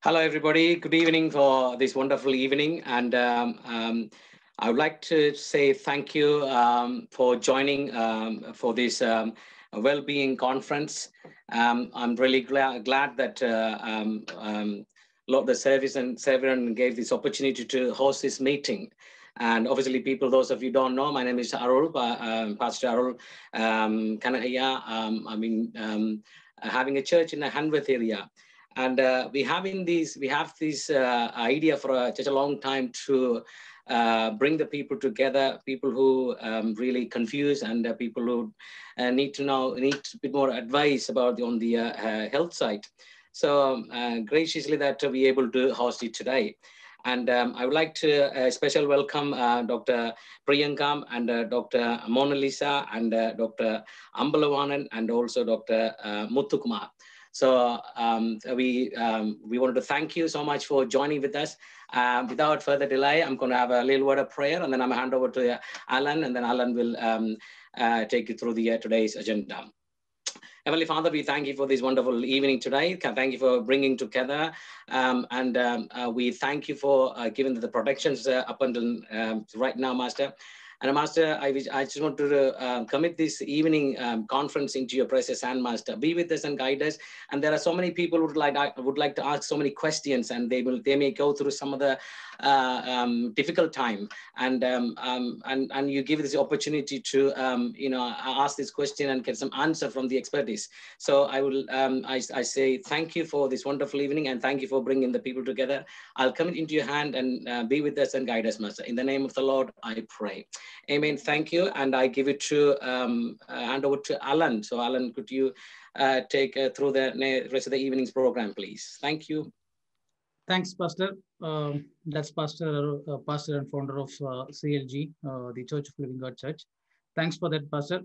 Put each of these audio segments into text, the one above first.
Hello, everybody. Good evening for this wonderful evening. And I would like to say thank you for joining for this well-being conference. I'm really glad that Lord the Service and Severin gave this opportunity to host this meeting. And obviously, people, those of you don't know, my name is Arul, Pastor Arul Kanahaya. Having a church in the Hanworth area. And we have this idea for such a long time to bring the people together, people who really confused and people who need a bit more advice about on the health side. So graciously that we're able to host it today. And I would like to special welcome Dr. Priyankam and Dr. Mona Lisa and Dr. Amla Vernon and also Dr. Muthukumar. So we wanted to thank you so much for joining with us. Without further delay, I'm going to have a little word of prayer, and then I'm going to hand over to Alan, and then Alan will take you through the today's agenda. Heavenly Father, we thank you for this wonderful evening today. Thank you for bringing together, and we thank you for giving the protections up until right now, Master. And Master, I just want to commit this evening conference into your precious hand, Master. Be with us and guide us. And there are so many people who would like to ask so many questions, and they may go through some of the difficult time. And you give this opportunity to ask this question and get some answer from the expertise. So I will I say thank you for this wonderful evening, and thank you for bringing the people together. I'll commit into your hand and be with us and guide us, Master. In the name of the Lord, I pray. Amen. Thank you. And I give it to hand over to Alan. So Alan, could you take through the rest of the evening's program, please? Thank you. Thanks, Pastor. That's Pastor and founder of CLG, the Church of Living God Church. Thanks for that, Pastor.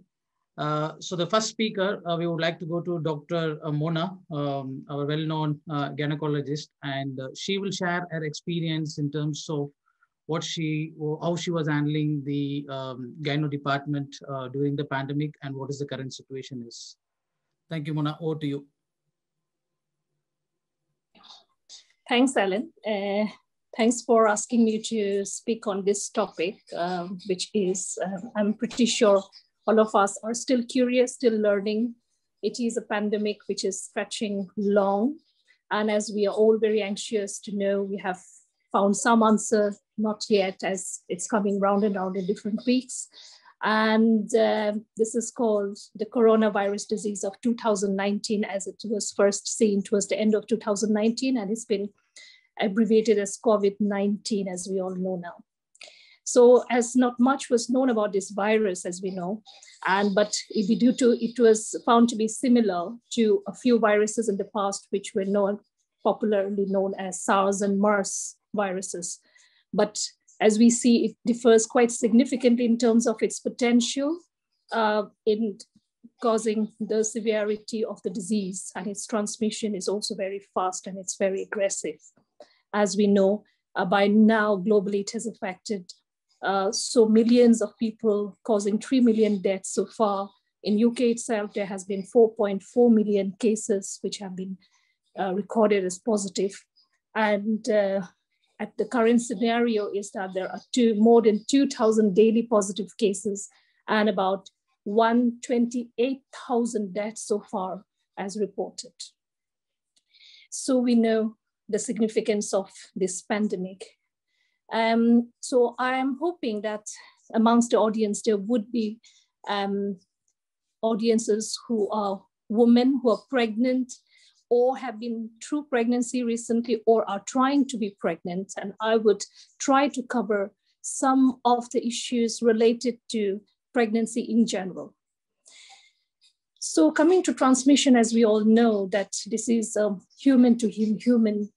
So the first speaker, we would like to go to Dr. Mona, our well-known gynecologist, and she will share her experience in terms of how she was handling the gyno department during the pandemic and what is the current situation is. Thank you, Mona. Over to you. Thanks, Alan. Thanks for asking me to speak on this topic, which is, I'm pretty sure all of us are still curious, still learning. It is a pandemic which is stretching long. And as we are all very anxious to know, we have found some answer, not yet, as it's coming round and round in different weeks. And this is called the coronavirus disease of 2019, as it was first seen towards the end of 2019, and it's been abbreviated as COVID-19, as we all know now. So as not much was known about this virus, as we know, but it was found to be similar to a few viruses in the past, which were popularly known as SARS and MERS viruses. But as we see, it differs quite significantly in terms of its potential in causing the severity of the disease, and its transmission is also very fast and it's very aggressive. As we know, by now, globally, it has affected so millions of people, causing 3 million deaths so far. In UK itself, there has been 4.4 million cases which have been recorded as positive. And at the current scenario is that there are more than 2,000 daily positive cases and about 128,000 deaths so far as reported. So we know the significance of this pandemic. So I'm hoping that amongst the audience, there would be audiences who are women who are pregnant or have been through pregnancy recently or are trying to be pregnant. And I would try to cover some of the issues related to pregnancy in general. So coming to transmission, as we all know, that this is a human to human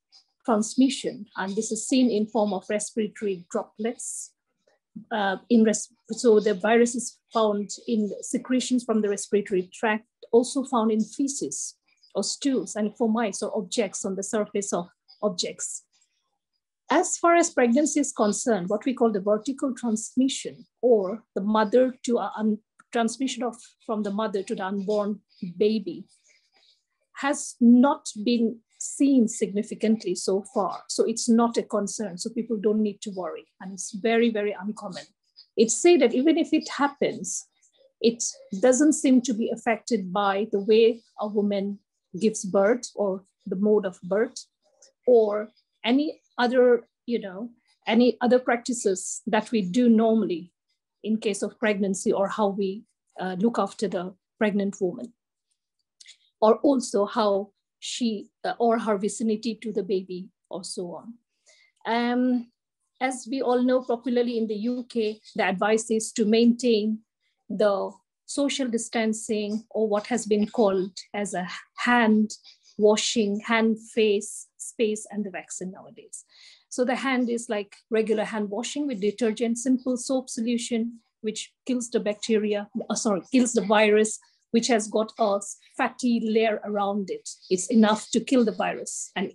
transmission, and this is seen in form of respiratory droplets. So the virus is found in secretions from the respiratory tract, also found in feces or stools and fomites or objects on the surface of objects. As far as pregnancy is concerned, what we call the vertical transmission, or the mother to transmission from the mother to the unborn baby, has not been seen significantly so far. So it's not a concern. So people don't need to worry. And it's very, very uncommon. It's said that even if it happens, it doesn't seem to be affected by the way a woman gives birth or the mode of birth or any other, any other practices that we do normally in case of pregnancy or how we look after the pregnant woman, or also how she or her vicinity to the baby or so on. As we all know, popularly in the UK, the advice is to maintain the social distancing, or what has been called as a hand washing, hand face space, and the vaccine nowadays. So the hand is like regular hand washing with detergent, simple soap solution, which kills the bacteria, kills the virus, which has got a fatty layer around it. It's enough to kill the virus and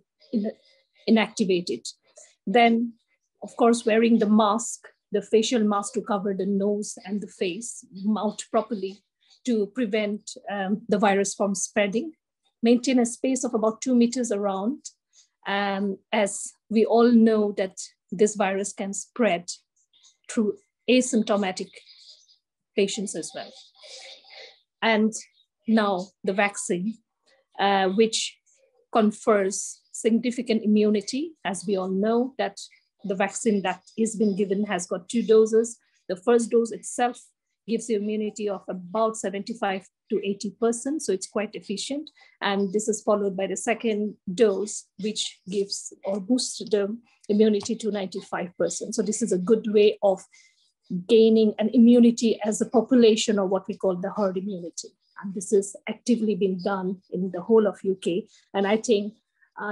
inactivate it. Then, of course, wearing the mask, the facial mask to cover the nose and the face, mouth properly to prevent the virus from spreading. Maintain a space of about 2 meters around, as we all know that this virus can spread through asymptomatic patients as well. And now the vaccine, which confers significant immunity, as we all know that the vaccine that is being given has got 2 doses. The first dose itself gives you immunity of about 75 to 80%, so it's quite efficient. And this is followed by the second dose, which gives or boosts the immunity to 95%. So this is a good way of gaining an immunity as a population, or what we call the herd immunity. And this is actively being done in the whole of UK. And I think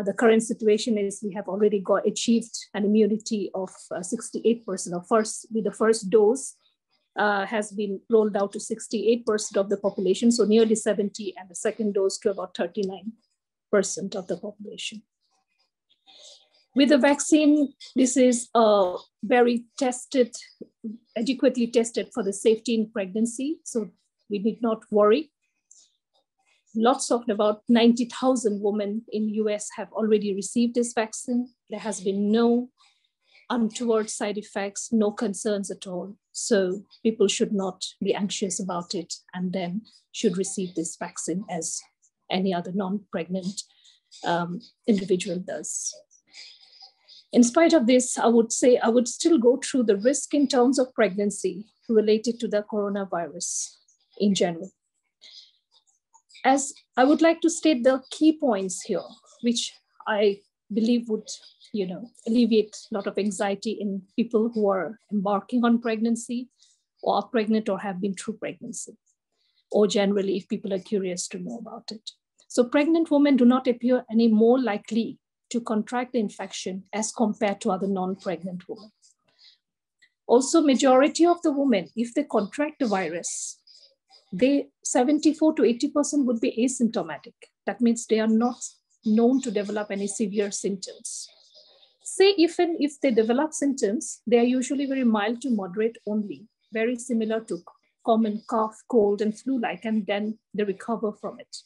the current situation is we have already achieved an immunity of 68%, with the first dose has been rolled out to 68% of the population, so nearly 70, and the second dose to about 39% of the population. With the vaccine, this is very adequately tested for the safety in pregnancy, so we need not worry. Lots of about 90,000 women in US have already received this vaccine. There has been no untoward side effects, no concerns at all. So people should not be anxious about it, and then should receive this vaccine as any other non-pregnant individual does. In spite of this, I would say I would still go through the risk in terms of pregnancy related to the coronavirus in general. As I would like to state the key points here, which I believe would alleviate a lot of anxiety in people who are embarking on pregnancy or are pregnant or have been through pregnancy, or generally if people are curious to know about it. So pregnant women do not appear any more likely to contract the infection as compared to other non-pregnant women. Also, majority of the women, if they contract the virus, 74 to 80% would be asymptomatic. That means they are not known to develop any severe symptoms. Say even if they develop symptoms, they are usually very mild to moderate only, very similar to common cough, cold, and flu-like, and then they recover from it.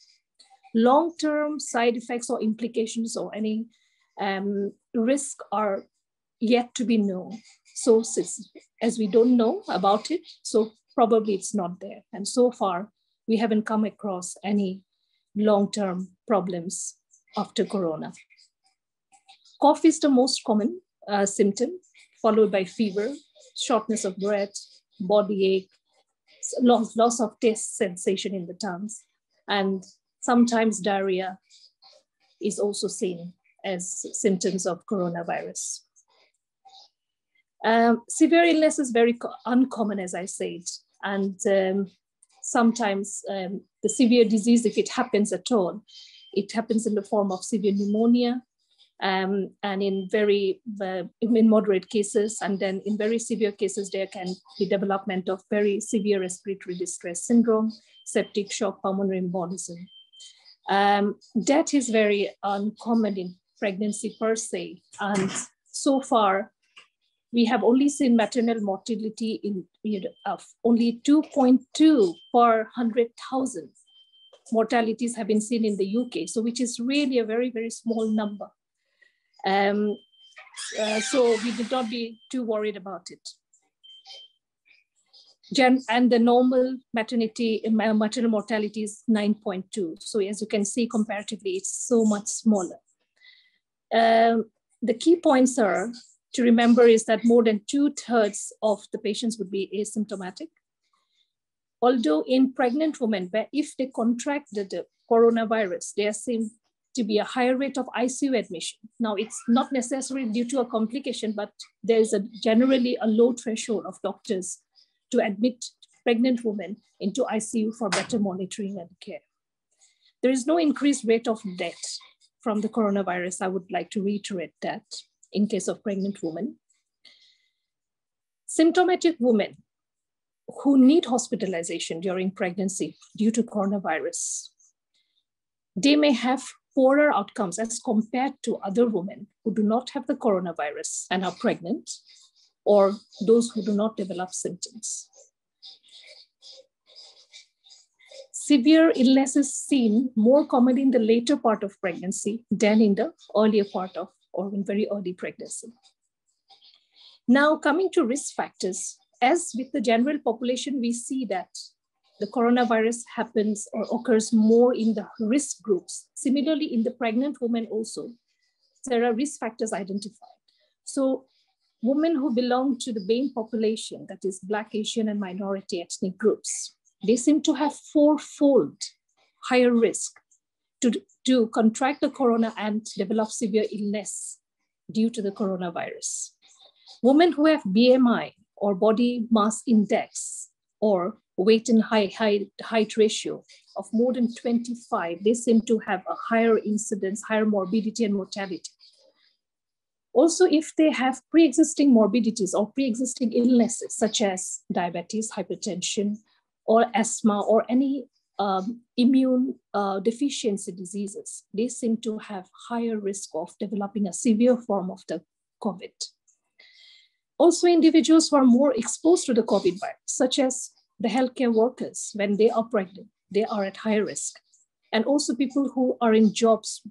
Long-term side effects or implications or any risk are yet to be known. So as we don't know about it, so probably it's not there. And so far, we haven't come across any long-term problems after corona. Cough is the most common symptom, followed by fever, shortness of breath, body ache, loss of taste sensation in the tongues, and sometimes diarrhea is also seen as symptoms of coronavirus. Severe illness is very uncommon, as I said, and sometimes the severe disease, if it happens at all, it happens in the form of severe pneumonia, and in moderate cases, and then in very severe cases, there can be development of very severe respiratory distress syndrome, septic shock, pulmonary embolism. Death is very uncommon in pregnancy per se, and so far, we have only seen maternal mortality of only 2.2 per 100,000 mortalities have been seen in the UK, so which is really a very, very small number. So we did not be too worried about it. And the normal maternal mortality is 9.2. So as you can see, comparatively, it's so much smaller. The key points are to remember is that more than 2/3 of the patients would be asymptomatic. Although in pregnant women, where if they contracted the coronavirus, there seems to be a higher rate of ICU admission. Now, it's not necessarily due to a complication, but there is generally a low threshold of doctors to admit pregnant women into ICU for better monitoring and care. There is no increased rate of death from the coronavirus. I would like to reiterate that in case of pregnant women. Symptomatic women who need hospitalization during pregnancy due to coronavirus, they may have poorer outcomes as compared to other women who do not have the coronavirus and are pregnant, or those who do not develop symptoms. Severe illness is seen more commonly in the later part of pregnancy than in the earlier part of, or in very early pregnancy. Now, coming to risk factors, as with the general population, we see that the coronavirus happens or occurs more in the risk groups. Similarly, in the pregnant women also, there are risk factors identified. So women who belong to the main population, that is Black, Asian, and minority ethnic groups, they seem to have fourfold higher risk to contract the corona and develop severe illness due to the coronavirus. Women who have BMI or body mass index or weight and height ratio of more than 25, they seem to have a higher incidence, higher morbidity and mortality. Also, if they have pre-existing morbidities or pre-existing illnesses, such as diabetes, hypertension, or asthma, or any immune deficiency diseases, they seem to have higher risk of developing a severe form of the COVID. Also, individuals who are more exposed to the COVID virus, such as the healthcare workers, when they are pregnant, they are at high risk. And also people who are in jobs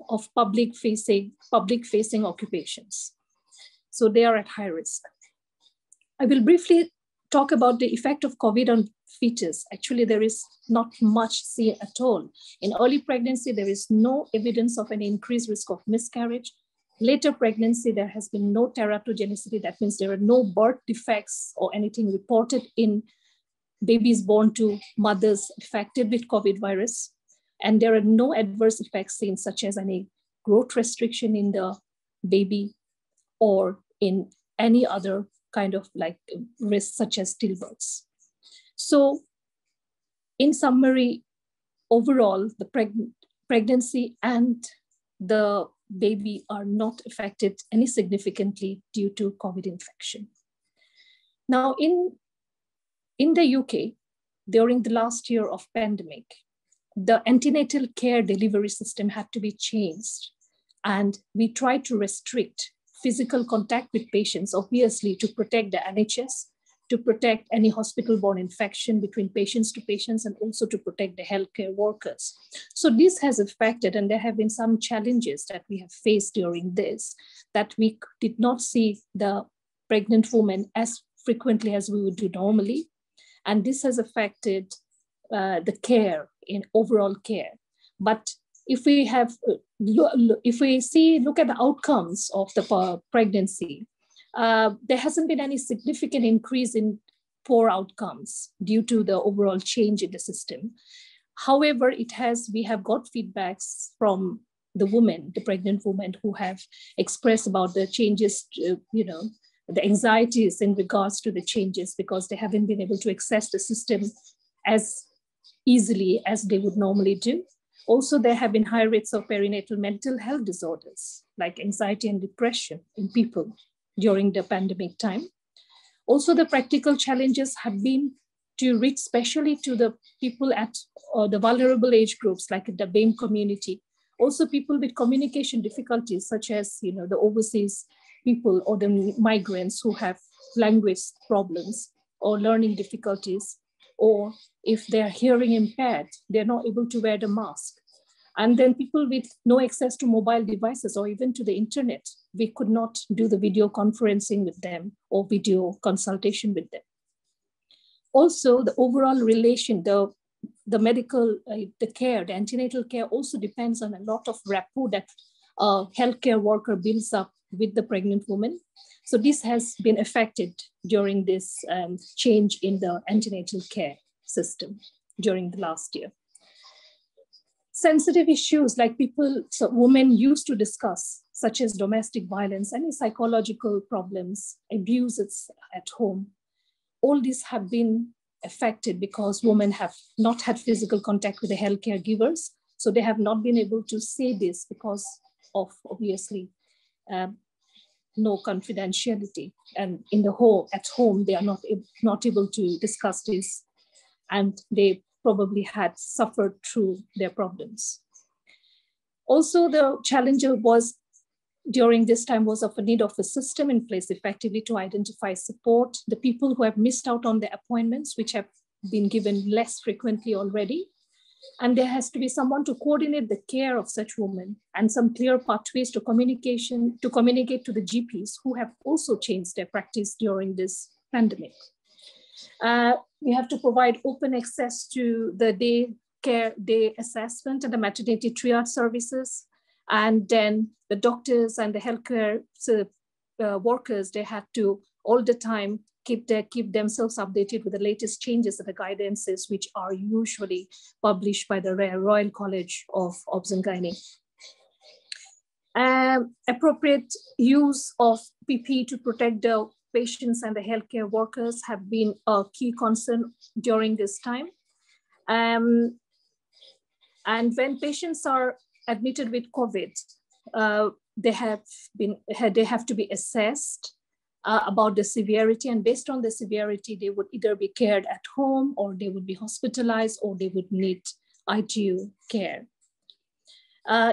of public-facing occupations. So they are at high risk. I will briefly talk about the effect of COVID on fetus. Actually, there is not much seen at all. In early pregnancy, there is no evidence of an increased risk of miscarriage. Later pregnancy, there has been no teratogenicity. That means there are no birth defects or anything reported in babies born to mothers affected with COVID virus. And there are no adverse effects seen, such as any growth restriction in the baby or in any other kind of like risk, such as stillbirths. So in summary, overall, the pregnancy and the baby are not affected any significantly due to COVID infection. Now, in the UK, during the last year of pandemic, the antenatal care delivery system had to be changed. And we tried to restrict physical contact with patients, obviously to protect the NHS, to protect any hospital-borne infection between patients to patients, and also to protect the healthcare workers. So this has affected, and there have been some challenges that we have faced during this, that we did not see the pregnant woman as frequently as we would do normally. And this has affected the care, in overall care. But if we have, look at the outcomes of the pregnancy, there hasn't been any significant increase in poor outcomes due to the overall change in the system. However, we have got feedbacks from the women, the pregnant women, who have expressed about the changes, the anxieties in regards to the changes, because they haven't been able to access the system as easily as they would normally do. Also, there have been high rates of perinatal mental health disorders, like anxiety and depression in people during the pandemic time. Also, the practical challenges have been to reach especially to the people at the vulnerable age groups, like the BAME community. Also, people with communication difficulties, such as the overseas people or the migrants who have language problems or learning difficulties. or if they're hearing impaired, they're not able to wear the mask. And then people with no access to mobile devices or even to the internet, we could not do the video conferencing with them or video consultation with them. Also, the overall relation, the medical, the care, the antenatal care also depends on a lot of rapport that a healthcare worker builds up with the pregnant woman. So this has been affected during this change in the antenatal care system during the last year. Sensitive issues like women used to discuss, such as domestic violence, any psychological problems, abuses at home, all these have been affected because women have not had physical contact with the healthcare givers. So they have not been able to say this because of obviously no confidentiality. And in the home, at home, they are not able to discuss this. And they probably had suffered through their problems. Also, the challenge was during this time was of a need of a system in place effectively to identify support, the people who have missed out on their appointments, which have been given less frequently already. And there has to be someone to coordinate the care of such women and some clear pathways to communicate to the GPs who have also changed their practice during this pandemic. We have to provide open access to the day assessment and the maternity triage services. And then the doctors and the healthcare workers, they have to all the time keep themselves updated with the latest changes and the guidances, which are usually published by the Royal College of Obs and Gynae. Appropriate use of PPE to protect the patients and the healthcare workers have been a key concern during this time. And when patients are admitted with COVID, they have to be assessed about the severity, and based on the severity, they would either be cared at home or they would be hospitalized or they would need ITU care.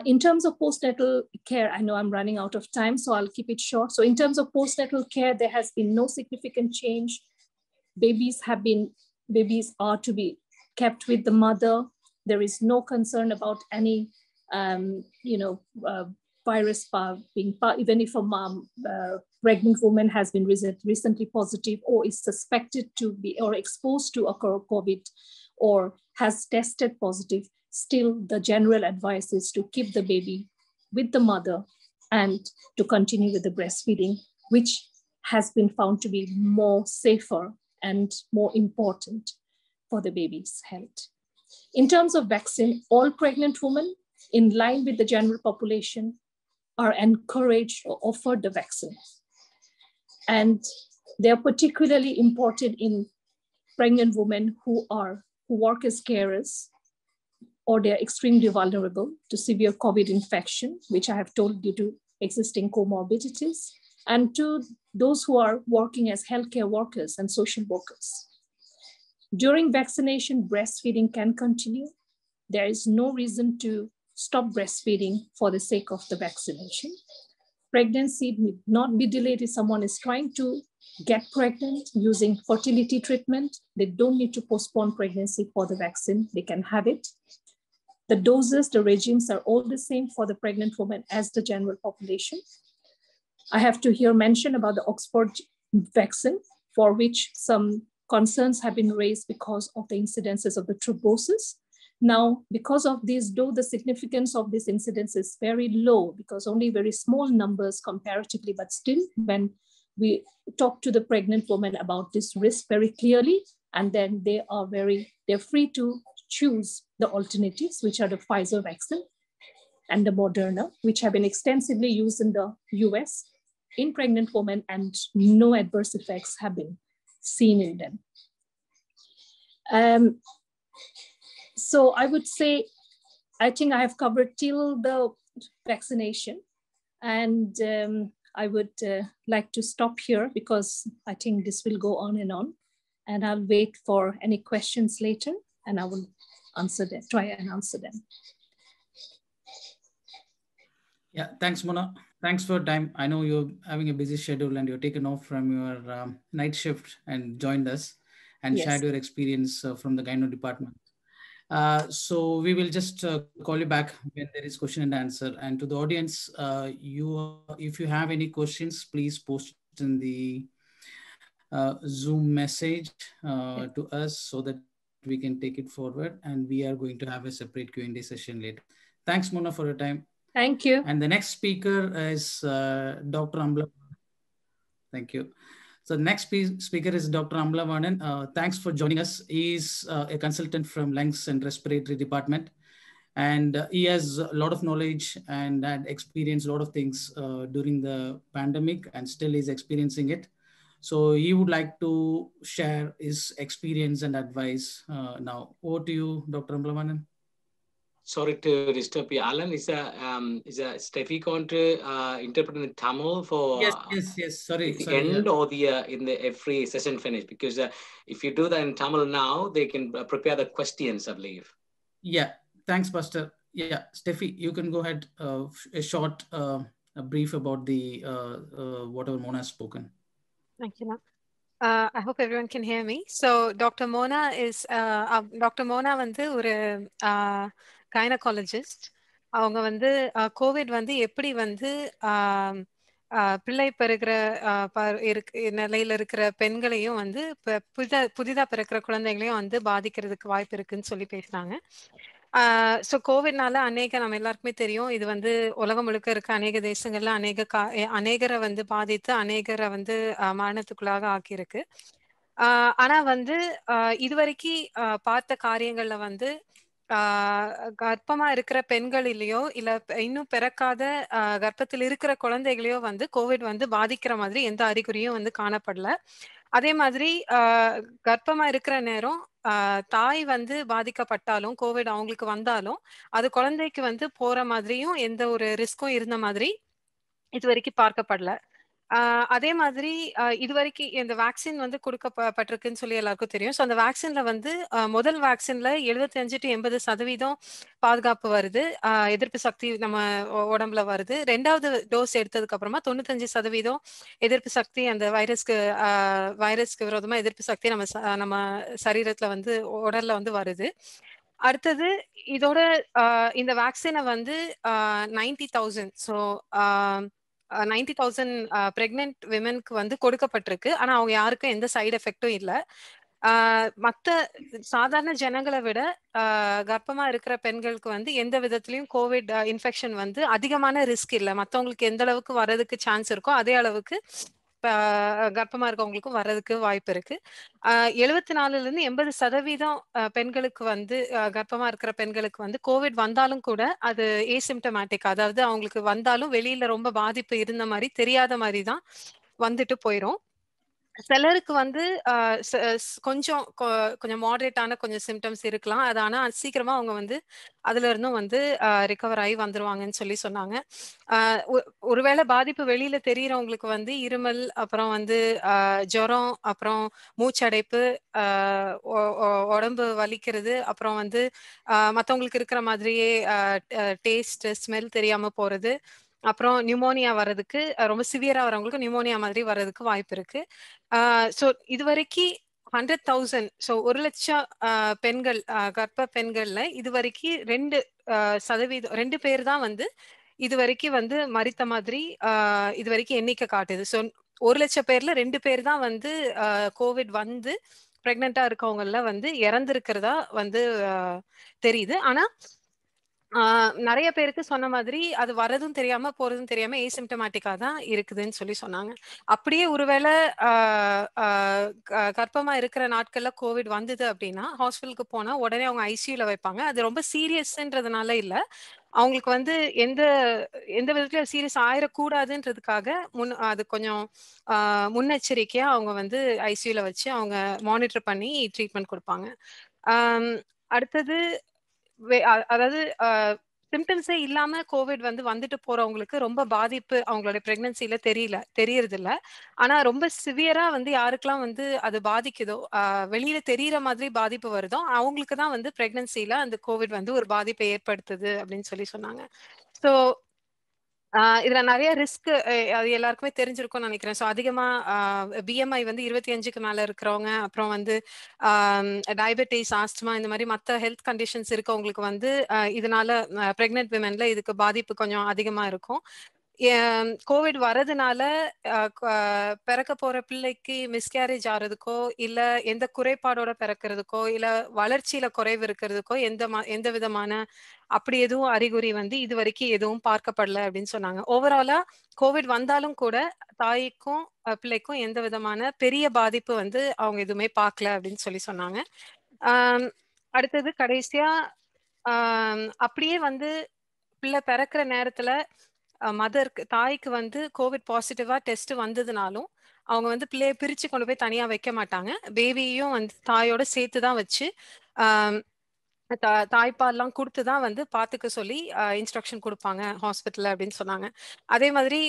In terms of postnatal care, I know I'm running out of time, so I'll keep it short. So in terms of postnatal care, there has been no significant change. Babies are to be kept with the mother. There is no concern about any, virus being, even if a pregnant woman has been recently positive or is suspected to be or exposed to occur COVID or has tested positive, still the general advice is to keep the baby with the mother and to continue with the breastfeeding, which has been found to be more safer and more important for the baby's health. In terms of vaccine, all pregnant women in line with the general population are encouraged or offered the vaccine. And they are particularly important in pregnant women who work as carers, or they're extremely vulnerable to severe COVID infection, which I have told due to existing comorbidities, and to those who are working as healthcare workers and social workers. During vaccination, breastfeeding can continue. There is no reason to stop breastfeeding for the sake of the vaccination. Pregnancy need not be delayed if someone is trying to get pregnant using fertility treatment. They don't need to postpone pregnancy for the vaccine. They can have it. The doses, the regimes are all the same for the pregnant woman as the general population. I have to here mention about the Oxford vaccine, for which some concerns have been raised because of the incidences of the thrombosis. Now, because of this, though the significance of this incidence is very low, because only very small numbers comparatively, but still when we talk to the pregnant woman about this risk very clearly, and then they're free to choose the alternatives, which are the Pfizer vaccine and the Moderna, which have been extensively used in the US in pregnant women, and no adverse effects have been seen in them. So I would say, I think I have covered till the vaccination, and I would like to stop here because I think this will go on, and I'll wait for any questions later, and I will try and answer them. Yeah, thanks, Mona. Thanks for your time. I know you're having a busy schedule and you're taken off from your night shift and joined us. and shared your experience from the gyno department. So we will just call you back when there is question and answer. And to the audience, if you have any questions, please post it in the Zoom message to us so that we can take it forward. And we are going to have a separate Q&A session later. Thanks, Mona, for your time. Thank you. And the next speaker is Dr. Amla. Thank you. So the next speaker is Dr. Amla Vernon. Thanks for joining us. He's a consultant from Lungs and Respiratory Department. And he has a lot of knowledge and had experienced a lot of things during the pandemic and still is experiencing it. So he would like to share his experience and advice now. Over to you, Dr. Amla Vernon. Sorry to disturb you, Alan. Is Steffi going to interpret in Tamil for yes. Sorry, the end or the in the every session finish? Because if you do that in Tamil now, they can prepare the questions, I believe. Yeah, thanks, Pastor. Yeah, Steffi, you can go ahead. A short a brief about the whatever Mona has spoken. Thank you. I hope everyone can hear me. So Dr. Mona is Dr. Mona வந்து ஒரு gynaecologist. அவங்க வந்து Covid வந்து எப்படி வந்து பிள்ளை பெறுகிற நிலையில இருக்கிற பெண்களையும் வந்து புதிதா பிறக்கிற குழந்தைகளையும் வந்து பாதிக்கிறதுக்கு வாய்ப்பு இருக்குன்னு சொல்லி பேசினாங்க. ஸோ கோவிட்னால நம்ம எல்லாருக்குமே தெரியும், இது வந்து உலகம் முழுக்க இருக்க அநேக தேசங்கள்ல அநேகரை வந்து பாதித்து அநேகரை வந்து மரணத்துக்குள்ளாக ஆக்கியிருக்கு. ஆனா வந்து இதுவரைக்கும் பார்த்த காரியங்கள்ல வந்து கர்ப்பமா இருக்கிற பெண்களிலேயோ இல்ல இன்னும் பிறக்காத கர்ப்பத்தில் இருக்கிற குழந்தைகளையோ வந்து கோவிட் வந்து பாதிக்கிற மாதிரி எந்த அறிகுறியும் வந்து காணப்படல. அதே மாதிரி கர்ப்பமா இருக்கிற நேரம் தாய் வந்து பாதிக்கப்பட்டாலும் கோவிட் அவங்களுக்கு வந்தாலும் அது குழந்தைக்கு வந்து போற மாதிரியும் எந்த ஒரு ரிஸ்க்கும் இருந்த மாதிரி இது வரைக்கும் பார்க்கப்படல. அதே மாதிரி இது வரைக்கும் இந்த வேக்சின் வந்து கொடுக்கப்பட்டிருக்குன்னு சொல்லி எல்லாருக்கும் தெரியும். ஸோ அந்த வேக்சின்ல வந்து முதல் வேக்சின்ல 75 to 80% பாதுகாப்பு வருது, எதிர்ப்பு சக்தி நம்ம உடம்புல வருது. 2வது டோஸ் எடுத்ததுக்கு அப்புறமா 95% எதிர்ப்பு சக்தி அந்த வைரஸ்க்கு விரோதமா எதிர்ப்பு சக்தி நம்ம சரீரத்துல வந்து உடல்ல வந்து வருது. அடுத்தது இதோட இந்த வேக்சினை வந்து 90,000 ஸோ 90,000 பிரெக்னென்ட் விமென்க்கு வந்து கொடுக்கப்பட்டிருக்கு. ஆனா அவங்க யாருக்கும் எந்த சைடு எஃபெக்டும் இல்லை. மற்ற சாதாரண ஜனங்களை விட கர்ப்பமா இருக்கிற பெண்களுக்கு வந்து எந்த விதத்திலையும் கோவிட் இன்ஃபெக்ஷன் வந்து அதிகமான ரிஸ்க் இல்லை. மற்றவங்களுக்கு எந்த அளவுக்கு வர்றதுக்கு சான்ஸ் இருக்கோ அதே அளவுக்கு கர்ப்பமா இருக்கவங்களுக்கும் வர்றதுக்கு வாய்ப்பு இருக்கு. 74% 80% பெண்களுக்கு வந்து கர்ப்பமா இருக்கிற பெண்களுக்கு வந்து கோவிட் வந்தாலும் கூட அது ஏசிம்டமேட்டிக், அதாவது அவங்களுக்கு வந்தாலும் வெளியில ரொம்ப பாதிப்பு இருந்த மாதிரி தெரியாத மாதிரி தான் வந்துட்டு போயிரும். சிலருக்கு வந்து கொஞ்சம் மாடரேட்டான கொஞ்சம் சிம்டம்ஸ் இருக்கலாம். அது ஆனா சீக்கிரமா அவங்க வந்து அதுல இருந்தும் வந்து ரிகவர் ஆகி வந்துருவாங்கன்னு சொல்லி சொன்னாங்க. ஒருவேளை பாதிப்பு வெளியில தெரியறவங்களுக்கு வந்து இருமல், அப்புறம் வந்து ஜுரம், அப்புறம் மூச்சடைப்பு, உடம்பு வலிக்கிறது, அப்புறம் வந்து மற்றவங்களுக்கு இருக்கிற மாதிரியே டேஸ்ட் ஸ்மெல் தெரியாம போறது, அப்புறம் நியூமோனியா வர்றதுக்கு ரொம்ப சிவியரா வரவங்களுக்கு நியூமோனியா மாதிரி வர்றதுக்கு வாய்ப்பு இருக்கு. ஸோ இது வரைக்கும் 100,000 ஸோ 1,00,000 பெண்கள் கர்ப்ப பெண்கள்ல இது வரைக்கும் 2% பேர் தான் வந்து இது வரைக்கும் வந்து மரித்த மாதிரி இது வரைக்கும் எண்ணிக்கை காட்டுது. ஸோ 1,00,000 பேர்ல 2 பேர் தான் வந்து கோவிட் வந்து பிரெக்னெண்டா இருக்கவங்கள வந்து இறந்திருக்கிறதா வந்து தெரியுது. ஆனா நிறைய பேருக்கு சொன்ன மாதிரி அது வரதும் தெரியாம போறதும் தெரியாம ஏசிம்டமேட்டிக்கா தான் இருக்குதுன்னு சொல்லி சொன்னாங்க. அப்படியே ஒருவேளை கர்ப்பமா இருக்கிற நாட்கள்ல கோவிட் வந்தது அப்படின்னா ஹாஸ்பிட்டலுக்கு போனா உடனே அவங்க ஐசியூல வைப்பாங்க. அது ரொம்ப சீரியஸ்ன்றதுனால இல்ல, அவங்களுக்கு வந்து எந்த விதத்துல சீரியஸ் ஆயிடக்கூடாதுன்றதுக்காக அது கொஞ்சம் முன்னெச்சரிக்கையா அவங்க வந்து ஐசியூல வச்சு அவங்க மானிட்டர் பண்ணி ட்ரீட்மெண்ட் கொடுப்பாங்க. அடுத்தது அதாவது சிம்டம்ஸே இல்லாம கோவிட் வந்து வந்துட்டு போறவங்களுக்கு ரொம்ப பாதிப்பு அவங்களுடைய பிரெக்னன்சில தெரியறது இல்ல. ஆனா ரொம்ப சிவியரா வந்து யாருக்கெல்லாம் வந்து அது பாதிக்குதோ, வெளியில தெரியற மாதிரி பாதிப்பு வருதோ அவங்களுக்கு தான் வந்து பிரெக்னன்சில அந்த கோவிட் வந்து ஒரு பாதிப்பை ஏற்படுத்துது அப்படின்னு சொல்லி சொன்னாங்க. ஸோ இதுல நிறைய ரிஸ்க் அது எல்லாருக்குமே தெரிஞ்சிருக்கும்னு நினைக்கிறேன். ஸோ அதிகமா BMI வந்து 25க்கு மேல இருக்கிறவங்க, அப்புறம் வந்து டயபெட்டிஸ், ஆஸ்துமா, இந்த மாதிரி மற்ற ஹெல்த் கண்டிஷன்ஸ் இருக்கவங்களுக்கு வந்து இதனால பிரெக்னென்ட் விமென்ல இதுக்கு பாதிப்பு கொஞ்சம் அதிகமா இருக்கும். கோவிட் வரதுனால பிறக்க போற பிள்ளைக்கு மிஸ்கேரேஜ் ஆறதுக்கோ, இல்ல எந்த குறைபாடோட பிறக்கிறதுக்கோ, இல்ல வளர்ச்சியில குறைவு இருக்கிறதுக்கோ எந்த விதமான அப்படி எதுவும் அறிகுறி வந்து இது வரைக்கும் எதுவும் பார்க்கப்படல அப்படின்னு சொன்னாங்க. ஓவராலா கோவிட் வந்தாலும் கூட தாய்க்கும் பிள்ளைக்கும் எந்த விதமான பெரிய பாதிப்பு வந்து அவங்க எதுவுமே பார்க்கல அப்படின்னு சொன்னாங்க. அடுத்தது கடைசியா அப்படியே வந்து பிள்ளை பிறக்கிற நேரத்துல மதருக்கு தாய்க்கு வந்து கோவிட் பாசிட்டிவா டெஸ்ட் வந்ததுனாலும் அவங்க வந்து பிள்ளைய பிரிச்சு கொண்டு போய் தனியா வைக்க மாட்டாங்க. பேபியையும் வந்து தாயோட சேர்த்து தான் வச்சு தாய்ப்பால்லாம் கொடுத்துதான் வந்து பாத்துக்க சொல்லி இன்ஸ்ட்ரக்ஷன் கொடுப்பாங்க ஹாஸ்பிட்டல்ல அப்படின்னு சொன்னாங்க. அதே மாதிரி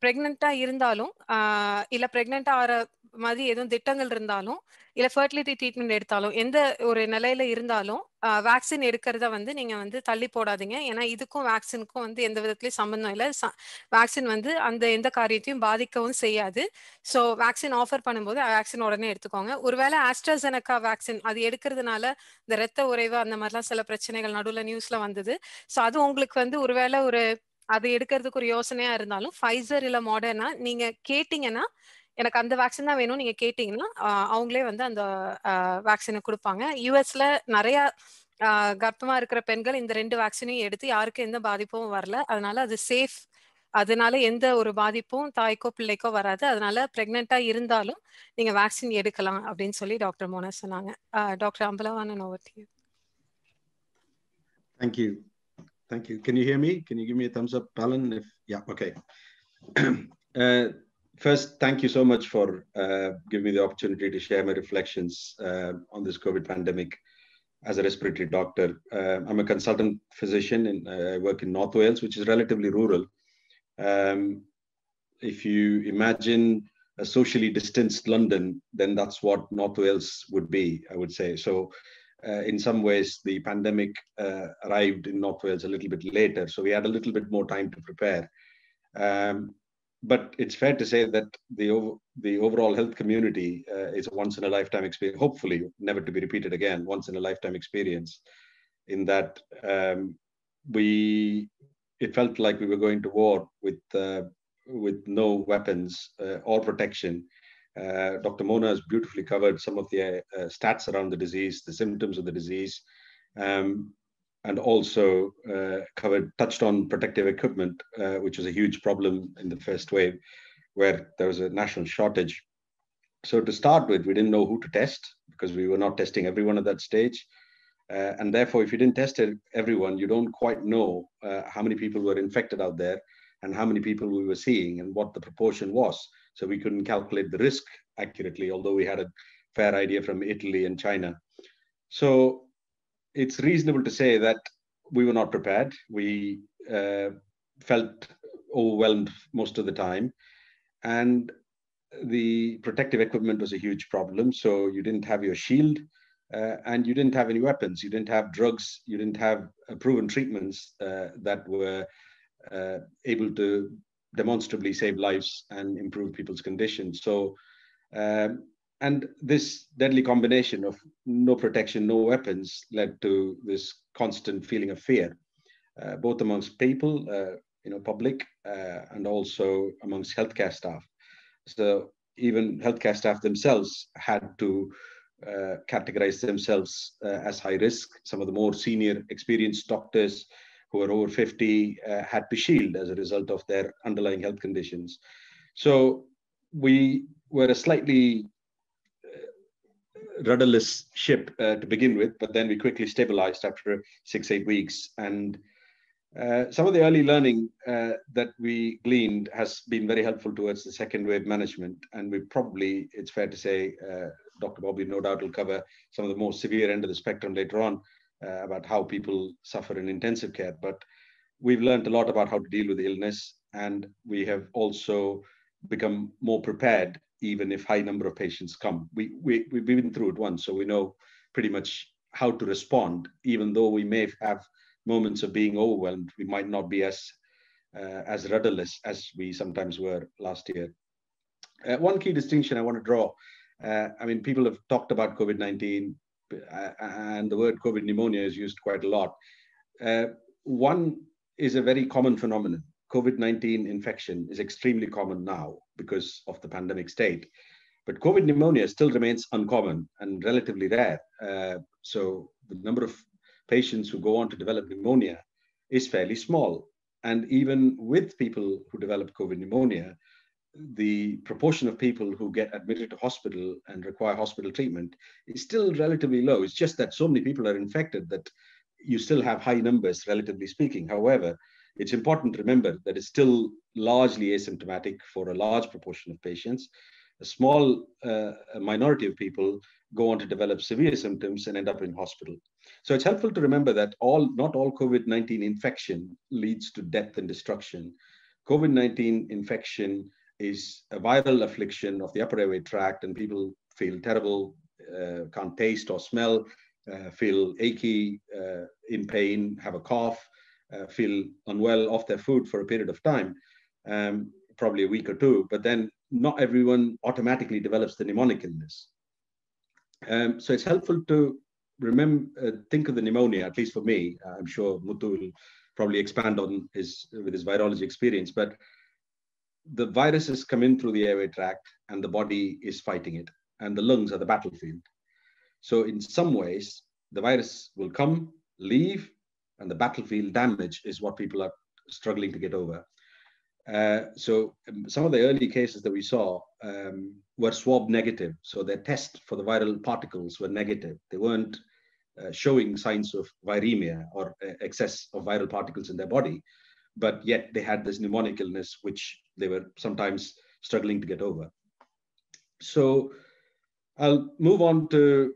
பிரெக்னெண்டா இருந்தாலும் இல்ல பிரெக்னெண்டா ஆற மாதிரி எதுவும் திட்டங்கள் இருந்தாலும், இல்ல ஃபர்டிலிட்டி ட்ரீட்மெண்ட் எடுத்தாலும், எந்த ஒரு நிலையில இருந்தாலும் வேக்சின் எடுக்கிறத வந்து நீங்க வந்து தள்ளி போடாதீங்க. ஏன்னா இதுக்கும் வேக்சினுக்கும் வந்து எந்த விதத்துலயும் சம்பந்தம் இல்லை. வேக்சின் வந்து அந்த எந்த காரியத்தையும் பாதிக்கவும் செய்யாது. ஸோ வேக்சின் ஆஃபர் பண்ணும்போது வேக்சின் உடனே எடுத்துக்கோங்க. ஒருவேளை ஆஸ்ட்ராசெனக்கா வேக்சின் அது எடுக்கிறதுனால இந்த ரத்த உறைவு அந்த மாதிரிலாம் சில பிரச்சனைகள் நடுவுல நியூஸ்ல வந்தது. ஸோ அது உங்களுக்கு வந்து ஒருவேளை அது எடுக்கிறதுக்கு ஒரு யோசனையா இருந்தாலும் ஃபைசர் இல்ல மாடர்னா நீங்க கேட்டீங்கன்னா, எனக்கு அந்த வேக்சின் தான் வேணும் நீங்க கேட்டீங்கன்னா அவங்களே வந்து அந்த வேக்சினை கொடுப்பாங்க. யூஎஸ்ல நிறைய கர்ப்பமா இருக்கிற பெண்கள் இந்த 2 வேக்சினையும் எடுத்து யாருக்கும் எந்த பாதிப்பும் வரல. அதனால அது சேஃப். அதனால எந்த ஒரு பாதிப்பும் தாய்க்கோ பிள்ளைக்கோ வராது. அதனால பிரெக்னெண்டா இருந்தாலும் நீங்க வேக்சின் எடுக்கலாம் அப்படின்னு சொல்லி டாக்டர் மோனா சொன்னாங்க. Doctor Amla Vernon, over to you. Thank you. Thank you. Can you hear me? Can you give me a thumbs up, Alan? Yeah, okay. First, thank you so much for giving me the opportunity to share my reflections on this COVID pandemic as a respiratory doctor. I'm a consultant physician and I work in North Wales, which is relatively rural. If you imagine a socially distanced London, then that's what North Wales would be, I would say. So in some ways, the pandemic arrived in North Wales a little bit later. So we had a little bit more time to prepare. But it's fair to say that the overall health community is a once-in-a-lifetime experience, hopefully never to be repeated again, once-in-a-lifetime experience, in that it felt like we were going to war with no weapons or protection. Dr. Mona has beautifully covered some of the stats around the disease, the symptoms of the disease, and also touched on protective equipment, which was a huge problem in the first wave, where there was a national shortage. So to start with, we didn't know who to test because we were not testing everyone at that stage. And therefore, if you didn't test everyone, you don't quite know how many people were infected out there and how many people we were seeing and what the proportion was. So we couldn't calculate the risk accurately, although we had a fair idea from Italy and China. So it's reasonable to say that we were not prepared. We felt overwhelmed most of the time. And the protective equipment was a huge problem. So you didn't have your shield and you didn't have any weapons. You didn't have drugs. You didn't have proven treatments that were able to demonstrably save lives and improve people's conditions. So, and this deadly combination of no protection, no weapons led to this constant feeling of fear, both amongst people, public, and also amongst healthcare staff. So even healthcare staff themselves had to categorize themselves as high risk. Some of the more senior, experienced doctors who were over 50 had to shield as a result of their underlying health conditions. So we were a slightly rudderless ship to begin with, but then we quickly stabilized after 6-8 weeks. And some of the early learning that we gleaned has been very helpful towards the second wave management. And we probably, it's fair to say, Dr. Bobby no doubt will cover some of the more severe end of the spectrum later on about how people suffer in intensive care. But we've learned a lot about how to deal with the illness. And we have also become more prepared, even if high number of patients come. We've been through it once, so we know pretty much how to respond. Even though we may have moments of being overwhelmed, we might not be as as rudderless as we sometimes were last year. One key distinction I want to draw, I mean, people have talked about COVID-19 and the word COVID pneumonia is used quite a lot. One is a very common phenomenon. COVID-19 infection is extremely common now because of the pandemic state, but COVID pneumonia still remains uncommon and relatively rare. So the number of patients who go on to develop pneumonia is fairly small. And even with people who develop COVID pneumonia, the proportion of people who get admitted to hospital and require hospital treatment is still relatively low. It's just that so many people are infected that you still have high numbers, relatively speaking. However, it's important to remember that it's still largely asymptomatic for a large proportion of patients. A small minority of people go on to develop severe symptoms and end up in hospital. So it's helpful to remember that not all COVID-19 infection leads to death and destruction. COVID-19 infection is a viral affliction of the upper airway tract, and people feel terrible, can't taste or smell, feel achy, in pain, have a cough, feel unwell off their food for a period of time, probably a week or two, but then not everyone automatically develops the pneumonic illness. So it's helpful to remember, think of the pneumonia, at least for me. I'm sure Muthu will probably expand on with his virology experience, but the viruses come in through the airway tract and the body is fighting it, and the lungs are the battlefield. So in some ways, the virus will come, leave, and the battlefield damage is what people are struggling to get over. So some of the early cases that we saw were swab negative. So their test for the viral particles were negative. They weren't showing signs of viremia or excess of viral particles in their body, but yet they had this pneumonic illness, which they were sometimes struggling to get over. So I'll move on to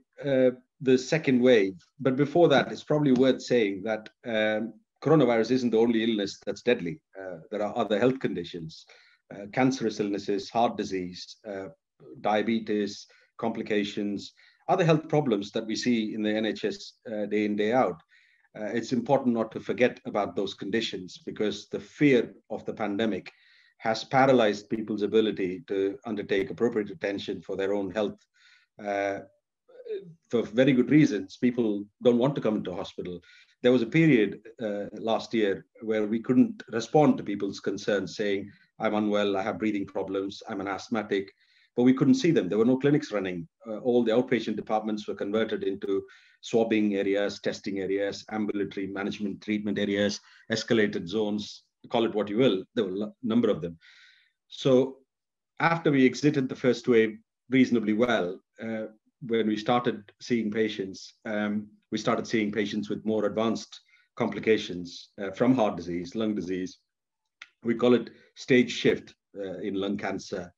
the second wave. But before that, it's probably worth saying that coronavirus isn't the only illness that's deadly. There are other health conditions, cancerous illnesses, heart disease, diabetes, complications, other health problems that we see in the NHS day in, day out. It's important not to forget about those conditions, because the fear of the pandemic has paralyzed people's ability to undertake appropriate attention for their own health. For very good reasons, people don't want to come into hospital. There was a period last year where we couldn't respond to people's concerns, saying, I'm unwell, I have breathing problems, I'm an asthmatic, but we couldn't see them. There were no clinics running. All the outpatient departments were converted into swabbing areas, testing areas, ambulatory management treatment areas, escalated zones, call it what you will. There were a number of them. So after we exited the first wave reasonably well, when we started seeing patients, with more advanced complications from heart disease, lung disease. We call it stage shift in lung cancer,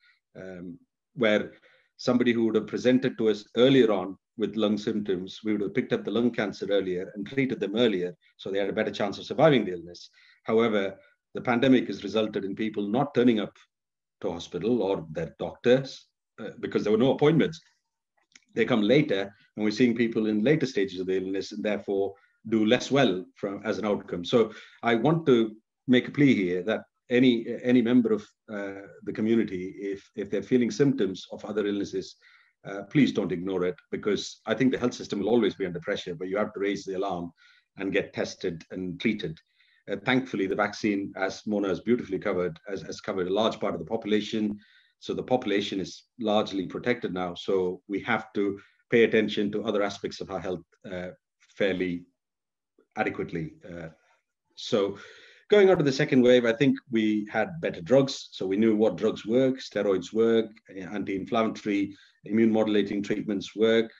where somebody who would have presented to us earlier on with lung symptoms, we would have picked up the lung cancer earlier and treated them earlier, so they had a better chance of surviving the illness. However, the pandemic has resulted in people not turning up to hospital or their doctors because there were no appointments. They come later, and we're seeing people in later stages of the illness and therefore do less well as an outcome. So I want to make a plea here that any member of the community, if they're feeling symptoms of other illnesses, please don't ignore it, because I think the health system will always be under pressure, but you have to raise the alarm and get tested and treated. Thankfully, the vaccine, as Mona has beautifully covered, has covered a large part of the population. So the population is largely protected now. So we have to pay attention to other aspects of our health fairly adequately. So going on to the second wave, I think we had better drugs. So we knew what drugs work, steroids work, anti-inflammatory, immune modulating treatments work.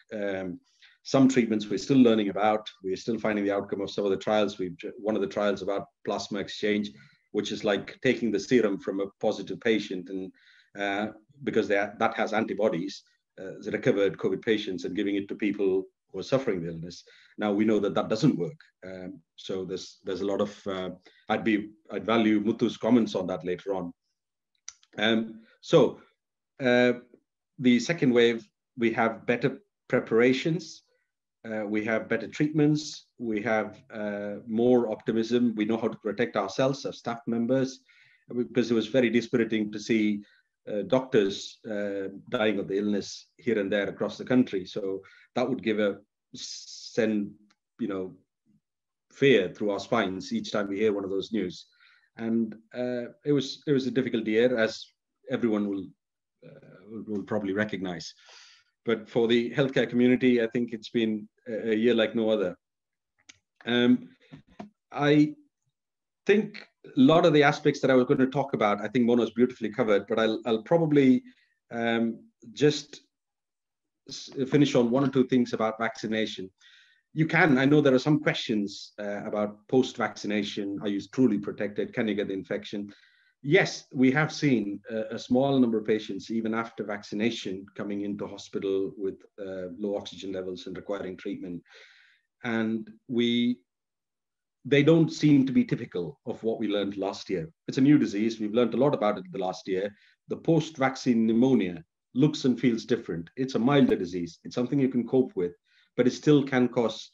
Some treatments we're still learning about. We're still finding the outcome of some of the trials. One of the trials about plasma exchange, which is like taking the serum from a positive patient, and because that has antibodies, the recovered COVID patients, and giving it to people who are suffering the illness. Now we know that doesn't work. So there's a lot of, I'd value Muthu's comments on that later on. So the second wave, we have better preparations. we have better treatments, we have more optimism, we know how to protect ourselves as staff members, because it was very dispiriting to see doctors dying of the illness here and there across the country. So that would send fear through our spines each time we hear one of those news. And it was a difficult year, as everyone will probably recognize. But for the healthcare community, I think it's been a year like no other. I think a lot of the aspects that I was going to talk about, I think Mona's beautifully covered, but I'll probably just finish on one or two things about vaccination. I know there are some questions about post-vaccination. Are you truly protected? Can you get the infection? Yes, we have seen a small number of patients, even after vaccination, coming into hospital with low oxygen levels and requiring treatment. And they don't seem to be typical of what we learned last year. It's a new disease. We've learned a lot about it the last year. The post-vaccine pneumonia looks and feels different. It's a milder disease. It's something you can cope with, but it still can cause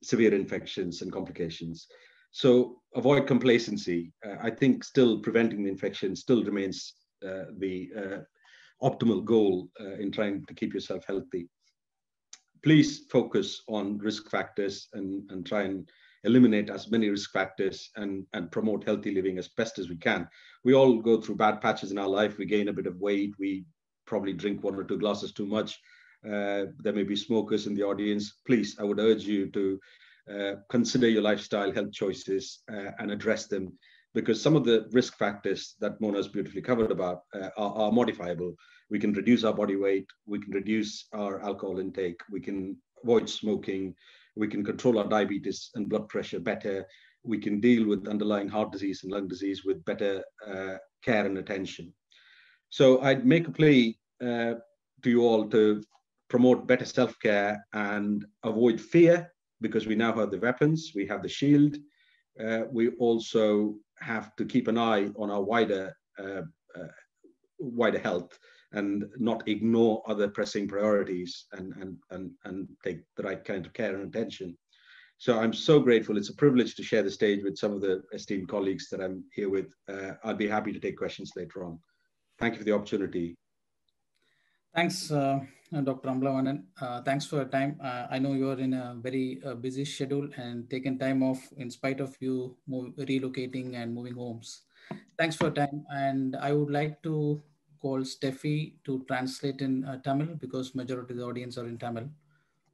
severe infections and complications. So avoid complacency. I think still preventing the infection still remains the optimal goal in trying to keep yourself healthy. Please focus on risk factors and try and eliminate as many risk factors and promote healthy living as best as we can. We all go through bad patches in our life. We gain a bit of weight. We probably drink 1 or 2 glasses too much. There may be smokers in the audience. Please, I would urge you to consider your lifestyle health choices and address them, because some of the risk factors that Mona's beautifully covered about are modifiable. We can reduce our body weight, we can reduce our alcohol intake, we can avoid smoking, we can control our diabetes and blood pressure better, we can deal with underlying heart disease and lung disease with better care and attention. So I'd make a plea to you all to promote better self-care and avoid fear, because we now have the weapons, we have the shield. We also have to keep an eye on our wider health and not ignore other pressing priorities and take the right kind of care and attention. So I'm so grateful. It's a privilege to share the stage with some of the esteemed colleagues that I'm here with. I'll be happy to take questions later on. Thank you for the opportunity. Thanks, Dr. Amla Vernon. Thanks for your time. I know you're in a very busy schedule and taken time off in spite of you relocating and moving homes. Thanks for your time. And I would like to call Steffi to translate in Tamil, because majority of the audience are in Tamil.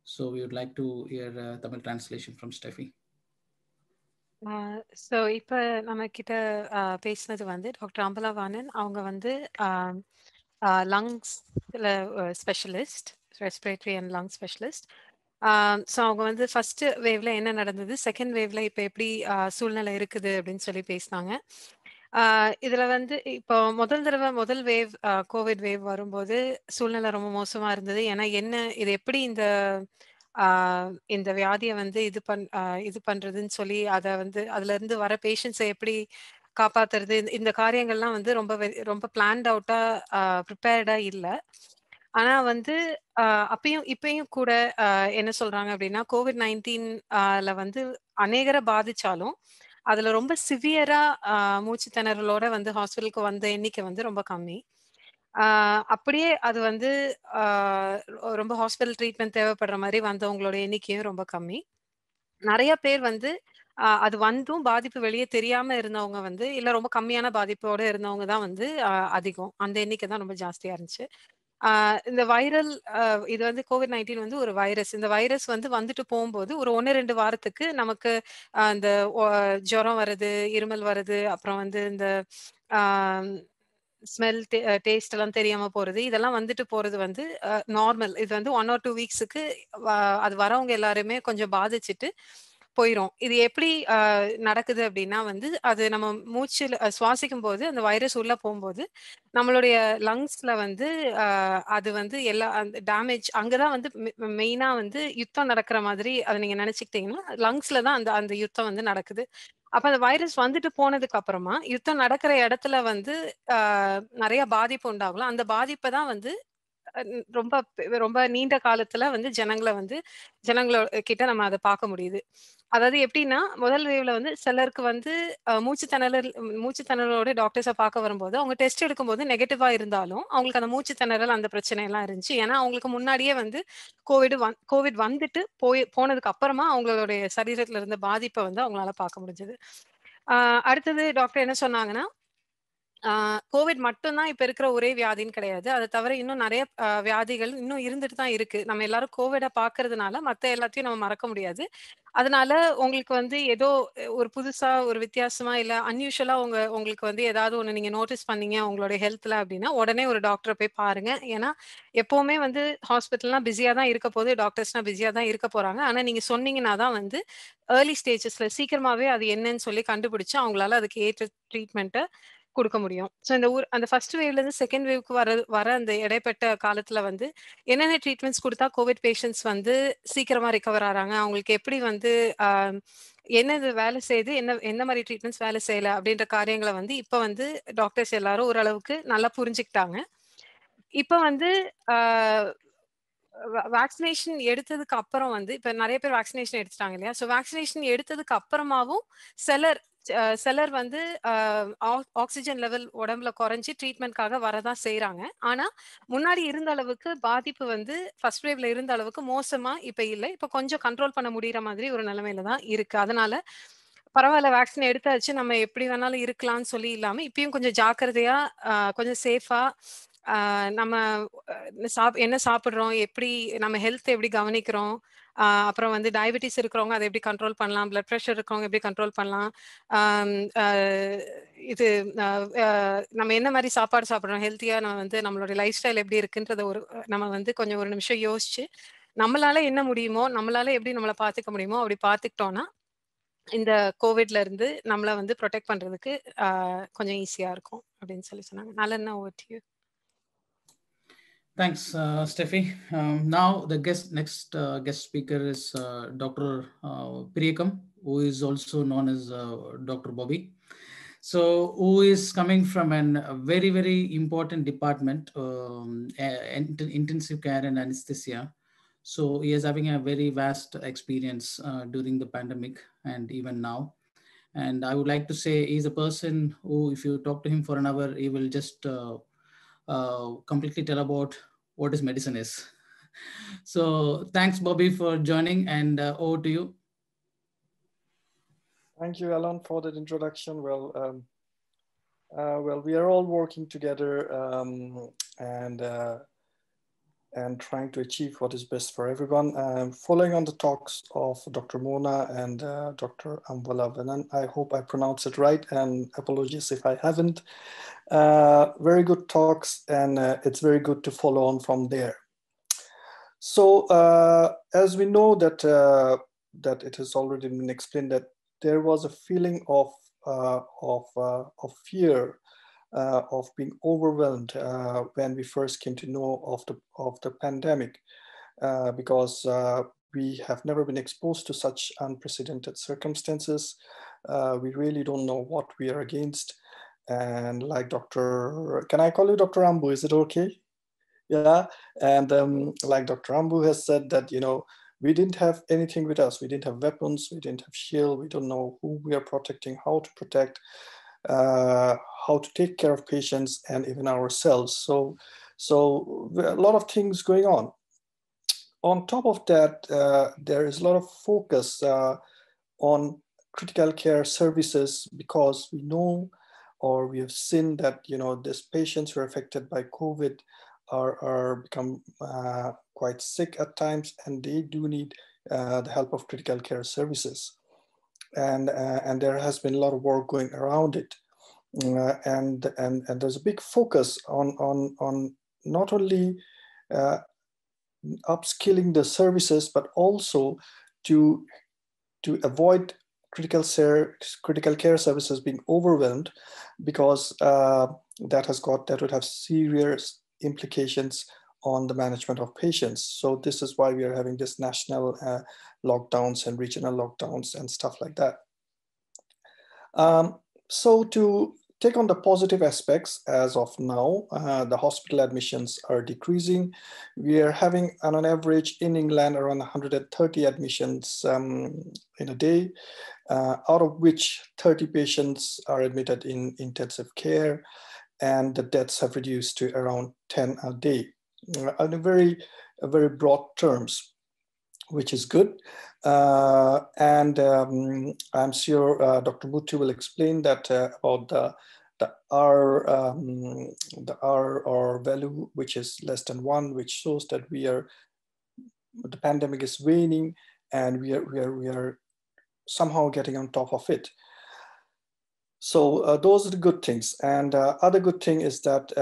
So we would like to hear Tamil translation from Steffi. So இப்போ நம்ம கிட்ட பேசினது வந்து doctor Ambala வாணன். அவங்க வந்து lungs specialist, respiratory and lung specialist. So அவங்க வந்து first வேவ்ல என்ன நடந்தது, செகண்ட் வேவ்ல இப்போ எப்படி சூழ்நிலை இருக்குது அப்படின்னு சொல்லி பேசினாங்க. இதுல வந்து இப்போ முதல் வேவ் கோவிட் வேவ் வரும்போது சூழ்நிலை ரொம்ப மோசமா இருந்தது. ஏன்னா இது எப்படி இந்த வியாதியை வந்து இது பண்றதுன்னு சொல்லி அதை வந்து அதுல இருந்து வர பேஷண்ட்ஸை எப்படி காப்பாத்துறது, இந்த காரியங்கள்லாம் வந்து ரொம்ப பிளான்ட் அவுட்டா ப்ரிப்பேர்டா இல்லை. ஆனா வந்து இப்பயும் கூட என்ன சொல்றாங்க அப்படின்னா, COVID-19ல வந்து அநேகரை பாதிச்சாலும் அதுல ரொம்ப சிவியரா மூச்சு திணறலோட வந்து ஹாஸ்பிட்டலுக்கு வந்த எண்ணிக்கை வந்து ரொம்ப கம்மி. அப்படியே அது வந்து ரொம்ப ஹாஸ்பிட்டல் ட்ரீட்மெண்ட் தேவைப்படுற மாதிரி வந்தவங்களோட எண்ணிக்கையும் ரொம்ப கம்மி. நிறைய பேர் வந்து அது வந்தும் பாதிப்பு வெளியே தெரியாம இருந்தவங்க வந்து இல்ல ரொம்ப கம்மியான பாதிப்போட இருந்தவங்க தான் வந்து அதிகம். அந்த எண்ணிக்கை தான் ரொம்ப ஜாஸ்தியா இருந்துச்சு. இந்த வைரல் இது வந்து COVID-19 வந்து ஒரு வைரஸ். இந்த வைரஸ் வந்து வந்துட்டு போகும்போது ஒரு 1-2 வாரத்துக்கு நமக்கு இந்த ஜுரம் வருது, இருமல் வருது, அப்புறம் வந்து இந்த ஸ்மெல் டேஸ்ட் எல்லாம் தெரியாம போறது, இதெல்லாம் வந்துட்டு போறது வந்து நார்மல். இது வந்து 1 or 2 வீக்ஸுக்கு அது வரவங்க எல்லாருமே கொஞ்சம் பாதிச்சுட்டு போயிரும். இது எப்படி நடக்குது அப்படின்னா வந்து அது நம்ம மூச்சுல சுவாசிக்கும் போது அந்த வைரஸ் உள்ள போகும்போது நம்மளுடைய லங்ஸ்ல வந்து அது வந்து அந்த டேமேஜ் அங்கதான் வந்து மெயினா வந்து யுத்தம் நடக்கிற மாதிரி அதை நீங்க நினைச்சுக்கிட்டீங்கன்னா லங்ஸ்ல தான் அந்த யுத்தம் வந்து நடக்குது. அப்ப அந்த வைரஸ் வந்துட்டு போனதுக்கு அப்புறமா யுத்தம் நடக்கிற இடத்துல வந்து நிறைய பாதிப்பு உண்டாகலாம். அந்த பாதிப்பை தான் வந்து ரொம்ப ரொம்ப நீண்ட காலத்துல வந்து ஜனங்களோ கிட்ட நம்ம அதை பார்க்க முடியுது. அதாவது எப்படின்னா முதல் வேவ்ல வந்து சிலருக்கு வந்து மூச்சுத்திணறலோட டாக்டர்ஸை பார்க்க வரும்போது அவங்க டெஸ்ட் எடுக்கும்போது நெகட்டிவா இருந்தாலும் அவங்களுக்கு அந்த மூச்சுத்திணறல் அந்த பிரச்சனை எல்லாம் இருந்துச்சு. ஏன்னா அவங்களுக்கு முன்னாடியே வந்து கோவிட் வந்துட்டு போனதுக்கு அப்புறமா அவங்களுடைய சரீரத்துல இருந்த பாதிப்பை வந்து அவங்களால பார்க்க முடிஞ்சது. அடுத்தது டாக்டர் என்ன சொன்னாங்கன்னா, கோவிட் மட்டும்தான் இப்ப இருக்கிற ஒரே வியாதின்னு கிடையாது. அதை தவிர இன்னும் நிறைய வியாதிகள் இன்னும் இருந்துட்டு தான் இருக்கு. நம்ம எல்லாரும் கோவிட பாக்குறதுனால மத்த எல்லாத்தையும் நம்ம மறக்க முடியாது. அதனால உங்களுக்கு வந்து ஏதோ ஒரு புதுசா ஒரு வித்தியாசமா இல்ல அன்யூஷுவலா உங்களுக்கு வந்து ஏதாவது ஒண்ணு நீங்க நோட்டீஸ் பண்ணீங்க உங்களுடைய ஹெல்த்ல அப்படின்னா உடனே ஒரு டாக்டரை போய் பாருங்க. ஏன்னா எப்பவுமே வந்து ஹாஸ்பிட்டல்லாம் பிஸியா தான் இருக்க போது, டாக்டர்ஸ்னா பிஸியா தான் இருக்க போறாங்க. ஆனா நீங்க சொன்னீங்கன்னா தான் வந்து ஏர்லி ஸ்டேஜஸ்ல சீக்கிரமாவே அது என்னன்னு சொல்லி கண்டுபிடிச்சு அவங்களால அதுக்கு ஏற்ற ட்ரீட்மெண்ட்டை கொடுக்க முடியும். ஸோ அந்த ஃபர்ஸ்ட் வேவ்ல இருந்து செகண்ட் வேவ்க்கு வர அந்த இடைப்பட்ட காலத்துல வந்து என்னென்ன ட்ரீட்மெண்ட்ஸ் கொடுத்தா கோவிட் பேஷண்ட்ஸ் வந்து சீக்கிரமா ரிகவர் ஆறாங்க, அவங்களுக்கு எப்படி வந்து என்னது வேலை செய்யுது, எந்த மாதிரி ட்ரீட்மெண்ட்ஸ் வேலை செய்யல அப்படின்ற காரியங்களை வந்து இப்ப வந்து டாக்டர்ஸ் எல்லாரும் ஓரளவுக்கு நல்லா புரிஞ்சுக்கிட்டாங்க. இப்ப வந்து வேக்சினேஷன் எடுத்ததுக்கு அப்புறம் வந்து இப்ப நிறைய பேர் வேக்சினேஷன் எடுத்துட்டாங்க இல்லையா? ஸோ வேக்சினேஷன் எடுத்ததுக்கு அப்புறமாவும் சிலர் வந்து ஆக்சிஜன் லெவல் உடம்புல குறைஞ்சி ட்ரீட்மெண்ட்காக வரதான் செய்யறாங்க. ஆனா முன்னாடி இருந்த அளவுக்கு பாதிப்பு வந்து ஃபர்ஸ்ட் வேவ்ல இருந்த அளவுக்கு மோசமா இப்ப இல்லை. இப்ப கொஞ்சம் கண்ட்ரோல் பண்ண முடியற மாதிரி ஒரு நிலைமையில தான் இருக்கு. அதனால பரவாயில்ல, வேக்சின் எடுத்தாச்சு, நம்ம எப்படி வேணாலும் இருக்கலாம்னு சொல்லி இல்லாம இப்பயும் கொஞ்சம் ஜாக்கிரதையா கொஞ்சம் சேஃபா நம்ம என்ன சாப்பிடுறோம், எப்படி நம்ம ஹெல்த் எப்படி கவனிக்கிறோம், அப்புறம் வந்து டயபெட்டிஸ் இருக்கிறவங்க அதை எப்படி கண்ட்ரோல் பண்ணலாம், பிளட் ப்ரெஷர் இருக்கிறவங்க எப்படி கண்ட்ரோல் பண்ணலாம், இது நம்ம என்ன மாதிரி சாப்பாடு சாப்பிடுறோம், ஹெல்த்தியா நம்ம வந்து நம்மளோட லைஃப் ஸ்டைல் எப்படி இருக்குன்றத நம்ம வந்து கொஞ்சம் ஒரு நிமிஷம் யோசிச்சு நம்மளால என்ன முடியுமோ, நம்மளால எப்படி நம்மளை பார்த்துக்க முடியுமோ அப்படி பார்த்துக்கிட்டோம்னா இந்த கோவிட்ல இருந்து நம்மள வந்து ப்ரொடெக்ட் பண்றதுக்கு கொஞ்சம் ஈஸியா இருக்கும் அப்படின்னு சொல்லி சொன்னாங்க. நல்ல over to you. Thanks, Steffi. Now the next guest speaker is Dr. Priyakam, who is also known as Dr. Bobby. So, who is coming from a very, very important department, intensive care and anesthesia. So, he is having a very vast experience during the pandemic and even now. And I would like to say he's a person who, if you talk to him for an hour, he will just completely tell about what his medicine is. So thanks, Bobby, for joining, and over to you. Thank you, Alan, for that introduction. Well, we are all working together and trying to achieve what is best for everyone. Following on the talks of Dr. Mona and Dr. Amla Vernon, I hope I pronounce it right, and apologies if I haven't. Very good talks, and it's very good to follow on from there. So as we know that it has already been explained that there was a feeling of fear, of being overwhelmed when we first came to know of the pandemic, because we have never been exposed to such unprecedented circumstances. We really don't know what we are against. And like can I call you Dr. Ambu? Is it okay? Yeah. And like Dr. Ambu has said that, we didn't have anything with us. We didn't have weapons. We didn't have shield. We don't know who we are protecting, how to protect, how to take care of patients and even ourselves. So a lot of things going on. On top of that, there is a lot of focus on critical care services, because we know, or we have seen that, these patients who are affected by COVID are become quite sick at times, and they do need the help of critical care services. And there has been a lot of work going around it. And there's a big focus on not only upskilling the services, but also to avoid critical care services being overwhelmed, because that would have serious implications on the management of patients. So this is why we are having this national lockdowns and regional lockdowns and stuff like that. So take on the positive aspects, as of now, the hospital admissions are decreasing. We are having on an average in England around 130 admissions in a day, out of which 30 patients are admitted in intensive care, and the deaths have reduced to around 10 a day, in a very broad terms, which is good. I'm sure Dr. Muthu will explain that about the R or value, which is less than 1, which shows that the pandemic is waning and we are somehow getting on top of it. So those are the good things. And other good thing is that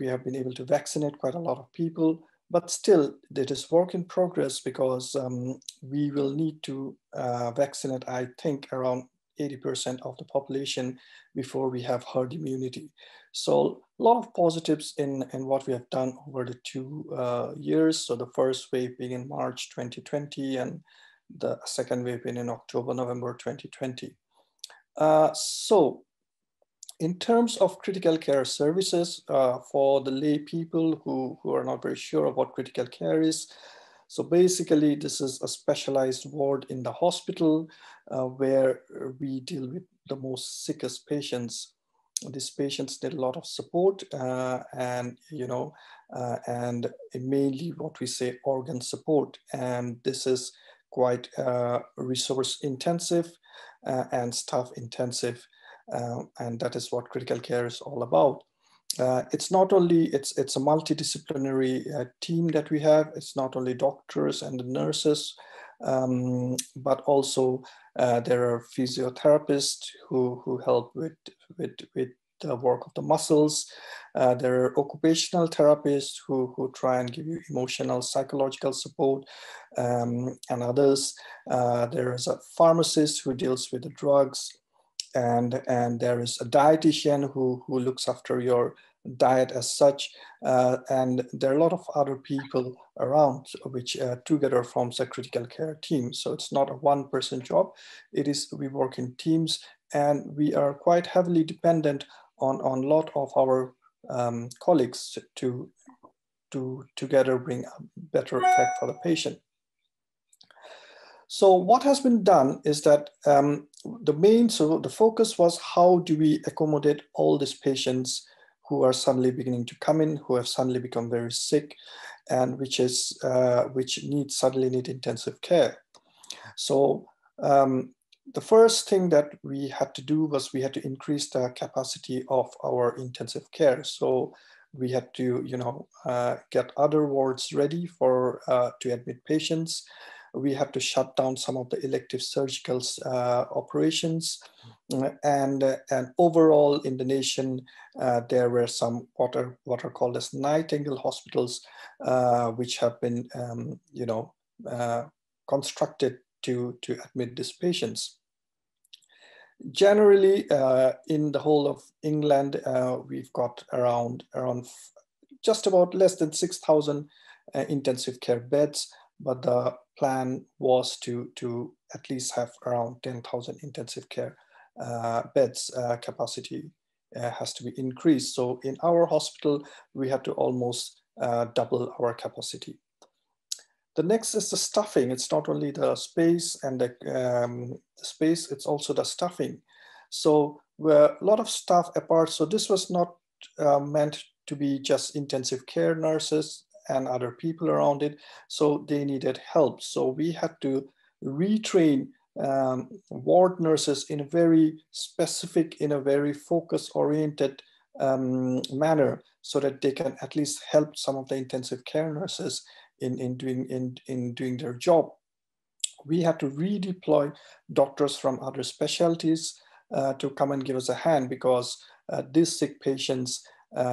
we have been able to vaccinate quite a lot of people, but still it is work in progress, because we will need to vaccinate, I think, around 80% of the population before we have herd immunity. So a lot of positives in what we have done over the 2 years. So the first wave being in March 2020 and the second wave being in October, November 2020. So in terms of critical care services, for the lay people who are not very sure of what critical care is, so basically this is a specialized ward in the hospital where we deal with the most sickest patients. These patients need a lot of support and mainly what we say organ support, and this is quite resource intensive and staff intensive, and that is what critical care is all about. It's not only, it's a multidisciplinary team that we have. It's not only doctors and the nurses, but also there are physiotherapists who help with the work of the muscles. There are occupational therapists who try and give you emotional, psychological support, and others. There is a pharmacist who deals with the drugs, and there is a dietitian who looks after your diet as such, and there are a lot of other people around which together forms a critical care team. So it's not a one-person job. It is, we work in teams, and we are quite heavily dependent on a lot of our colleagues to together bring a better effect for the patient. So what has been done is that the focus was, how do we accommodate all these patients who are suddenly beginning to come in, who have suddenly become very sick, and which suddenly need intensive care. So the first thing that we had to do was we had to increase the capacity of our intensive care. So we had to, get other wards ready for to admit patients. We had to shut down some of the elective surgical operations, and overall in the nation there were some what are called as nightingale hospitals, which have been constructed to admit these patients. Generally, in the whole of England, we've got around just about less than 6,000 intensive care beds, but the plan was to at least have around 10,000 intensive care beds. Capacity has to be increased. So in our hospital, we had to almost double our capacity. The next is the staffing. It's not only the space and the space, it's also the staffing. So a lot of staff apart. So this was not meant to be just intensive care nurses and other people around it. So they needed help. So we had to retrain ward nurses in a very specific, in a very focus-oriented manner, so that they can at least help some of the intensive care nurses in doing their job. We had to redeploy doctors from other specialties to come and give us a hand, because these sick patients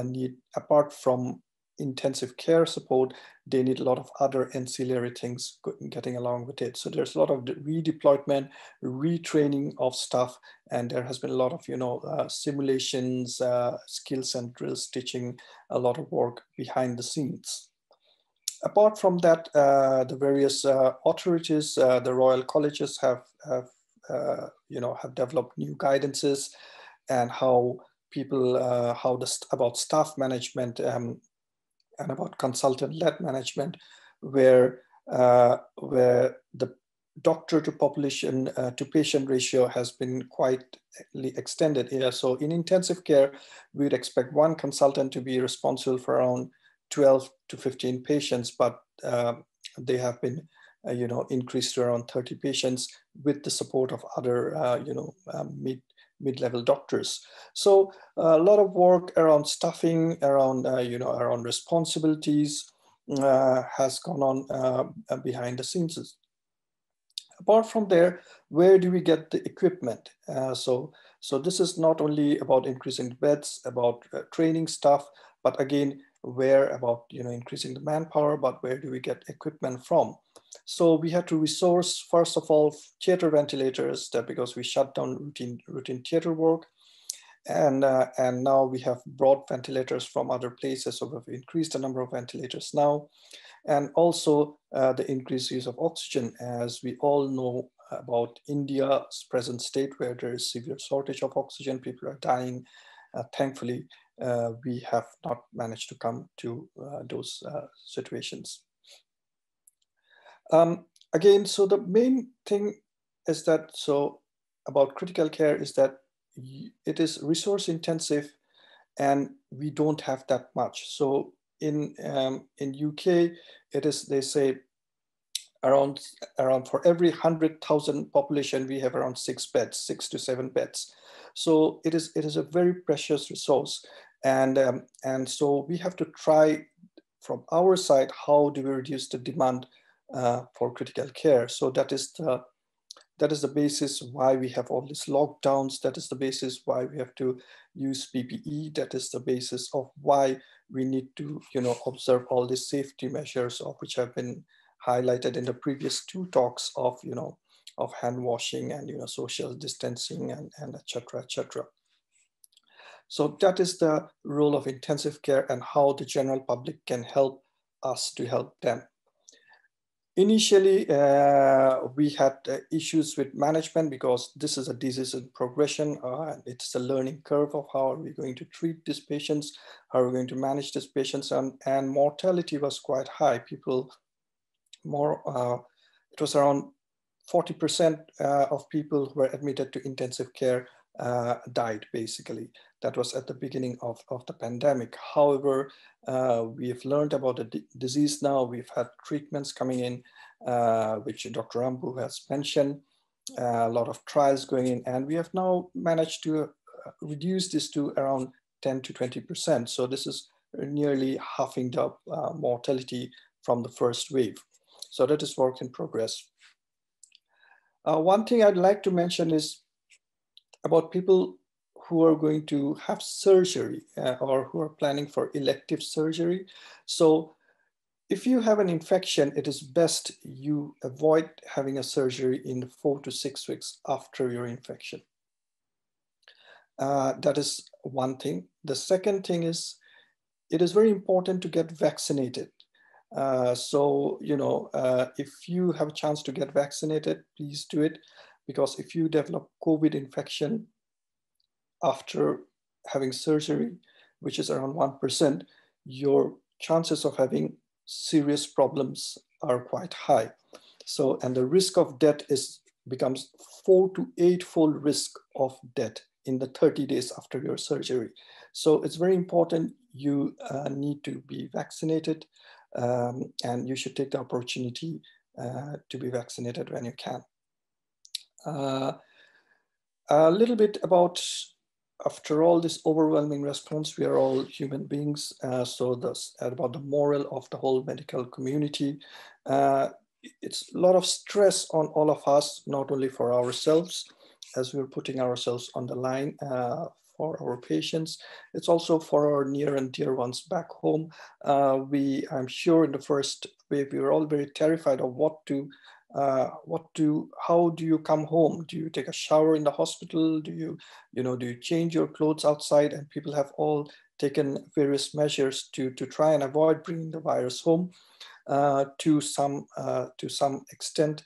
need, apart from intensive care support, they need a lot of other ancillary things getting along with it. So there's a lot of redeployment, retraining of staff, and there has been a lot of simulations, skills and drills, teaching, a lot of work behind the scenes. Apart from that, the various authorities, the royal colleges have developed new guidances and how people about staff management and about consultant-led management, where the doctor to population to patient ratio has been quite extended here. So in intensive care, we would expect one consultant to be responsible for around 12 to 15 patients, but they have been increased to around 30 patients with the support of other mid-level doctors. So a lot of work around staffing, around around responsibilities has gone on behind the scenes. Apart from there, where do we get the equipment? So this is not only about increasing the beds, about training staff, but again, where about increasing the manpower, but where do we get equipment from? So we had to resource, first of all, theater ventilators, because we shut down routine theater work. And now we have brought ventilators from other places, so we've increased the number of ventilators now. And also the increased use of oxygen, as we all know about India's present state, where there is severe shortage of oxygen, people are dying. Thankfully, we have not managed to come to those situations. Again, so the main thing is that, about critical care is that it is resource intensive and we don't have that much. So in UK, it is, they say, around for every 100,000 population, we have around 6 to 7 beds. So it is a very precious resource. And so we have to try from our side, how do we reduce the demand for critical care? So that is the basis why we have all these lockdowns. That is the basis why we have to use PPE. That is the basis of why we need to, observe all these safety measures, of which have been highlighted in the previous 2 talks of, of hand washing and, social distancing and et cetera, et cetera. So that is the role of intensive care and how the general public can help us to help them. Initially, we had issues with management because this is a disease in progression. It's a learning curve of how are we going to treat these patients, how are we going to manage these patients, and mortality was quite high. It was around 40% of people who were admitted to intensive care died, basically. That was at the beginning of the pandemic. However, we have learned about the disease now. We've had treatments coming in, which Dr. Rambu has mentioned, a lot of trials going in, and we have now managed to reduce this to around 10 to 20%. So this is nearly halving the mortality from the first wave. So that is work in progress. One thing I'd like to mention is about people who are going to have surgery or who are planning for elective surgery. So if you have an infection, it is best you avoid having a surgery in 4 to 6 weeks after your infection. That is one thing. The second thing is, it is very important to get vaccinated. If you have a chance to get vaccinated, please do it, because if you develop COVID infection after having surgery, which is around 1%, your chances of having serious problems are quite high. So, and the risk of death becomes 4 to 8-fold risk of death in the 30 days after your surgery. So it's very important. You need to be vaccinated, and you should take the opportunity to be vaccinated when you can. A little bit about, after all this overwhelming response, we are all human beings. So that's about the moral of the whole medical community. It's a lot of stress on all of us, not only for ourselves, as we're putting ourselves on the line for our patients. It's also for our near and dear ones back home. I'm sure in the first wave, we were all very terrified of how do you come home? Do you take a shower in the hospital? Do you change your clothes outside? And people have all taken various measures to try and avoid bringing the virus home. To some extent,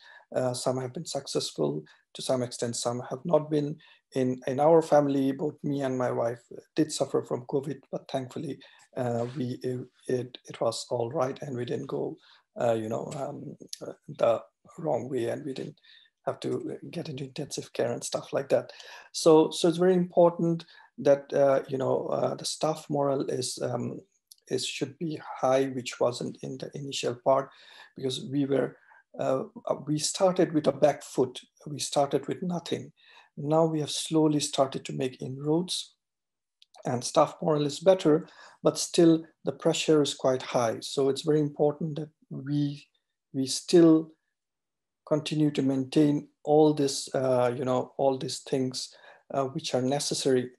some have been successful. To some extent, some have not been. in our family, both me and my wife did suffer from COVID, but thankfully it was all right, and we didn't go the wrong way, and we didn't have to get into intensive care and stuff like that. So it's very important that the staff morale should be high, which wasn't in the initial part, because we started with a back foot. We started with nothing. Now we have slowly started to make inroads, and staff morale is better, but still the pressure is quite high. So it's very important that we still continue to maintain all this, all these things which are necessary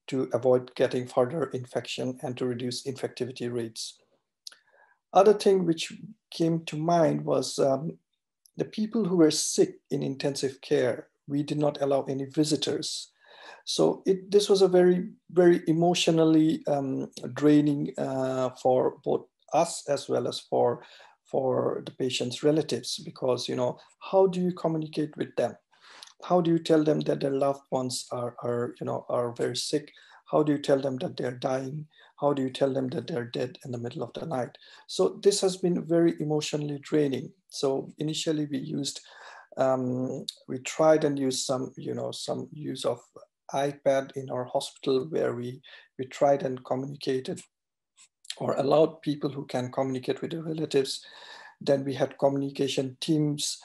to avoid getting further infection and to reduce infectivity rates. Other thing which came to mind was the people who were sick in intensive care. We did not allow any visitors. So this was a very, very emotionally draining for both us as well as for the patient's relatives, because how do you communicate with them? How do you tell them that their loved ones are very sick? How do you tell them that they're dying? How do you tell them that they're dead in the middle of the night? So this has been very emotionally draining. So initially we tried and used some use of iPad in our hospital, where we tried and communicated or allowed people who can communicate with their relatives. Then we had communication teams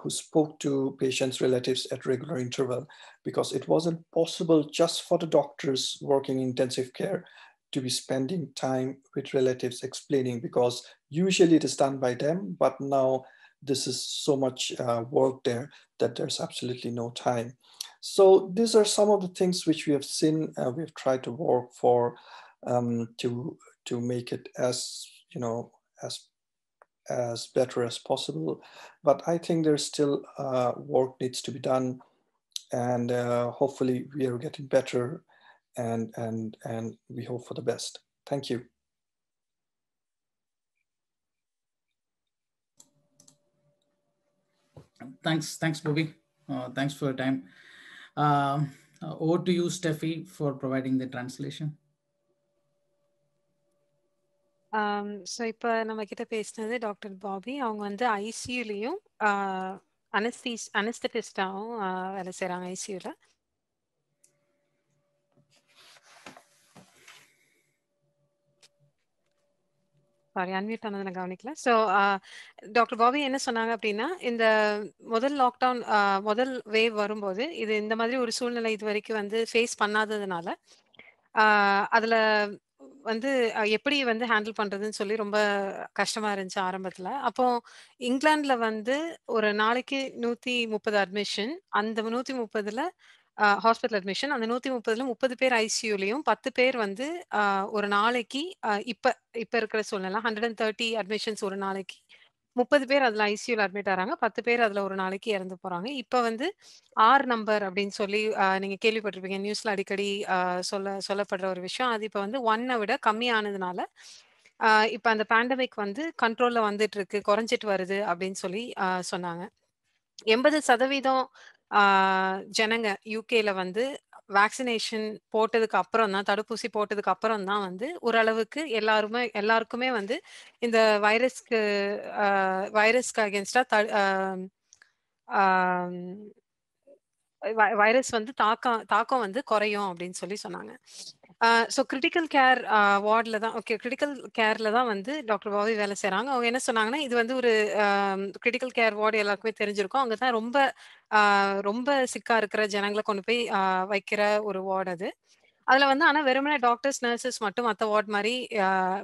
who spoke to patients' relatives at regular interval, because it wasn't possible just for the doctors working in intensive care to be spending time with relatives explaining, because usually it is done by them, but now this is so much work there that there's absolutely no time. So these are some of the things which we have seen. We've tried to work for to make it as as better as possible, but I think there's still work needs to be done, and hopefully we are getting better, and we hope for the best. Thank you. Thanks, Bobby. Thanks for your time. Over to you, Steffi, for providing the translation. So இப்போ நம்ம கிட்ட பேசினது doctor Bobby. அவங்க வந்து ஐசியூலையும் அனஸ்தட்டிஸ்டாகவும் வேலை செய்கிறாங்க ஐசியூவில். Sorry, unmute ஆனது நான் கவனிக்கல. ஸோ டாக்டர் பாபி என்ன சொன்னாங்க அப்படின்னா, இந்த முதல் லாக்டவுன் முதல் வேவ் வரும்போது இந்த மாதிரி ஒரு சூழ்நிலை இது வரைக்கும் வந்து ஃபேஸ் பண்ணாததுனால அதில் வந்து எப்படி வந்து ஹேண்டில் பண்றதுன்னு சொல்லி ரொம்ப கஷ்டமா இருந்துச்சு ஆரம்பத்துல. அப்போ இங்கிலாந்துல வந்து ஒரு நாளைக்கு 130 அட்மிஷன். அந்த 130ல ஹாஸ்பிட்டல் அட்மிஷன். அந்த 130ல 30 பேர் ஐசியூலையும் 10 பேர் வந்து ஒரு நாளைக்கு இப்ப இருக்கிற சூழ்நிலை 130 அட்மிஷன்ஸ் ஒரு நாளைக்கு 30 பேர் அதுல ஐசியூல அட்மிட் ஆறாங்க. 10 பேர் அதுல ஒரு நாளைக்கு இறந்து போறாங்க. இப்ப வந்து ஆர் நம்பர் அப்படின்னு சொல்லி நீங்க கேள்விப்பட்டிருப்பீங்க. நியூஸ்ல அடிக்கடி சொல்லப்படுற ஒரு விஷயம். அது இப்ப வந்து 1 விட கம்மியானதுனால இப்ப அந்த பேண்டமிக் வந்து கண்ட்ரோல்ல வந்துட்டு இருக்கு, குறைஞ்சிட்டு வருது அப்படின்னு சொல்லி சொன்னாங்க. 80% ஜனங்க யூகேல வந்து வேக்சினேஷன் போட்டதுக்கு அப்புறம் தான், தடுப்பூசி போட்டதுக்கு அப்புறம் தான் வந்து ஓரளவுக்கு எல்லாருக்குமே வந்து இந்த வைரஸ்க்கு அகேன்ஸ்டா வைரஸ் வந்து தாக்கம் வந்து குறையும் அப்படின்னு சொல்லி சொன்னாங்க. ஸோ கிரிட்டிக்கல் கேர் வார்டில் தான் கிரிட்டிக்கல் கேர்ல தான் வந்து டாக்டர் பாபி வேலை செய்கிறாங்க. அவங்க என்ன சொன்னாங்கன்னா, இது வந்து ஒரு கிரிட்டிக்கல் கேர் வார்டு எல்லாருக்குமே தெரிஞ்சிருக்கும். அவங்க தான் ரொம்ப சிக்கா இருக்கிற ஜனங்களை கொண்டு போய் வைக்கிற ஒரு வார்டு அது. அதுல வந்து ஆனா வெறுமனே டாக்டர்ஸ் நர்சஸ் மட்டும் மற்ற வார்ட் மாதிரி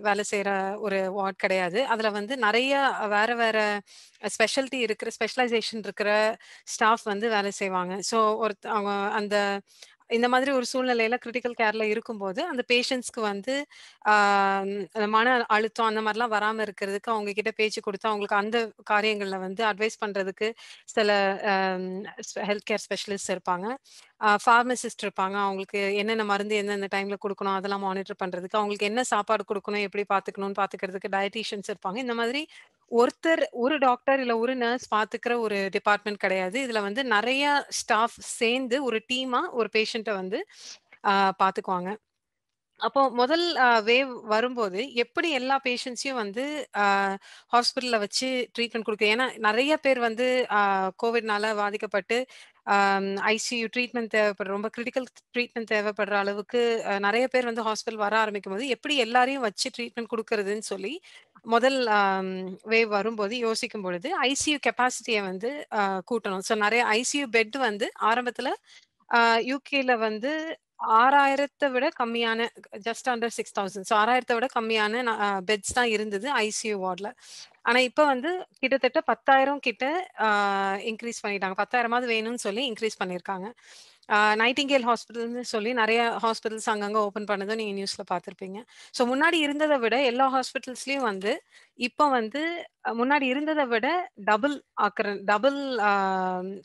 வேலை செய்யற ஒரு வார்ட் கிடையாது. அதுல வந்து நிறைய வேற ஸ்பெஷலைசேஷன் இருக்கிற ஸ்டாஃப் வந்து வேலை செய்வாங்க. ஸோ அவங்க இந்த மாதிரி ஒரு சூழ்நிலையில கிரிட்டிக்கல் கேர்ல இருக்கும்போது அந்த பேஷண்ட்ஸ்க்கு வந்து மன அழுத்தம் அந்த மாதிரிலாம் வராம இருக்கிறதுக்கு அவங்க கிட்ட பேச்சு கொடுத்து அவங்களுக்கு அந்த காரியங்கள்ல வந்து அட்வைஸ் பண்றதுக்கு சில ஹெல்த் கேர் ஸ்பெஷலிஸ்ட் இருப்பாங்க, ஃபார்மசிஸ்ட் இருப்பாங்க. அவங்களுக்கு என்னென்ன மருந்து எந்தெந்த டைம்ல கொடுக்கணும் அதெல்லாம் மானிட்டர் பண்றதுக்கு, அவங்களுக்கு என்ன சாப்பாடு கொடுக்கணும் எப்படி பாத்துக்கணும்னு பாத்துக்கிறதுக்கு டயட்டீஷியன்ஸ் இருப்பாங்க. இந்த மாதிரி ஒரு டாக்டர் இல்ல ஒரு நர்ஸ் பாத்துக்கிற ஒரு டிபார்ட்மெண்ட் கிடையாது. இதுல வந்து நிறைய ஸ்டாஃப் சேர்ந்து ஒரு டீமா ஒரு பேஷண்ட்டை வந்து பாத்துக்குவாங்க. அப்போ முதல் வேவ் வரும்போது எப்படி எல்லா பேஷண்ட்ஸையும் வந்து ஹாஸ்பிட்டல்ல வச்சு ட்ரீட்மெண்ட் கொடுக்க, ஏன்னா நிறைய பேர் வந்து கோவிட்னால பாதிக்கப்பட்டு ஐசியூ ட்ரீட்மெண்ட் தேவைப்படுற, ரொம்ப கிரிட்டிக்கல் ட்ரீட்மெண்ட் தேவைப்படுற அளவுக்கு நிறைய பேர் வந்து ஹாஸ்பிட்டல் வர ஆரம்பிக்கும் போது எப்படி எல்லாரையும் வச்சு ட்ரீட்மெண்ட் கொடுக்கறதுன்னு சொல்லி முதல் வேவ் வரும்போது யோசிக்கும் பொழுது ஐசியூ கெப்பாசிட்டியை வந்து கூட்டணும். ஸோ நிறைய ஐசியூ பெட் வந்து ஆரம்பத்துல யூகேல வந்து 6000 விட கம்மியான, ஜஸ்ட் அண்டர் 6000, ஸோ 6000 விட கம்மியான பெட்ஸ் தான் இருந்தது ஐசியூ வார்டில். ஆனா இப்ப வந்து கிட்டத்தட்ட 10,000 கிட்ட இன்க்ரீஸ் பண்ணிட்டாங்க. 10,000 வேணும்னு சொல்லி இன்க்ரீஸ் பண்ணியிருக்காங்க. நைட்டிங்கேல் ஹாஸ்பிட்டல்னு சொல்லி நிறைய ஹாஸ்பிட்டல்ஸ் அங்கங்க ஓப்பன் பண்ணதும் நீங்க நியூஸ்ல பார்த்துருப்பீங்க. ஸோ முன்னாடி இருந்ததை விட எல்லா ஹாஸ்பிட்டல்ஸ்லயும் வந்து இப்போ வந்து முன்னாடி இருந்ததை விட டபுள்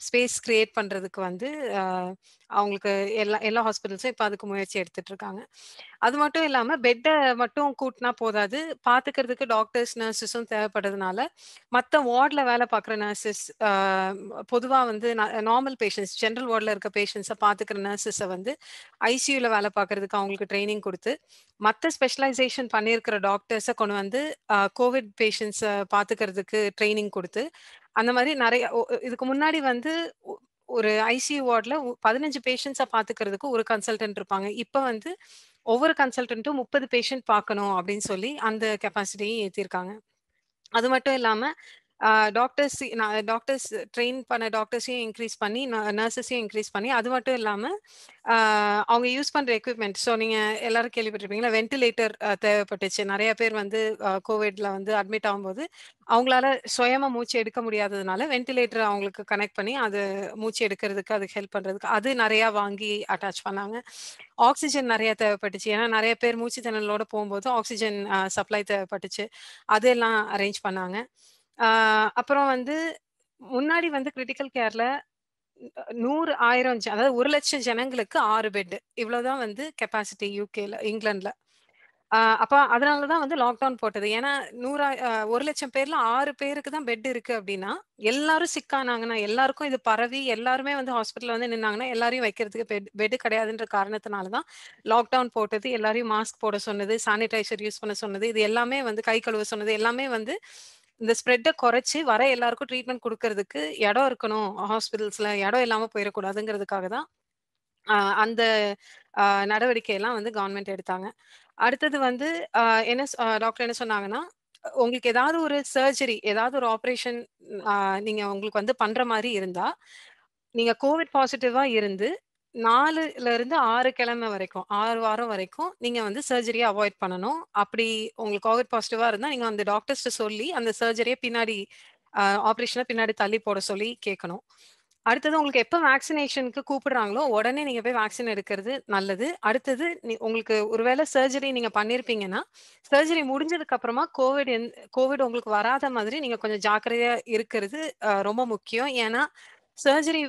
ஸ்பேஸ் கிரியேட் பண்றதுக்கு வந்து அவங்களுக்கு எல்லா ஹாஸ்பிட்டல்ஸும் இப்போ அதுக்கு முயற்சி எடுத்துட்டு இருக்காங்க. அது மட்டும் இல்லாம பெட்டை மட்டும் கூட்டினா போதாது, பாத்துக்கிறதுக்கு டாக்டர்ஸ் நர்சஸும் தேவைப்படுறதுனால மற்ற வார்டில் வேலை பார்க்குற நர்சஸ், பொதுவா வந்து நார்மல் பேஷண்ட்ஸ், ஜென்ரல் வார்டில் இருக்க பேஷண்ட்ஸை பாத்துக்கிற நர்சஸை வந்து ஐசியூல வேலை பார்க்கறதுக்கு அவங்களுக்கு ட்ரைனிங் கொடுத்து, மற்ற ஸ்பெஷலைசேஷன் பண்ணியிருக்கிற டாக்டர்ஸை கொண்டு வந்து கோவிட் பேஷண்ட்ஸை பாத்துக்கிறதுக்கு ட்ரைனிங் கொடுத்து, அந்த மாதிரி நிறைய இதுக்கு முன்னாடி வந்து ஒரு ஐசியூ வார்டில் 15 பேஷண்ட்ஸை பாத்துக்கிறதுக்கு ஒரு கன்சல்டன்ட் இருப்பாங்க. இப்போ வந்து ஒவ்வொரு கன்சல்டன்ட்டும் 30 பேஷண்ட் பார்க்கணும் அப்படின்னு சொல்லி அந்த கெப்பாசிட்டியும் ஏற்றிருக்காங்க. அது மட்டும் இல்லாம டாக்டர்ஸ் ட்ரெயின் பண்ண டாக்டர்ஸையும் இன்க்ரீஸ் பண்ணி, நர்சஸையும் இன்க்ரீஸ் பண்ணி, அது மட்டும் இல்லாம அவங்க யூஸ் பண்ற எக்யூப்மெண்ட், ஸோ நீங்க எல்லாரும் கேள்விப்பட்டிருப்பீங்களா, வென்டிலேட்டர் தேவைப்பட்டுச்சு. நிறைய பேர் வந்து கோவிட்ல வந்து அட்மிட் ஆகும்போது அவங்களால சுயமா மூச்சு எடுக்க முடியாததுனால வென்டிலேட்டர் அவங்களுக்கு கனெக்ட் பண்ணி அது மூச்சு எடுக்கிறதுக்கு அதுக்கு ஹெல்ப் பண்றதுக்கு அது நிறைய வாங்கி அட்டாச் பண்ணாங்க. ஆக்சிஜன் நிறைய தேவைப்பட்டுச்சு, ஏன்னா நிறைய பேர் மூச்சு திணறலோட போகும்போது ஆக்சிஜன் சப்ளை தேவைப்பட்டுச்சு, அதெல்லாம் அரேஞ்ச் பண்ணாங்க. அப்புறம் வந்து முன்னாடி வந்து கிரிட்டிக்கல் கேர்ல 100,000 அதாவது 1,00,000 ஜனங்களுக்கு 6 பெட், இவ்வளவுதான் வந்து கெப்பாசிட்டி யூகேல, இங்கிலாந்துல. அப்ப அதனாலதான் வந்து லாக்டவுன் போட்டது. ஏன்னா 1,00,000 பேர்ல 6 பேருக்கு தான் பெட் இருக்கு அப்படின்னா, எல்லாரும் சிக்கானாங்கன்னா, எல்லாருக்கும் இது பரவி எல்லாருமே வந்து ஹாஸ்பிட்டல் வந்து நின்னாங்கன்னா எல்லாரையும் வைக்கிறதுக்கு பெட் கிடையாதுன்ற காரணத்தினாலதான் லாக்டவுன் போட்டது. எல்லாரையும் மாஸ்க் போட சொன்னது, சானிடைசர் யூஸ் பண்ண சொன்னது, இது எல்லாமே வந்து கை கழுவ சொன்னது, எல்லாமே வந்து இந்த ஸ்ப்ரெட்டை குறைச்சி வர எல்லாருக்கும் ட்ரீட்மெண்ட் கொடுக்கறதுக்கு இடம் இருக்கணும், ஹாஸ்பிட்டல்ஸ்ல இடம் இல்லாம போயிடக்கூடாதுங்கிறதுக்காக தான் அந்த நடவடிக்கை எல்லாம் வந்து கவர்மெண்ட் எடுத்தாங்க. அடுத்தது வந்து டாக்டர் என்ன சொன்னாங்கன்னா, உங்களுக்கு ஏதாவது ஒரு சர்ஜரி, ஏதாவது ஒரு ஆப்ரேஷன் நீங்க உங்களுக்கு வந்து பண்ற மாதிரி இருந்தா, நீங்க கோவிட் பாசிட்டிவா இருந்து 4ல இருந்து 6 கிழமை வரைக்கும், 6 வாரம் வரைக்கும் நீங்க வந்து சர்ஜரியை அவாய்ட் பண்ணணும். அப்படி உங்களுக்கு கோவிட் பாசிட்டிவா இருந்தா நீங்க அந்த டாக்டர்ஸ்ட்ட சொல்லி அந்த சர்ஜரியை பின்னாடி ஆப்ரேஷனை பின்னாடி தள்ளி போட சொல்லி கேட்கணும். அடுத்தது உங்களுக்கு எப்போ வேக்சினேஷனுக்கு கூப்பிடுறாங்களோ உடனே நீங்க போய் வேக்சின் எடுக்கிறது நல்லது. அடுத்தது உங்களுக்கு ஒருவேளை சர்ஜரி நீங்க பண்ணிருப்பீங்கன்னா, சர்ஜரி முடிஞ்சதுக்கு அப்புறமா கோவிட் உங்களுக்கு வராத மாதிரி நீங்க கொஞ்சம் ஜாக்கிரதையா இருக்கிறது ரொம்ப முக்கியம். ஏன்னா சர்ஜரி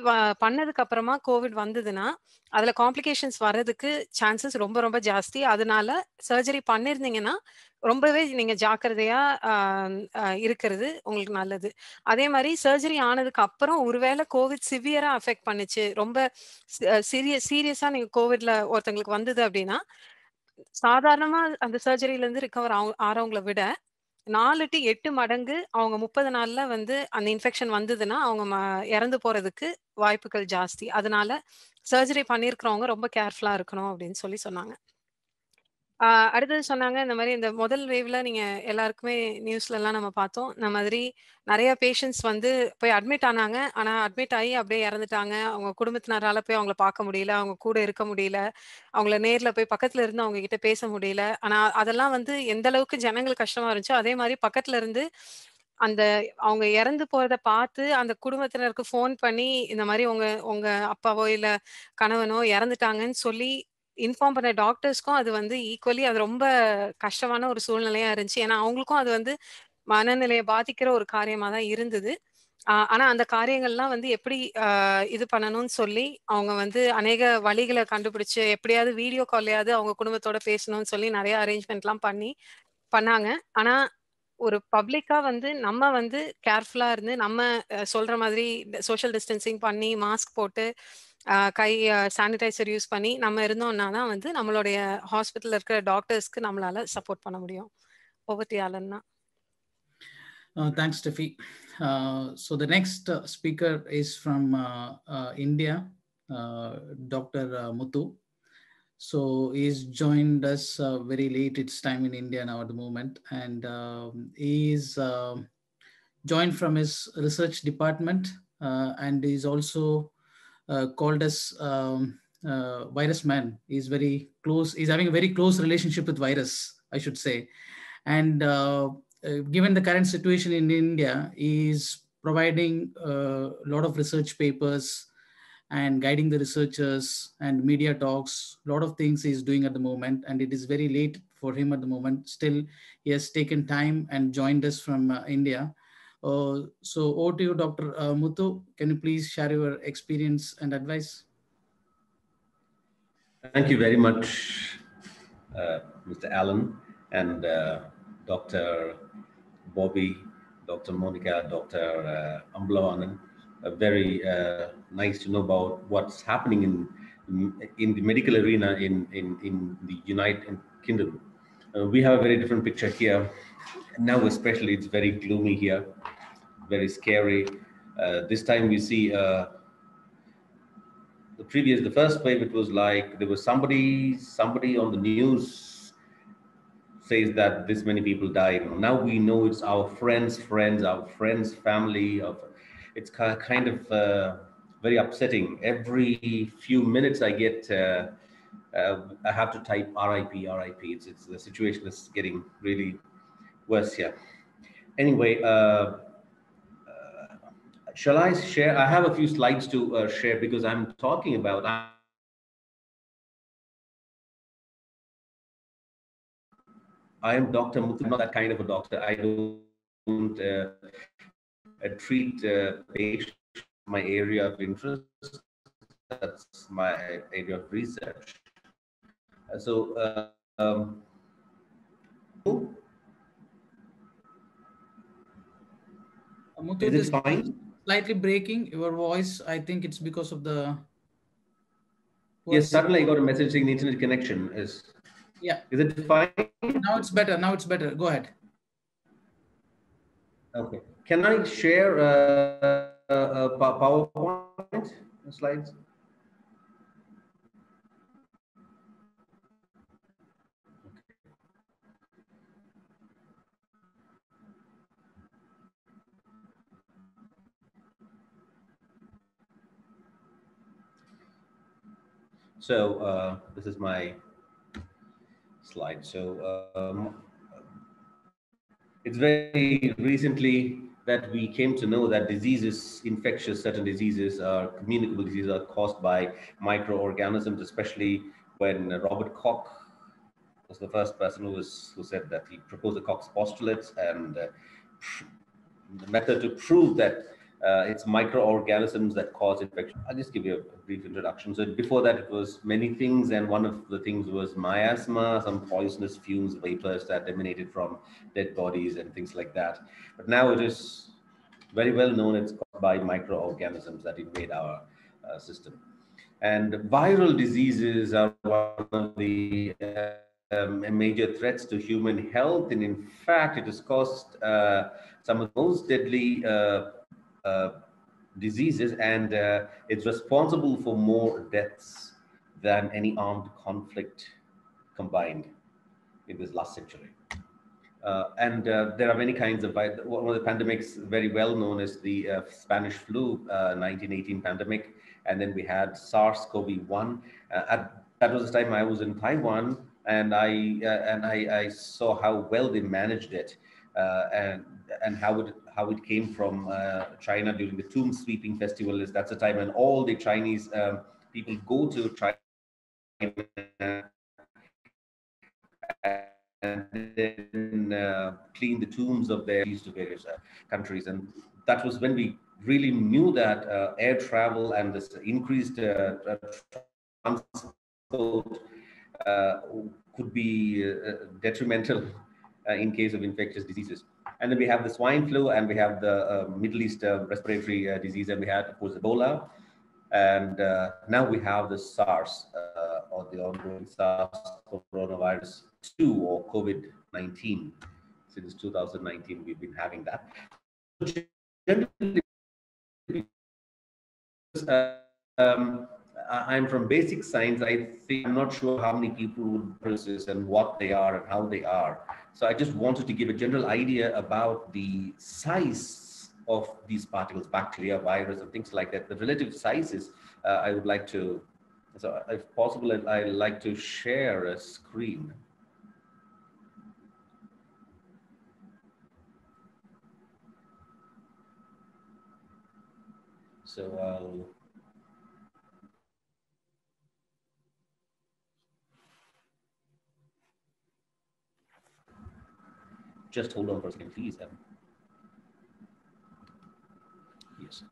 பண்ணதுக்கு அப்புறமா கோவிட் வந்ததுன்னா அதுல காம்ப்ளிகேஷன்ஸ் வர்றதுக்கு சான்சஸ் ரொம்ப ரொம்ப ஜாஸ்தி. அதனால சர்ஜரி பண்ணிருந்தீங்கன்னா ரொம்பவே நீங்க ஜாக்கிரதையா இருக்கிறது உங்களுக்கு நல்லது. அதே மாதிரி சர்ஜரி ஆனதுக்கு அப்புறம் ஒருவேளை கோவிட் சிவியரா அஃபெக்ட் பண்ணுச்சு, ரொம்ப சீரியஸா நீங்க கோவிட்ல ஒருத்தங்களுக்கு வந்தது அப்படின்னா, சாதாரணமா அந்த சர்ஜரியில இருந்து ரிகவர் ஆறவங்களை விட 4 to 8 மடங்கு அவங்க 30 நாள்ல வந்து அந்த இன்ஃபெக்ஷன் வந்ததுன்னா அவங்க இறந்து போறதுக்கு வாய்ப்புகள் ஜாஸ்தி. அதனால சர்ஜரி பண்ணியிருக்கிறவங்க ரொம்ப கேர்ஃபுல்லா இருக்கணும் அப்படின்னு சொல்லி சொன்னாங்க. அடுத்தது சொன்னாங்க, இந்த மாதிரி இந்த முதல் வேவ்ல நீங்க எல்லாருக்குமே நியூஸ்ல எல்லாம் நம்ம பார்த்தோம். இந்த மாதிரி நிறைய பேஷண்ட்ஸ் வந்து போய் அட்மிட் ஆனாங்க. ஆனா அட்மிட் ஆகி அப்படியே இறந்துட்டாங்க. அவங்க குடும்பத்தினரால போய் அவங்கள பார்க்க முடியல, அவங்க கூட இருக்க முடியல, அவங்கள நேர்ல போய் பக்கத்துல இருந்து அவங்க கிட்ட பேச முடியல. ஆனா அதெல்லாம் வந்து எந்த அளவுக்கு ஜனங்களுக்கு கஷ்டமா இருந்துச்சோ அதே மாதிரி பக்கத்துல இருந்து அந்த அவங்க இறந்து போறத பார்த்து அந்த குடும்பத்தினருக்கு ஃபோன் பண்ணி இந்த மாதிரி உங்க உங்க அப்பாவோ இல்ல கணவனோ இறந்துட்டாங்கன்னு சொல்லி இன்ஃபார்ம் பண்ண டாக்டர்ஸ்க்கும் அது வந்து ஈக்குவலி அது ரொம்ப கஷ்டமான ஒரு சூழ்நிலையா இருந்துச்சு. ஏன்னா அவங்களுக்கும் அது வந்து மனநிலையை பாதிக்கிற ஒரு காரியமா தான் இருந்தது. ஆனா அந்த காரியங்கள்லாம் வந்து எப்படி இது பண்ணணும்னு சொல்லி அவங்க வந்து அநேக வழிகளை கண்டுபிடிச்சு எப்படியாவது வீடியோ கால்லையாவது அவங்க குடும்பத்தோட பேசணும்னு சொல்லி நிறைய அரேஞ்ச்மெண்ட் எல்லாம் பண்ணாங்க. ஆனா ஒரு பப்ளிக்கா வந்து நம்ம வந்து கேர்ஃபுல்லா இருந்து நம்ம சொல்ற மாதிரி சோஷியல் டிஸ்டன்சிங் பண்ணி மாஸ்க் போட்டு கை சானிடைசர் யூஸ் பண்ணி நம்ம இருந்தோம்னா தான் வந்து நம்மளுடைய ஹாஸ்பிட்டல்ல இருக்கிற டாக்டர்ஸ்க்கு நம்மளால சப்போர்ட் பண்ண முடியும். Over to you, Alan. Thanks, Steffi. So the next speaker is from India, Dr. Muthu. So he's joined us very late. It's time in India now at the moment. And he's joined from his research department and he's also called as virus man. He's very close. He's having a very close relationship with virus, I should say. And given the current situation in India, he's providing a lot of research papers and guiding the researchers and media talks, a lot of things he's doing at the moment, and it is very late for him at the moment. Still, he has taken time and joined us from India. So over to you, Dr. Muthu. Can you please share your experience and advice? Thank you very much, Mr. Allen and Dr. Bobby, Dr. Monica, Dr. Amla Vernon. Very nice to know about what's happening in the medical arena in the United Kingdom. We have a very different picture here. Now especially it's very gloomy here, very scary. This time we see the first wave, it was like there was somebody on the news says that this many people died. Now we know it's our friends' family. It's kind of very upsetting. Every few minutes I get, I have to type RIP. It's the situation is getting really worse here. Anyway, shall I share? I have a few slides to share because I'm talking about. I am Dr. Muthu, not that kind of a doctor. I don't treat patients. My area of interest. That's my area of research. So. Muthu, is it fine? Slightly breaking your voice. I think it's because of the. Yes, suddenly I got a message saying the internet connection is. Yeah. Is it fine? Now it's better. Go ahead. Okay. Can I share PowerPoint slides? So this is my slide. So it's very recently that we came to know that certain diseases are communicable diseases are caused by microorganisms, especially when Robert Koch was the first person who said that. He proposed the Koch's postulates and the method to prove that it's microorganisms that cause infection. I'll just give you a brief introduction. So before that, it was many things, and one of the things was miasma, some poisonous fumes, vapors that emanated from dead bodies and things like that. But now it is very well known it's caused by microorganisms that invade our system. And viral diseases are one of the major threats to human health, and in fact, it has caused some of the most deadly diseases, and it's responsible for more deaths than any armed conflict combined in this last century. And there are many kinds of. One of the pandemics very well known is the Spanish flu 1918 pandemic, and then we had SARS-CoV-1. That was the time I was in Taiwan, and I saw how well they managed it, and how it came from China during the Tomb Sweeping Festival. That's the time when all the Chinese people go to China and then clean the tombs of their to various countries. And that was when we really knew that air travel and this increased transport could be detrimental in case of infectious diseases. And then we have the swine flu, and we have the Middle East respiratory disease, and we had, of course, Ebola. And now we have the SARS, or the ongoing SARS coronavirus 2, or COVID-19. Since 2019, we've been having that. Generally, I'm from basic science. I think I'm not sure how many people would process and what they are and how they are. So I just wanted to give a general idea about the size of these particles, bacteria, virus, and things like that. The relative sizes, I would like to, so if possible, I'd like to share a screen. So I'll just hold on for a second, please. Yes.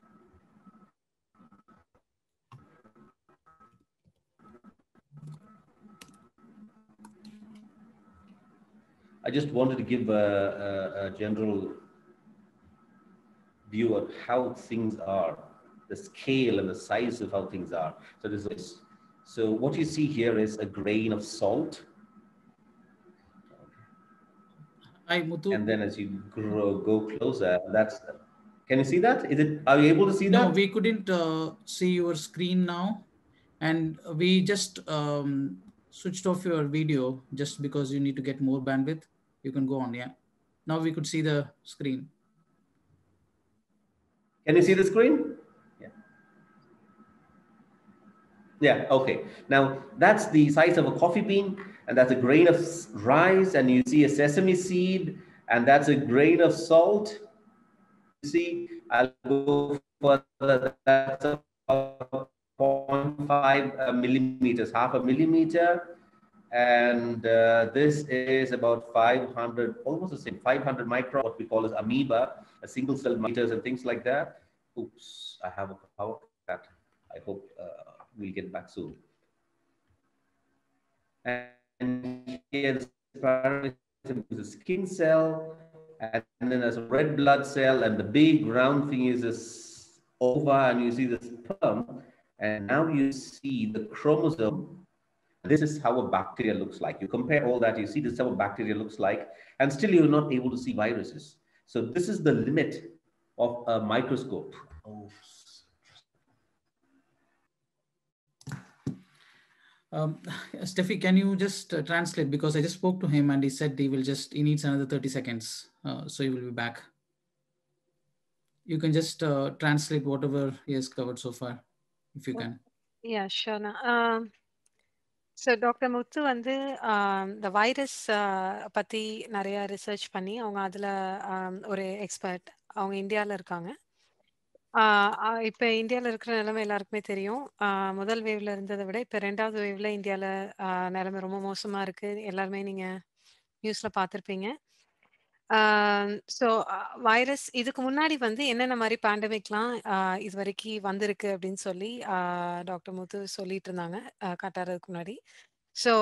I just wanted to give a general view of how things are, the scale and the size of how things are. So this is, so what you see here is a grain of salt. Hi, Muthu. And then as you go closer, that's, can you see that? Is it, are you able to see that? No, we couldn't see your screen now. And we just switched off your video just because you need to get more bandwidth. You can go on, yeah. Now we could see the screen. Can you see the screen? Yeah. Yeah, okay. Now that's the size of a coffee bean, and that's a grain of rice, and you see a sesame seed, and that's a grain of salt. You see, I'll go further. That's about 0.5 millimeters, half a millimeter. And this is about 500, almost the same, 500 micron, what we call as amoeba, a single cell meters and things like that. Oops, I have a power cut. I hope we'll get back soon. And here's the skin cell, and then there's a red blood cell, and the big round thing is this ova, and you see the sperm, and now you see the chromosome. This is how a bacteria looks like. You compare all that, you see this is how a bacteria looks like, and still you're not able to see viruses. So this is the limit of a microscope. Oh. Steffi, can you just translate? Because I just spoke to him and he said he needs another 30 seconds. So he will be back. You can just translate whatever he has covered so far, if you can. Yeah, sure. So Dr. Muthu வந்து இந்த virus பற்றி நிறைய research பண்ணி அவங்க அதில் ஒரு expert, அவங்க இந்தியாவில் இருக்காங்க. இப்போ இந்தியாவில் இருக்கிற நிலைமை எல்லாருக்குமே தெரியும். முதல் வேவ்ல இருந்ததை விட இப்போ 2வது வேவ்ல இந்தியாவில் நிலைமை ரொம்ப மோசமாக இருக்குது. எல்லாருமே நீங்கள் நியூஸில் பார்த்துருப்பீங்க. ஸோ வைரஸ் இதுக்கு முன்னாடி வந்து என்னென்ன மாதிரி பேண்டமிக்லாம் இது வரைக்கும் வந்திருக்கு அப்படின்னு சொல்லி டாக்டர் முத்து சொல்லிட்டு இருந்தாங்க கட்டாறதுக்கு முன்னாடி. ஸோ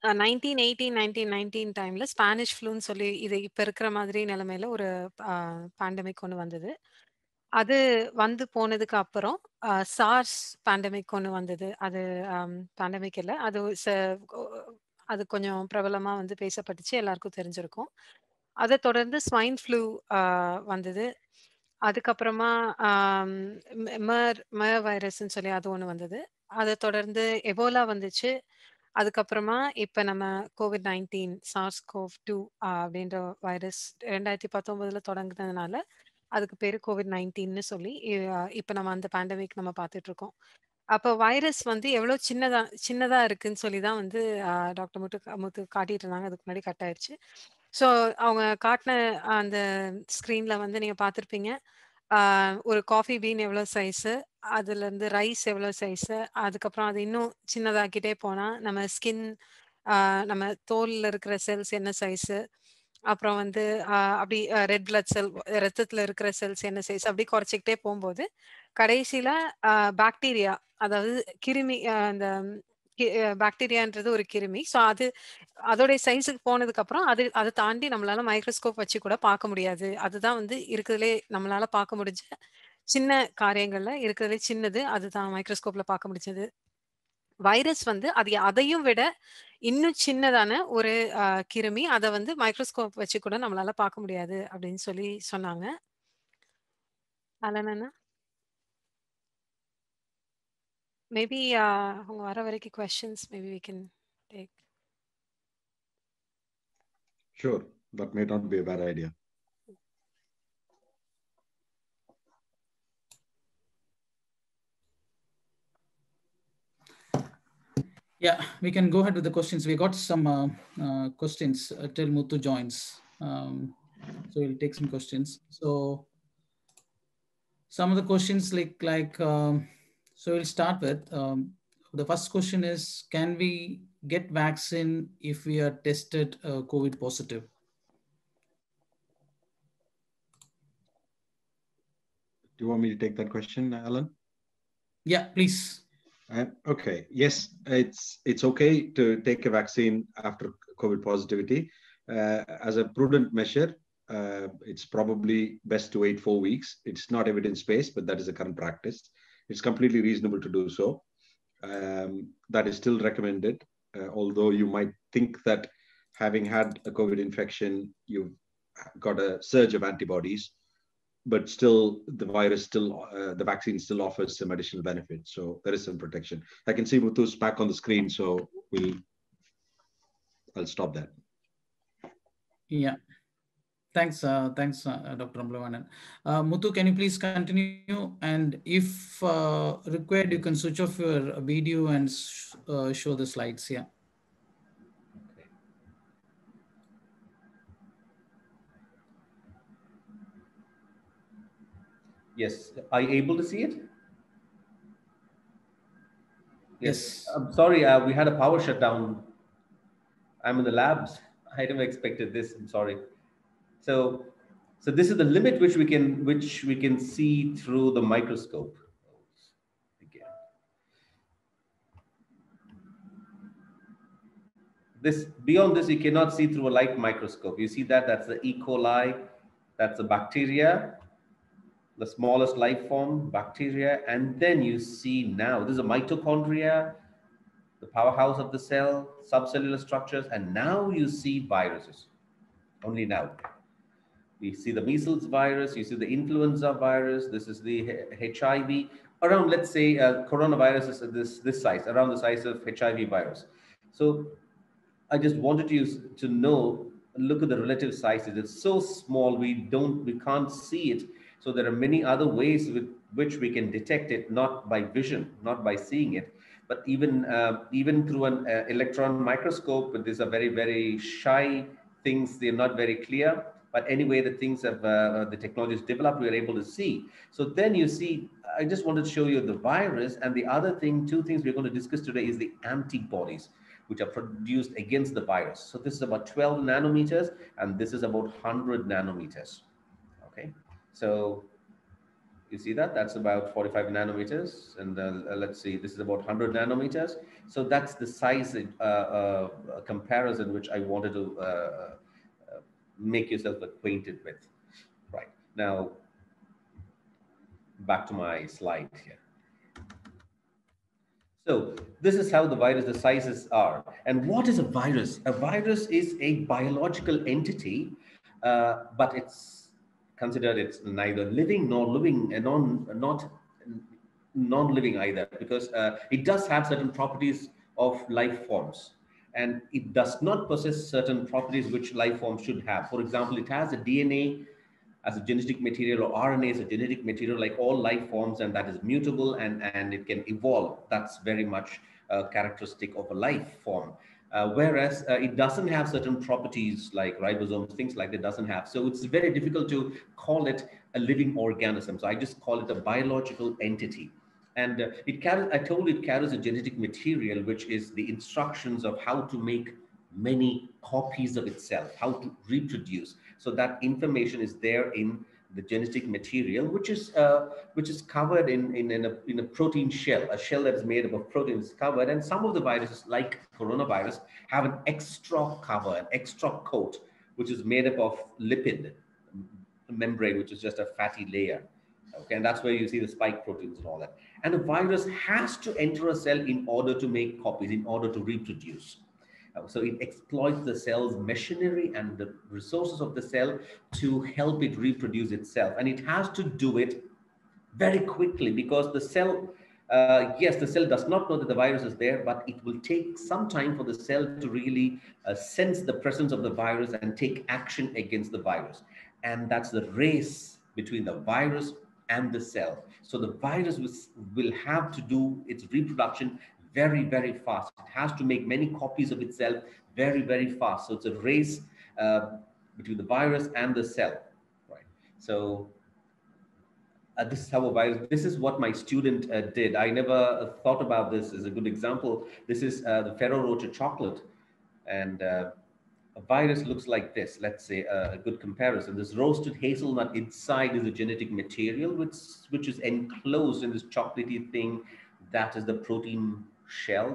1918-1919 டைம்ல ஸ்பானிஷ் ஃப்ளூன்னு சொல்லி இது இப்போ இருக்கிற மாதிரி நிலைமையில ஒரு பேண்டமிக் ஒன்று வந்தது. அது வந்து போனதுக்கு அப்புறம் சார்ஸ் பேண்டமிக் ஒன்று வந்தது. அது பேண்டமிக் இல்லை, அது கொஞ்சம் பிரபலமா வந்து பேசப்பட்டுச்சு, எல்லாருக்கும் தெரிஞ்சிருக்கும். அதை தொடர்ந்து ஸ்வைன் ஃப்ளூ வந்தது. அதுக்கப்புறமா மர் வைரஸ்ன்னு சொல்லி அது ஒன்று வந்தது. அதை தொடர்ந்து எபோலா வந்துச்சு. அதுக்கப்புறமா இப்ப நம்ம COVID-19 SARS-CoV-2 அப்படின்ற வைரஸ் 2019 தொடங்குனதுனால அதுக்கு பேரு COVID-19ன்னு சொல்லி இப்ப நம்ம அந்த பேண்டமிக் நம்ம பார்த்துட்டு இருக்கோம். அப்ப வைரஸ் வந்து எவ்வளவு சின்னதா இருக்குன்னு சொல்லிதான் வந்து டாக்டர் முத்து காட்டிட்டு இருந்தாங்க. அதுக்கு முன்னாடி கட் ஆயிடுச்சு. ஸோ அவங்க காட்டின அந்த ஸ்க்ரீன்ல வந்து நீங்க பார்த்துருப்பீங்க, ஒரு காஃபி பீன் எவ்வளோ சைஸு, அதுல இருந்து ரைஸ் எவ்வளோ சைஸு, அதுக்கப்புறம் அது இன்னும் சின்னதாக்கிட்டே போனா நம்ம ஸ்கின், நம்ம தோல்ல இருக்கிற செல்ஸ் என்ன சைஸு, அப்புறம் வந்து அப்படி ரெட் பிளட் செல், ரத்தத்துல இருக்கிற செல்ஸ் என்ன சைஸ், அப்படி குறைச்சிக்கிட்டே போகும்போது கடைசியில பாக்டீரியா, அதாவது கிருமி, அந்த பாக்டீரியான்றது ஒரு கிருமி. ஸோ அதோடைய சைஸுக்கு போனதுக்கு அப்புறம் அதை தாண்டி நம்மளால மைக்ரோஸ்கோப் வச்சு கூட பார்க்க முடியாது. அதுதான் வந்து இருக்கிறதுலே நம்மளால பார்க்க முடிஞ்ச சின்ன காரியங்கள்ல இருக்கிறதுலே சின்னது. அதுதான் மைக்ரோஸ்கோப்ல பார்க்க முடிஞ்சது. வைரஸ் வந்து அதையும் விட இன்னும் சின்னதான ஒரு கிருமி. அதை வந்து மைக்ரோஸ்கோப் வச்சு கூட நம்மளால பார்க்க முடியாது அப்படின்னு சொல்லி சொன்னாங்க. அலனா மேபி அவங்க வர வரைக்கும் questions maybe we can take. Sure, that may not be a bad idea. Yeah, we can go ahead with the questions. We got some questions till Muthu joins. So we'll take some questions. So some of the questions so we'll start with, the first question is, can we get vaccine if we are tested COVID positive? Do you want me to take that question, Alan? Yeah, please. Okay. Yes, it's okay to take a vaccine after COVID positivity. As a prudent measure, it's probably best to wait 4 weeks. It's not evidence-based, but that is the current practice. It's completely reasonable to do so. That is still recommended, although you might think that having had a COVID infection, you've got a surge of antibodies. But still, the vaccine still offers some additional benefits. So there is some protection. I can see Muthu's back on the screen, so I'll stop that. Yeah. Thanks, Dr. Amla Vernon. Muthu, can you please continue? And if required, you can switch off your video and show the slides. Yeah. Yes. Are you able to see it? Yes. I'm sorry, we had a power shutdown. I'm in the labs. I never expected this. I'm sorry. So this is the limit which we can see through the microscope. Again. Beyond this, you cannot see through a light microscope. You see that's the E. coli, that's the bacteria, the smallest life form, bacteria, and then you see now, this is a mitochondria, the powerhouse of the cell, subcellular structures, and now you see viruses. Only now. We see the measles virus, you see the influenza virus, this is the HIV, around, let's say, coronavirus is this size, around the size of HIV virus. So I just wanted you to know, look at the relative sizes. It's so small, we can't see it. So there are many other ways with which we can detect it, not by vision, not by seeing it, but even through an electron microscope. But these are very, very shy things. They're not very clear. But anyway, the things have the technology is developed, we are able to see. So then you see, I just wanted to show you the virus. And the other thing, two things we're going to discuss today is the antibodies, which are produced against the virus. So this is about 12 nanometers, and this is about 100 nanometers. Okay, so you see that's about 45 nanometers, and let's see, this is about 100 nanometers. So that's the size comparison which I wanted to make yourself acquainted with. Right, now back to my slide here. So this is how the virus, the sizes are. And what is a virus? A virus is a biological entity, but it's considered it's neither living nor living, and not non-living either, because it does have certain properties of life forms, and it does not possess certain properties which life forms should have. For example, it has a DNA as a genetic material, or RNA as a genetic material, like all life forms, and that is mutable, and it can evolve. That's very much characteristic of a life form. Whereas it doesn't have certain properties like ribosomes, things like that doesn't have. So it's very difficult to call it a living organism. So I just call it a biological entity. And it carries, I told you, it carries a genetic material, which is the instructions of how to make many copies of itself, how to reproduce. So that information is there in the genetic material, which is covered in a protein shell, a shell that is made up of proteins covered. And some of the viruses, like coronavirus, have an extra cover, an extra coat, which is made up of lipid membrane, which is just a fatty layer. Okay, and that's where you see the spike proteins and all that. And a virus has to enter a cell in order to make copies, in order to reproduce. So it exploits the cell's machinery and the resources of the cell to help it reproduce itself. And it has to do it very quickly, because the cell, yes, the cell does not know that the virus is there, but it will take some time for the cell to really sense the presence of the virus and take action against the virus. And that's the race between the virus and the cell. So the virus will have to do its reproduction very, very fast. It has to make many copies of itself very, very fast. So it's a race between the virus and the cell, right? So this is how a virus, this is what my student did. I never thought about this as a good example. This is the Ferrero Rocher chocolate. And a virus looks like this. Let's say a good comparison. This roasted hazelnut inside is a genetic material which is enclosed in this chocolatey thing. That is the protein shell,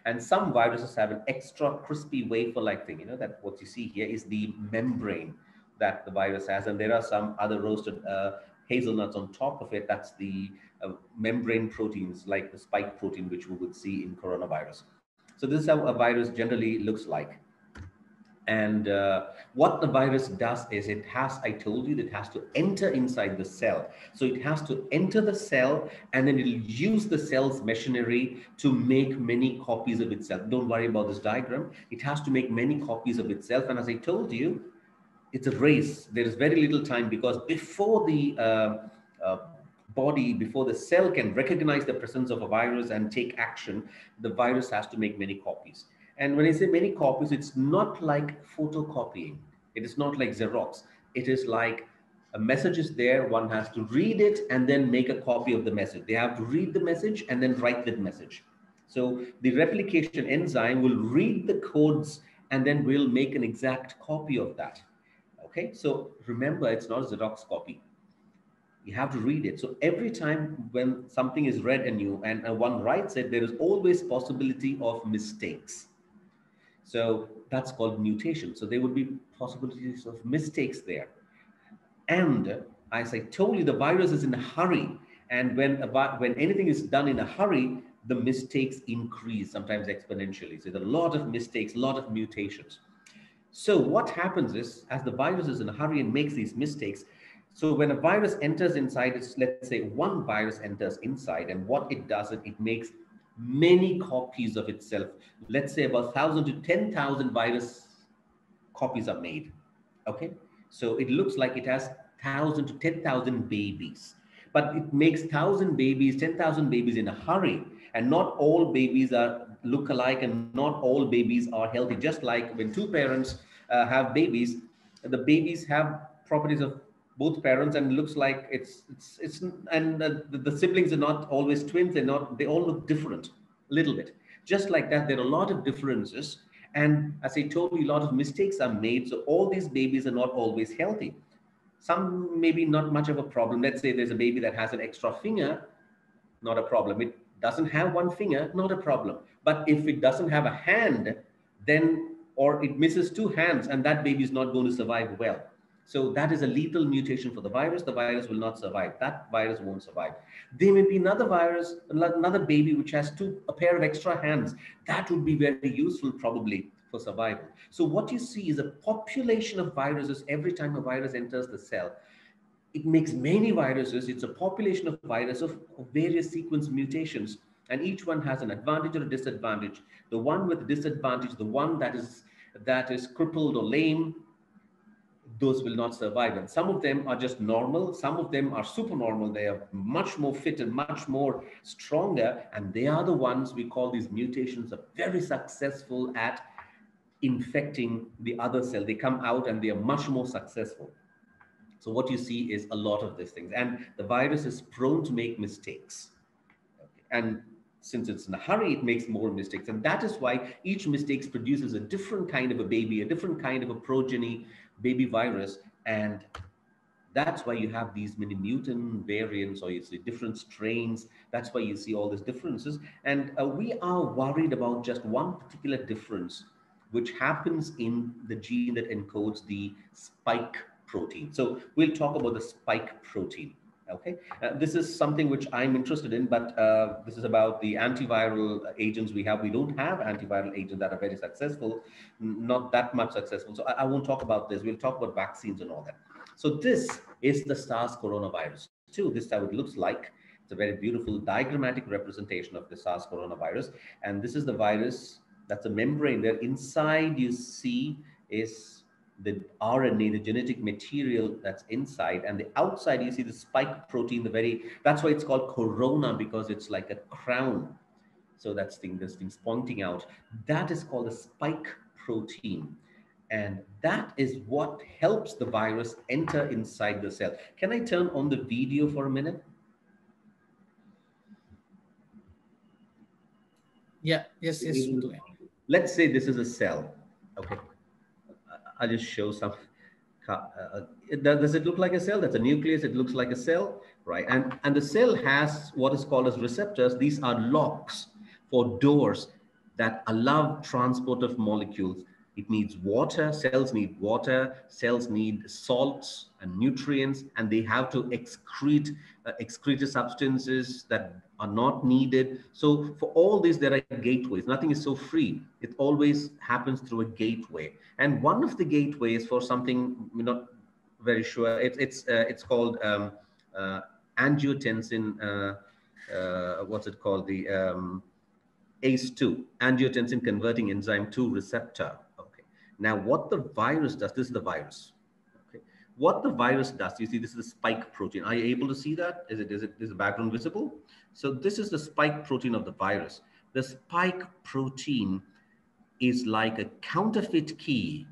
And some viruses have an extra crispy wafer-like thing. You know, that what you see here is the membrane that the virus has. And there are some other roasted hazelnuts on top of it. That's the membrane proteins, like the spike protein, which we would see in coronavirus. So this is how a virus generally looks like. And what the virus does is it has, I told you, that it has to enter inside the cell. So it has to enter the cell, and then it'll use the cell's machinery to make many copies of itself. Don't worry about this diagram. It has to make many copies of itself. And as I told you, it's a race. There is very little time, because before the before the cell can recognize the presence of a virus and take action, the virus has to make many copies. And when I say many copies, it's not like photocopying. It is not like Xerox. It is like a message is there, one has to read it and then make a copy of the message. They have to read the message and then write the message. So the replication enzyme will read the codes and then will make an exact copy of that. Okay, so remember, it's not a Xerox copy. You have to read it. So every time when something is read anew and one writes it, there is always possibility of mistakes. So that's called mutation. So there would be possibilities of mistakes there. And as I told you, the virus is in a hurry. And when anything is done in a hurry, the mistakes increase, sometimes exponentially. So there are a lot of mistakes, a lot of mutations. So what happens is, as the virus is in a hurry and makes these mistakes, so when a virus enters inside, let's say one virus enters inside, and what it does is it makes many copies of itself. Let's say about 1,000 to 10,000 virus copies are made. Okay, so it looks like it has 1,000 to 10,000 babies, but it makes 1,000 babies, 10,000 babies in a hurry, and not all babies look alike, and not all babies are healthy. Just like when two parents have babies, the babies have properties of both parents, and it looks like the siblings are not always twins. They all look different a little bit. Just like that, there are a lot of differences. And as I told you, a lot of mistakes are made. So all these babies are not always healthy. Some maybe not much of a problem. Let's say there's a baby that has an extra finger, not a problem. It doesn't have one finger, not a problem. But if it doesn't have a hand, then, or it misses two hands, and that baby is not going to survive well. So that is a lethal mutation for the virus. The virus will not survive. That virus won't survive. There may be another virus, another baby which has a pair of extra hands. That would be very useful probably for survival. So what you see is a population of viruses every time a virus enters the cell. It makes many viruses. It's a population of viruses of various sequence mutations, and each one has an advantage or a disadvantage. The one with disadvantage, the one that is crippled or lame, those will not survive. And some of them are just normal. Some of them are super normal. They are much more fit and much more stronger. And they are the ones we call these mutations are very successful at infecting the other cell. They come out and they are much more successful. So what you see is a lot of these things. And the virus is prone to make mistakes. Okay. And since it's in a hurry, it makes more mistakes. And that is why each mistake produces a different kind of a baby, a different kind of a progeny baby virus. And That's why you have these many mutant variants, or you see different strains. That's why you see all these differences. And we are worried about just one particular difference, which happens in the gene that encodes the spike protein. So we'll talk about the spike protein. Okay, this is something which I'm interested in, but this is about the antiviral agents we have. We don't have antiviral agents that are very successful, not that much successful. So I won't talk about this. We'll talk about vaccines and all that. So this is the SARS coronavirus 2. This is how it looks like. It's a very beautiful diagrammatic representation of the SARS coronavirus. And this is the virus. That's a membrane there. Inside you see is the RNA, the genetic material that's inside, and the outside you see the spike protein, that's why it's called corona, because it's like a crown. So this thing's pointing out. That is called the spike protein. And that is what helps the virus enter inside the cell. Can I turn on the video for a minute? Yeah, yes. Let's say this is a cell. Okay. I'll just show some. Does it look like a cell? That's a nucleus. It looks like a cell, right? And the cell has what is called as receptors. These are locks for doors that allow transport of molecules. It needs water. Cells need water. Cells need salts and nutrients, and they have to excrete substances that are not needed. So for all this, there are gateways. Nothing is so free. It always happens through a gateway. And one of the gateways for something we're not very sure, it's called angiotensin, what's it called? The ACE2, angiotensin converting enzyme 2 receptor. Okay. Now what the virus does, this is the virus. Okay. What the virus does, you see, this is the spike protein. Are you able to see that? Is the background visible? So this is the spike protein of the virus. The spike protein is like a counterfeit key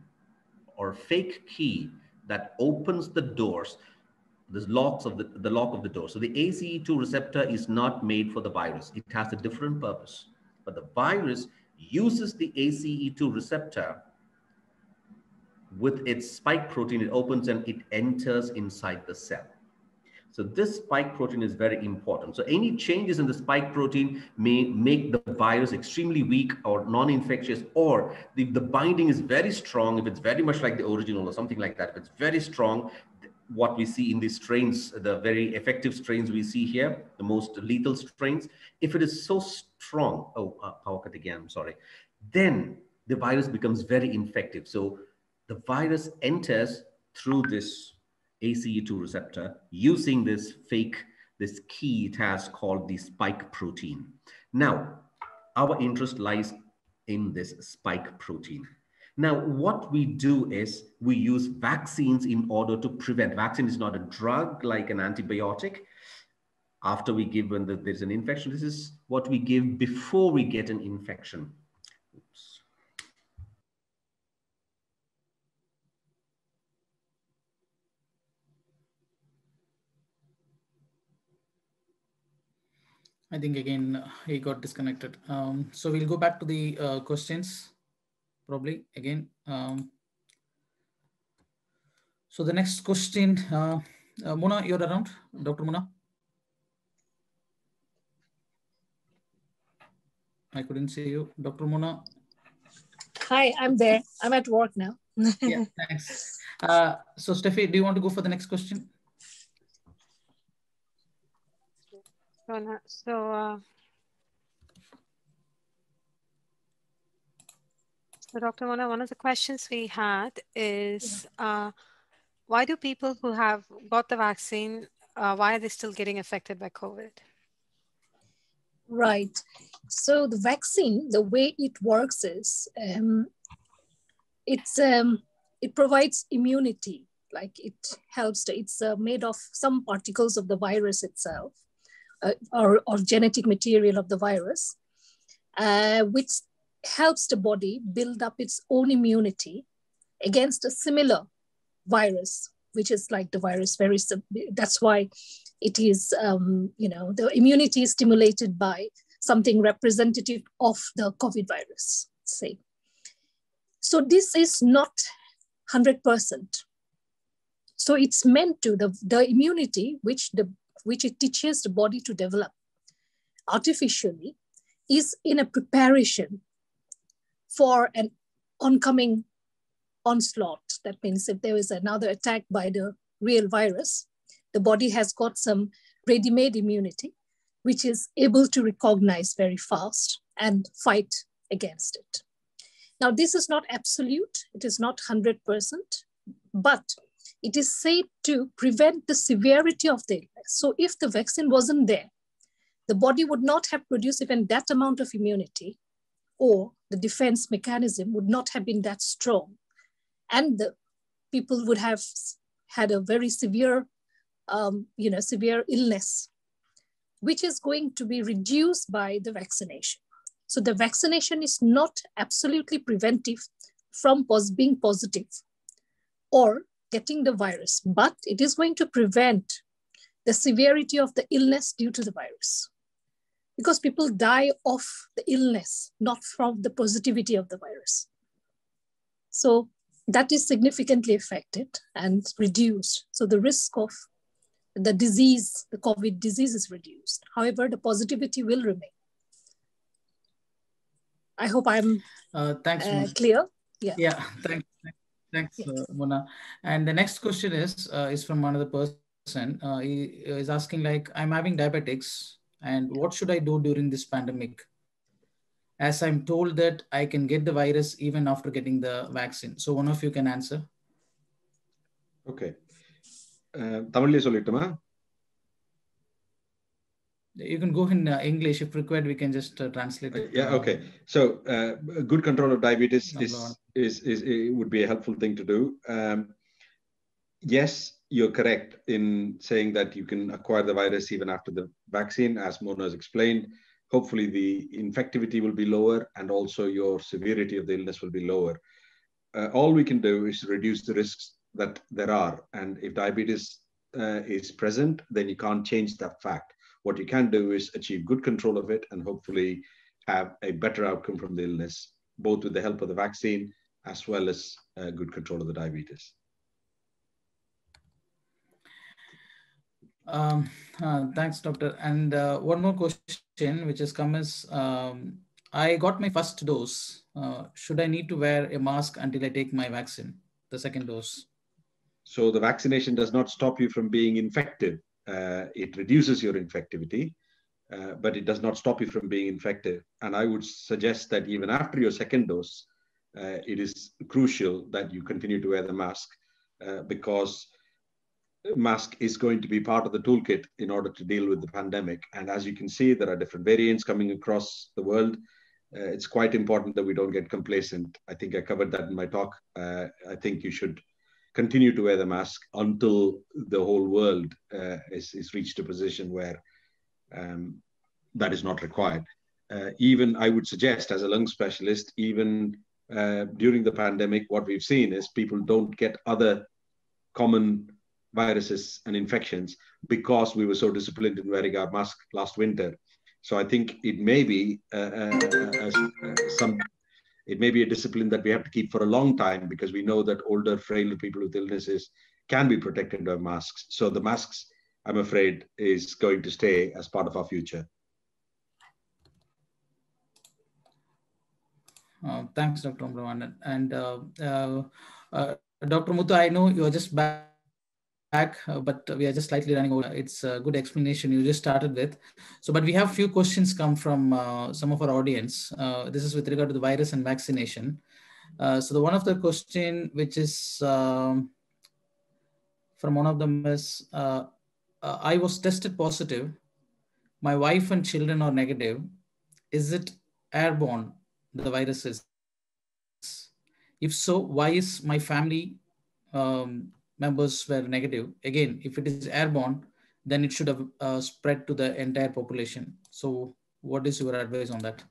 or fake key that opens the doors, the lock of the door. So the ACE2 receptor is not made for the virus. It has a different purpose. But the virus uses the ACE2 receptor with its spike protein. It opens and it enters inside the cell. So this spike protein is very important. So any changes in the spike protein may make the virus extremely weak or non-infectious, or the binding is very strong. If it's very much like the original or something like that, if it's very strong, what we see in these strains, the very effective strains we see here, the most lethal strains, if it is so strong, power cut again, I'm sorry, then the virus becomes very infective. So the virus enters through this ACE2 receptor using this key it has called the spike protein. Now, our interest lies in this spike protein. Now, what we do is we use vaccines in order to prevent. Vaccine is not a drug like an antibiotic. After we give when there's an infection, this is what we give before we get an infection. Oops. I think again, he got disconnected. So we'll go back to the questions, probably again. So the next question, Mona, you're around, Dr. Mona? I couldn't see you, Dr. Mona. Hi, I'm there. I'm at work now. Yeah, thanks. So Steffi, do you want to go for the next question? So Dr. Mona, one of the questions we had is, why do people who have got the vaccine, why are they still getting affected by COVID? Right. So the vaccine, the way it works is, it provides immunity, like it helps, it's made of some particles of the virus itself, or genetic material of the virus, which helps the body build up its own immunity against a similar virus, which is like the virus that's why it is, the immunity is stimulated by something representative of the COVID virus, say. So this is not 100%. So it's meant to, the immunity which it teaches the body to develop artificially is in a preparation for an oncoming onslaught. That means if there is another attack by the real virus, the body has got some ready-made immunity, which is able to recognize very fast and fight against it. Now, this is not absolute. It is not 100%, but it is said to prevent the severity of the illness. So if the vaccine wasn't there, the body would not have produced even that amount of immunity, or the defense mechanism would not have been that strong. And the people would have had a very severe, severe illness, which is going to be reduced by the vaccination. So the vaccination is not absolutely preventive from being positive or getting the virus, but it is going to prevent the severity of the illness due to the virus. Because people die of the illness, not from the positivity of the virus. So that is significantly affected and reduced. So the risk of the disease, the COVID disease, is reduced. However, the positivity will remain. I hope I'm clear. Yeah, thanks, Mona. And the next question is from another person. He is asking, like, I'm having diabetics, and what should I do during this pandemic? As I'm told that I can get the virus even after getting the vaccine. So one of you can answer. Okay. Tamil solituma. You can go in English. If required, we can just translate it. Yeah, okay. So good control of diabetes would be a helpful thing to do. Yes, you're correct in saying that you can acquire the virus even after the vaccine, as Mona has explained. Hopefully the infectivity will be lower and also your severity of the illness will be lower. All we can do is reduce the risks that there are. And if diabetes is present, then you can't change that fact. What you can do is achieve good control of it and hopefully have a better outcome from the illness, both with the help of the vaccine as well as good control of the diabetes. Thanks, doctor. And one more question, which has come is, I got my first dose. Should I need to wear a mask until I take my vaccine, the second dose? So the vaccination does not stop you from being infected. It reduces your infectivity, but it does not stop you from being infected. And I would suggest that even after your second dose, it is crucial that you continue to wear the mask because mask is going to be part of the toolkit in order to deal with the pandemic. And as you can see, there are different variants coming across the world. It's quite important that we don't get complacent. I think I covered that in my talk. I think you should continue to wear the mask until the whole world is reached a position where that is not required. Even I would suggest, as a lung specialist, even during the pandemic, what we've seen is people don't get other common viruses and infections because we were so disciplined in wearing our mask last winter. So I think it may be it may be a discipline that we have to keep for a long time because we know that older, frailer people with illnesses can be protected by masks. So the masks, I'm afraid, is going to stay as part of our future. Thanks, Dr. Amla Vernon. And Dr. Muthu, I know you're just back, but we are just slightly running over. It's a good explanation you just started with. So, but we have a few questions come from some of our audience. This is with regard to the virus and vaccination. So the one of the question, which is from one of them is, I was tested positive. My wife and children are negative. Is it airborne, the virus is? If so, why is my family members were negative? Again, if it is airborne, then it should have spread to the entire population. So what is your advice on that?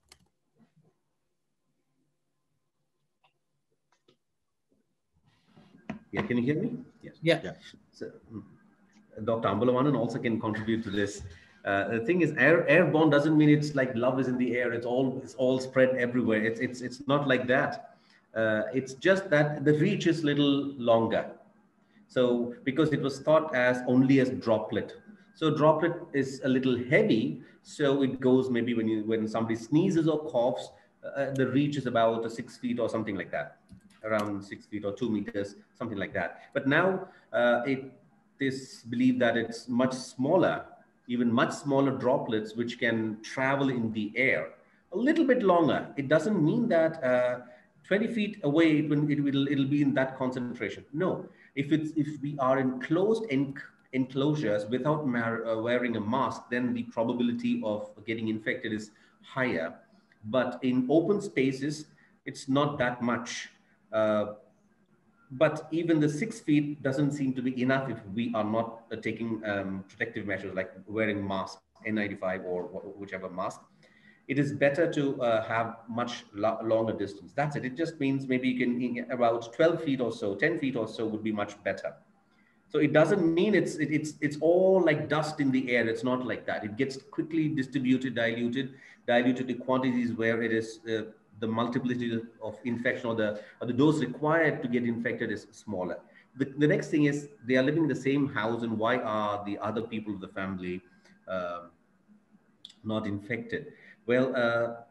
Yeah, can you hear me? Yes. Yeah. So, Dr. Amla Vernon also can contribute to this. The thing is, airborne doesn't mean it's like love is in the air. It's all spread everywhere. It's not like that. It's just that the reach is little longer. So because it was thought as only as droplet. So droplet is a little heavy, so it goes maybe when somebody sneezes or coughs, the reach is about 6 feet or something like that, around 6 feet or 2 meters, something like that. But now it is believed that it's much smaller, even much smaller droplets which can travel in the air a little bit longer. It doesn't mean that 20 feet away it'll be in that concentration. No, if we are in closed enclosures without wearing a mask, then the probability of getting infected is higher. But in open spaces, it's not that much. But even the 6 feet doesn't seem to be enough if we are not taking protective measures like wearing mask, N95 or whichever mask. It is better to have much longer distance. That's it. It just means maybe you can about 12 feet or so, 10 feet or so would be much better. So it doesn't mean it's all like dust in the air. It's not like that. It gets quickly distributed, diluted to quantities where it is the multiplicity of infection or the dose required to get infected is smaller. The next thing is they are living in the same house, and why are the other people of the family not infected? Well,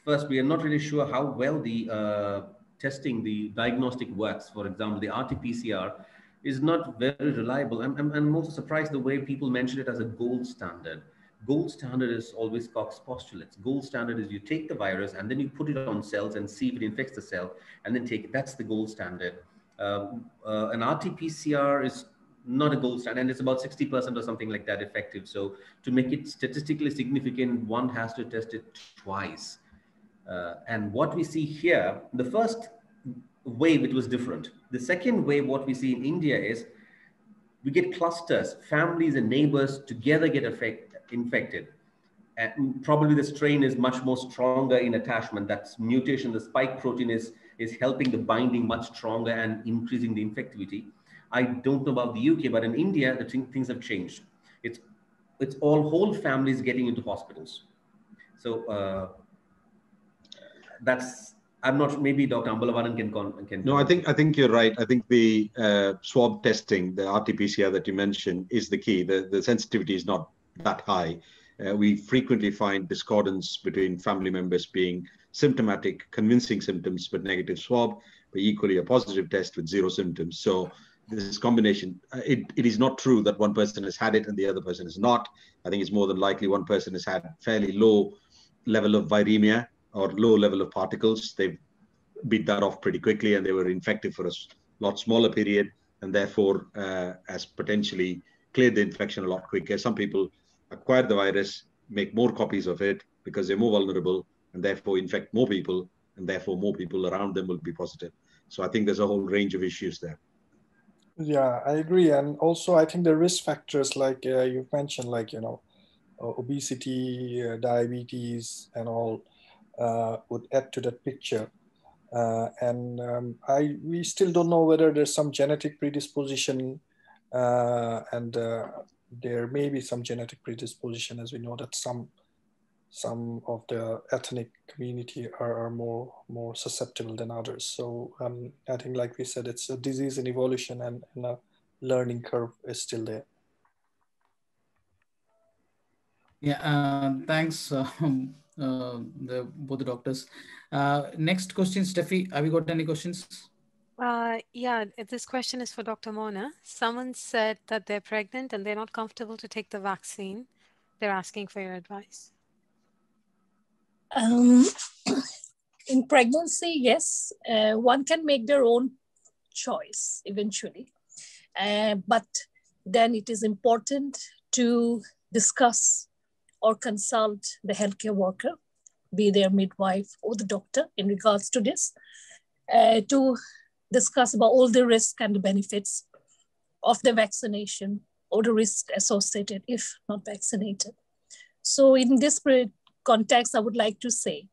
first, we are not really sure how well the testing, the diagnostic works. For example, the RT-PCR is not very reliable. I'm also surprised the way people mention it as a gold standard. Gold standard is always Koch's postulates. Gold standard is you take the virus and then you put it on cells and see if it infects the cell and then take it. That's the gold standard. An RT-PCR is not a gold standard, and it's about 60% or something like that effective. So to make it statistically significant, one has to test it twice. And what we see here, the first wave, it was different. The second wave, what we see in India is we get clusters, families and neighbors together get infected. And probably the strain is much more stronger in attachment. That's mutation, the spike protein is helping the binding much stronger and increasing the infectivity. I don't know about the UK, but in India, the things have changed. It's all whole families getting into hospitals. So that's, I'm not, maybe Dr. Amla Vernon can. No, I think you're right. I think the swab testing, the RT-PCR that you mentioned, is the key. The sensitivity is not that high. We frequently find discordance between family members being symptomatic, convincing symptoms, but negative swab, but equally a positive test with 0 symptoms. So this combination, it is not true that one person has had it and the other person is not. I think it's more than likely one person has had fairly low level of viremia or low level of particles. They've beat that off pretty quickly and they were infected for a lot smaller period, and therefore has potentially cleared the infection a lot quicker. Some people acquire the virus, make more copies of it because they're more vulnerable and therefore infect more people, and therefore more people around them will be positive. So I think there's a whole range of issues there. Yeah, I agree. And also I think the risk factors like you mentioned, like, you know, obesity, diabetes and all would add to that picture. We still don't know whether there's some genetic predisposition and there may be some genetic predisposition, as we know that some of the ethnic community are more susceptible than others. So I think, like we said, it's a disease in evolution and a learning curve is still there. Yeah, thanks, both the doctors. Next question, Steffi, have you got any questions? Yeah, this question is for Dr. Mona. Someone said that they're pregnant and they're not comfortable to take the vaccine. They're asking for your advice. In pregnancy, yes, one can make their own choice eventually. But then it is important to discuss or consult the healthcare worker, be their midwife or the doctor in regards to this, to discuss about all the risks and the benefits of the vaccination or the risk associated if not vaccinated. So in this context, I would like to say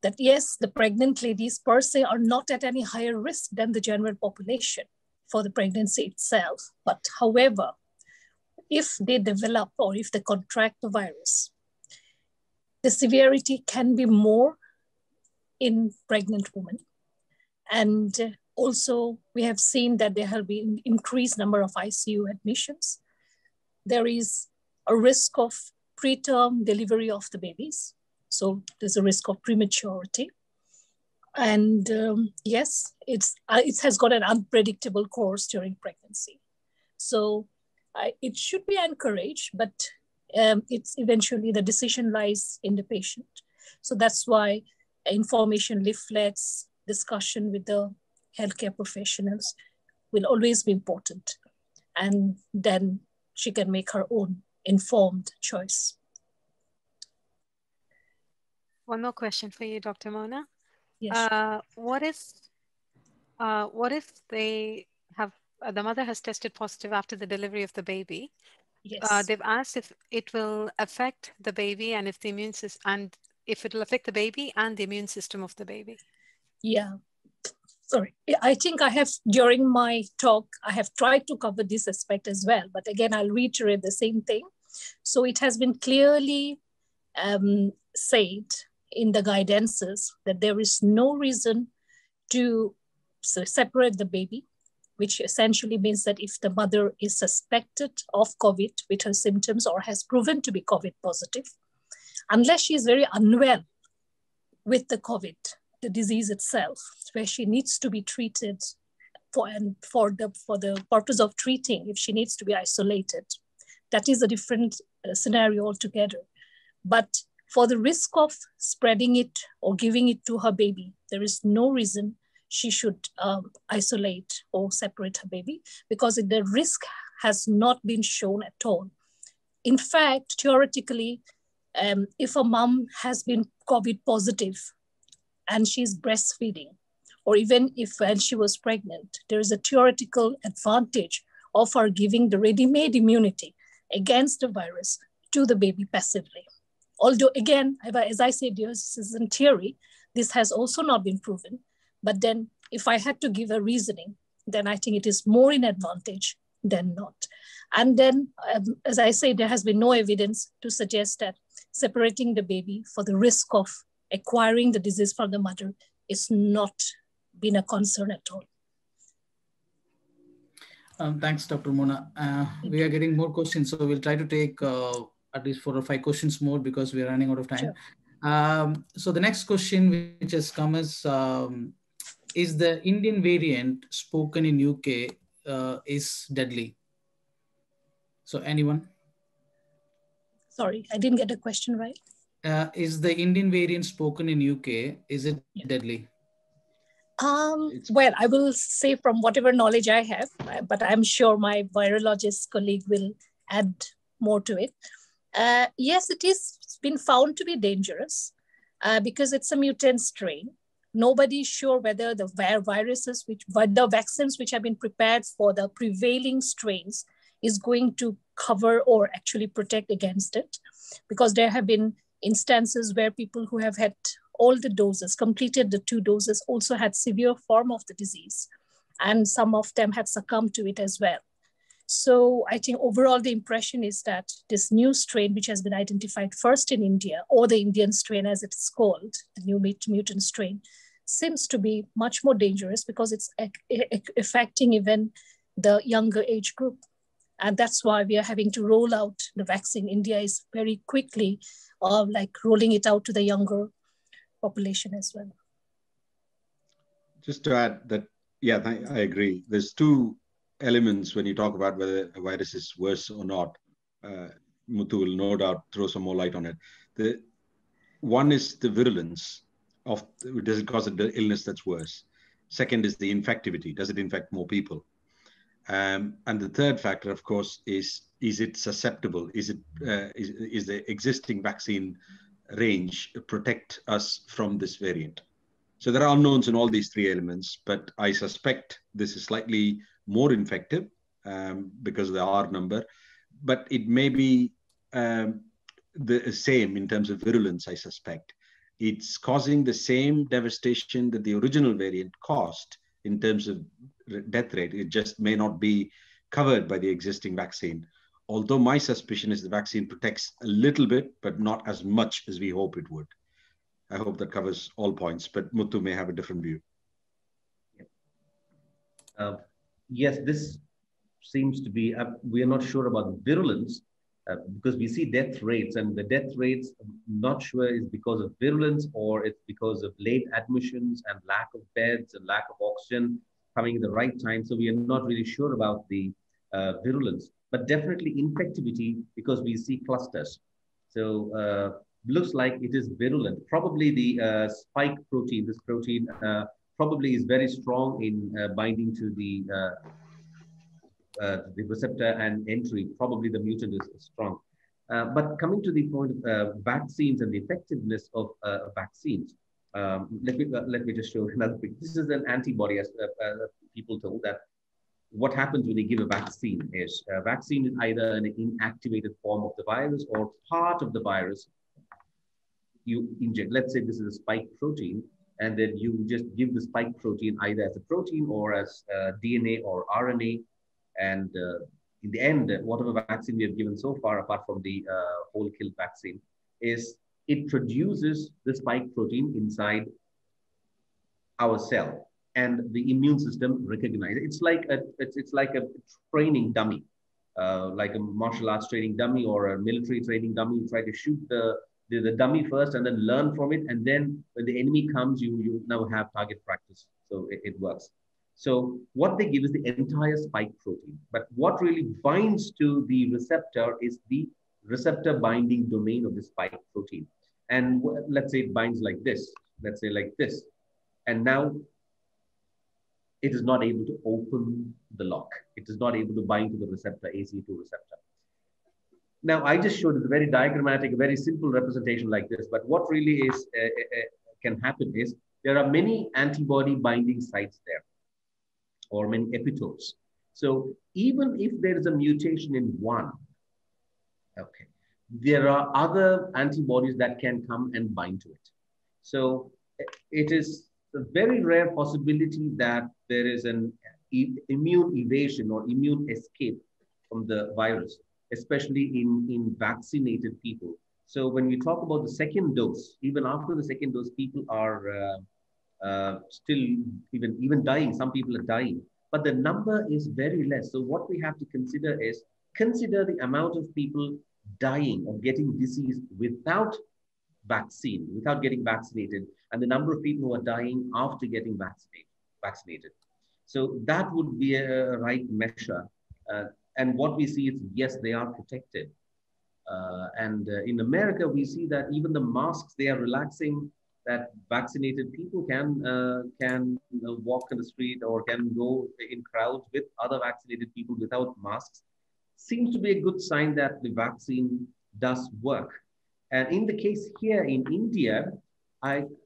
that yes, the pregnant ladies per se are not at any higher risk than the general population for the pregnancy itself. But however, if they develop or if they contract the virus, the severity can be more in pregnant women. And Also, we have seen that there have been increased number of ICU admissions. There is a risk of preterm delivery of the babies. So there's a risk of prematurity. And yes, it has got an unpredictable course during pregnancy. So it should be encouraged, but it's eventually the decision lies in the patient. So that's why information leaflets, discussion with the healthcare professionals will always be important. And then she can make her own informed choice. One more question for you, Dr. Mona. Yes. What if they have, the mother has tested positive after the delivery of the baby? Yes. They've asked if it will affect the baby and if the immune system, and if it will affect the baby and the immune system of the baby. Yeah. Sorry, I think I have, during my talk, I have tried to cover this aspect as well, but again, I'll reiterate the same thing. So it has been clearly said in the guidances that there is no reason to separate the baby, which essentially means that if the mother is suspected of COVID with her symptoms or has proven to be COVID positive, unless she is very unwell with the COVID, the disease itself, where she needs to be treated for the purpose of treating, if she needs to be isolated, that is a different scenario altogether. But for the risk of spreading it or giving it to her baby, there is no reason she should isolate or separate her baby, because the risk has not been shown at all. In fact, theoretically, if a mom has been COVID positive and she's breastfeeding, or even if when she was pregnant, there is a theoretical advantage of her giving the ready-made immunity against the virus to the baby passively. Although again, as I said, this is in theory, this has also not been proven. But then if I had to give a reasoning, then I think it is more in advantage than not. And then, as I say, there has been no evidence to suggest that separating the baby for the risk of acquiring the disease from the mother is not been a concern at all. Thanks, Dr. Mona. We are getting more questions, so we'll try to take at least 4 or 5 questions more because we are running out of time. Sure. So the next question which has come is the Indian variant spoken in UK is deadly? So anyone? Sorry, I didn't get the question right. Is the Indian variant spoken in UK, is it deadly? Well, I will say from whatever knowledge I have, but I'm sure my virologist colleague will add more to it. Yes, it is been found to be dangerous because it's a mutant strain. Nobody is sure whether the viruses, the vaccines which have been prepared for the prevailing strains is going to cover or actually protect against it, because there have been instances where people who have had all the doses, completed the 2 doses, also had severe form of the disease. And some of them have succumbed to it as well. So I think overall the impression is that this new strain, which has been identified first in India, or the Indian strain as it's called, the new mutant strain, seems to be much more dangerous because it's affecting even the younger age group. And that's why we are having to roll out the vaccine. India is very quickly rolling it out to the younger population as well. Just to add that, yeah, I agree. There's 2 elements when you talk about whether a virus is worse or not. Muthu will no doubt throw some more light on it. One is the virulence of, does it cause an illness that's worse? Second is the infectivity. Does it infect more people? And the third factor, of course, is it susceptible? Is the existing vaccine range protect us from this variant? So there are unknowns in all these 3 elements, but I suspect this is slightly more infective because of the R number, but it may be the same in terms of virulence, I suspect. It's causing the same devastation that the original variant caused in terms of death rate. It just may not be covered by the existing vaccine. Although my suspicion is the vaccine protects a little bit, but not as much as we hope it would. I hope that covers all points, but Muthu may have a different view. yes, this seems to be, we are not sure about virulence because we see death rates, and the death rates, I'm not sure is because of virulence or it's because of late admissions and lack of beds and lack of oxygen coming at the right time. So we are not really sure about the virulence, but definitely infectivity because we see clusters. So looks like it is virulent. Probably the spike protein, this protein probably is very strong in binding to the receptor and entry. Probably the mutant is strong. But coming to the point of vaccines and the effectiveness of vaccines, let me just show another picture. This is an antibody, as people told that what happens when they give a vaccine is vaccine is either an inactivated form of the virus or part of the virus you inject. Let's say this is a spike protein, and then you just give the spike protein either as a protein or as DNA or RNA. And in the end, whatever vaccine we have given so far, apart from the whole kill vaccine, is it produces the spike protein inside our cell, and the immune system recognizes it. It's like a training dummy, like a martial arts training dummy or a military training dummy. You try to shoot the dummy first and then learn from it, and then when the enemy comes, you now have target practice. So it works. So what they give is the entire spike protein, but what really binds to the receptor is the receptor binding domain of the spike protein. And let's say it binds like this, let's say like this. And now it is not able to open the lock. It is not able to bind to the receptor, ACE2 receptor. Now, I just showed a very diagrammatic, a very simple representation like this, but what really is can happen is there are many antibody binding sites there, or many epitopes. So even if there is a mutation in one, okay, there are other antibodies that can come and bind to it. So it is a very rare possibility that there is an immune evasion or immune escape from the virus, especially in vaccinated people. So when we talk about the second dose, even after the second dose, people are still even dying. Some people are dying, but the number is very less. So what we have to consider is the amount of people dying or getting disease without vaccine, without getting vaccinated, and the number of people who are dying after getting vaccinated. So that would be a right measure. And what we see is, yes, they are protected. In America, we see that even the masks, they are relaxing, that vaccinated people can walk in the street or can go in crowds with other vaccinated people without masks. Seems to be a good sign that the vaccine does work. And in the case here in India,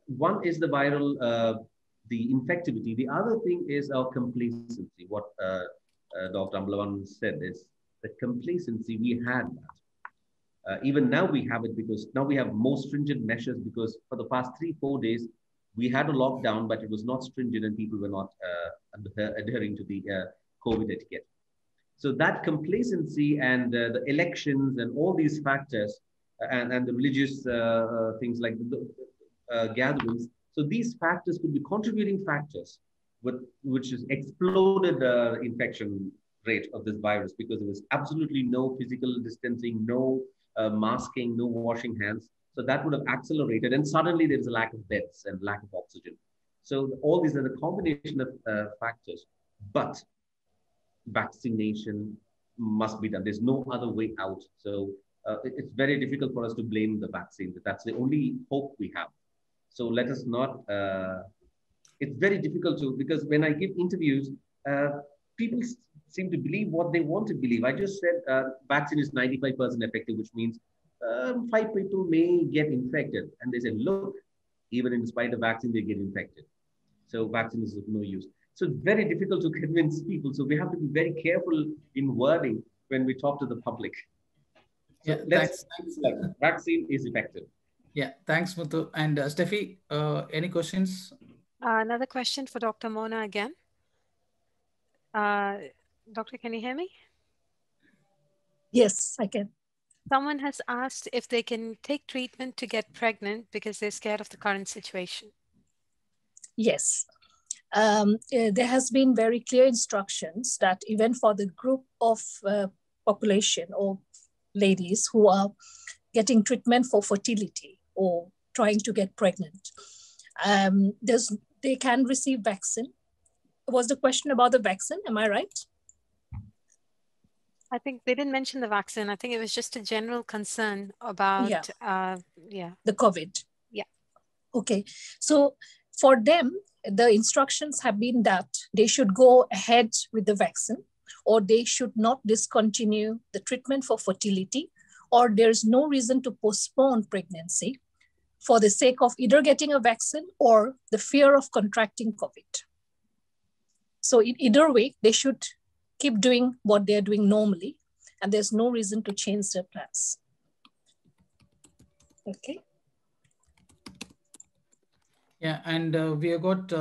one is the viral, the infectivity. The other thing is our complacency. What Dr. Amla Vernon said is the complacency. We had that. Even now we have it because now we have more stringent measures, because for the past 3-4 days, we had a lockdown, but it was not stringent and people were not adhering to the COVID etiquette. So that complacency and the elections and all these factors and the religious things like the gatherings. So these factors could be contributing factors, which has exploded the infection rate of this virus, because there was absolutely no physical distancing, no masking, no washing hands. So that would have accelerated, and suddenly there is a lack of beds and lack of oxygen. So all these are the combination of factors, but vaccination must be done. There's no other way out. So it's very difficult for us to blame the vaccine. That's the only hope we have. So let us not, it's very difficult to, because when I give interviews, people seem to believe what they want to believe. I just said vaccine is 95% effective, which means 5 people may get infected. And they say, look, even in spite of vaccine, they get infected. So vaccine is of no use. So it's very difficult to convince people. So we have to be very careful in wording when we talk to the public. So yeah, thanks. Like vaccine is effective. Yeah, thanks, Muthu. And Steffi, any questions? Another question for Dr. Mona again. Doctor, can you hear me? Yes, I can. Someone has asked if they can take treatment to get pregnant because they're scared of the current situation. Yes. there has been very clear instructions that even for the group of population or ladies who are getting treatment for fertility or trying to get pregnant, they can receive vaccine. Was the question about the vaccine? Am I right? I think they didn't mention the vaccine. I think it was just a general concern about the COVID. Yeah. Okay. So for them, the instructions have been that they should go ahead with the vaccine, or they should not discontinue the treatment for fertility, or there's no reason to postpone pregnancy for the sake of either getting a vaccine or the fear of contracting COVID. So in either way, they should keep doing what they're doing normally, and there's no reason to change their plans. Okay. Yeah, and we have got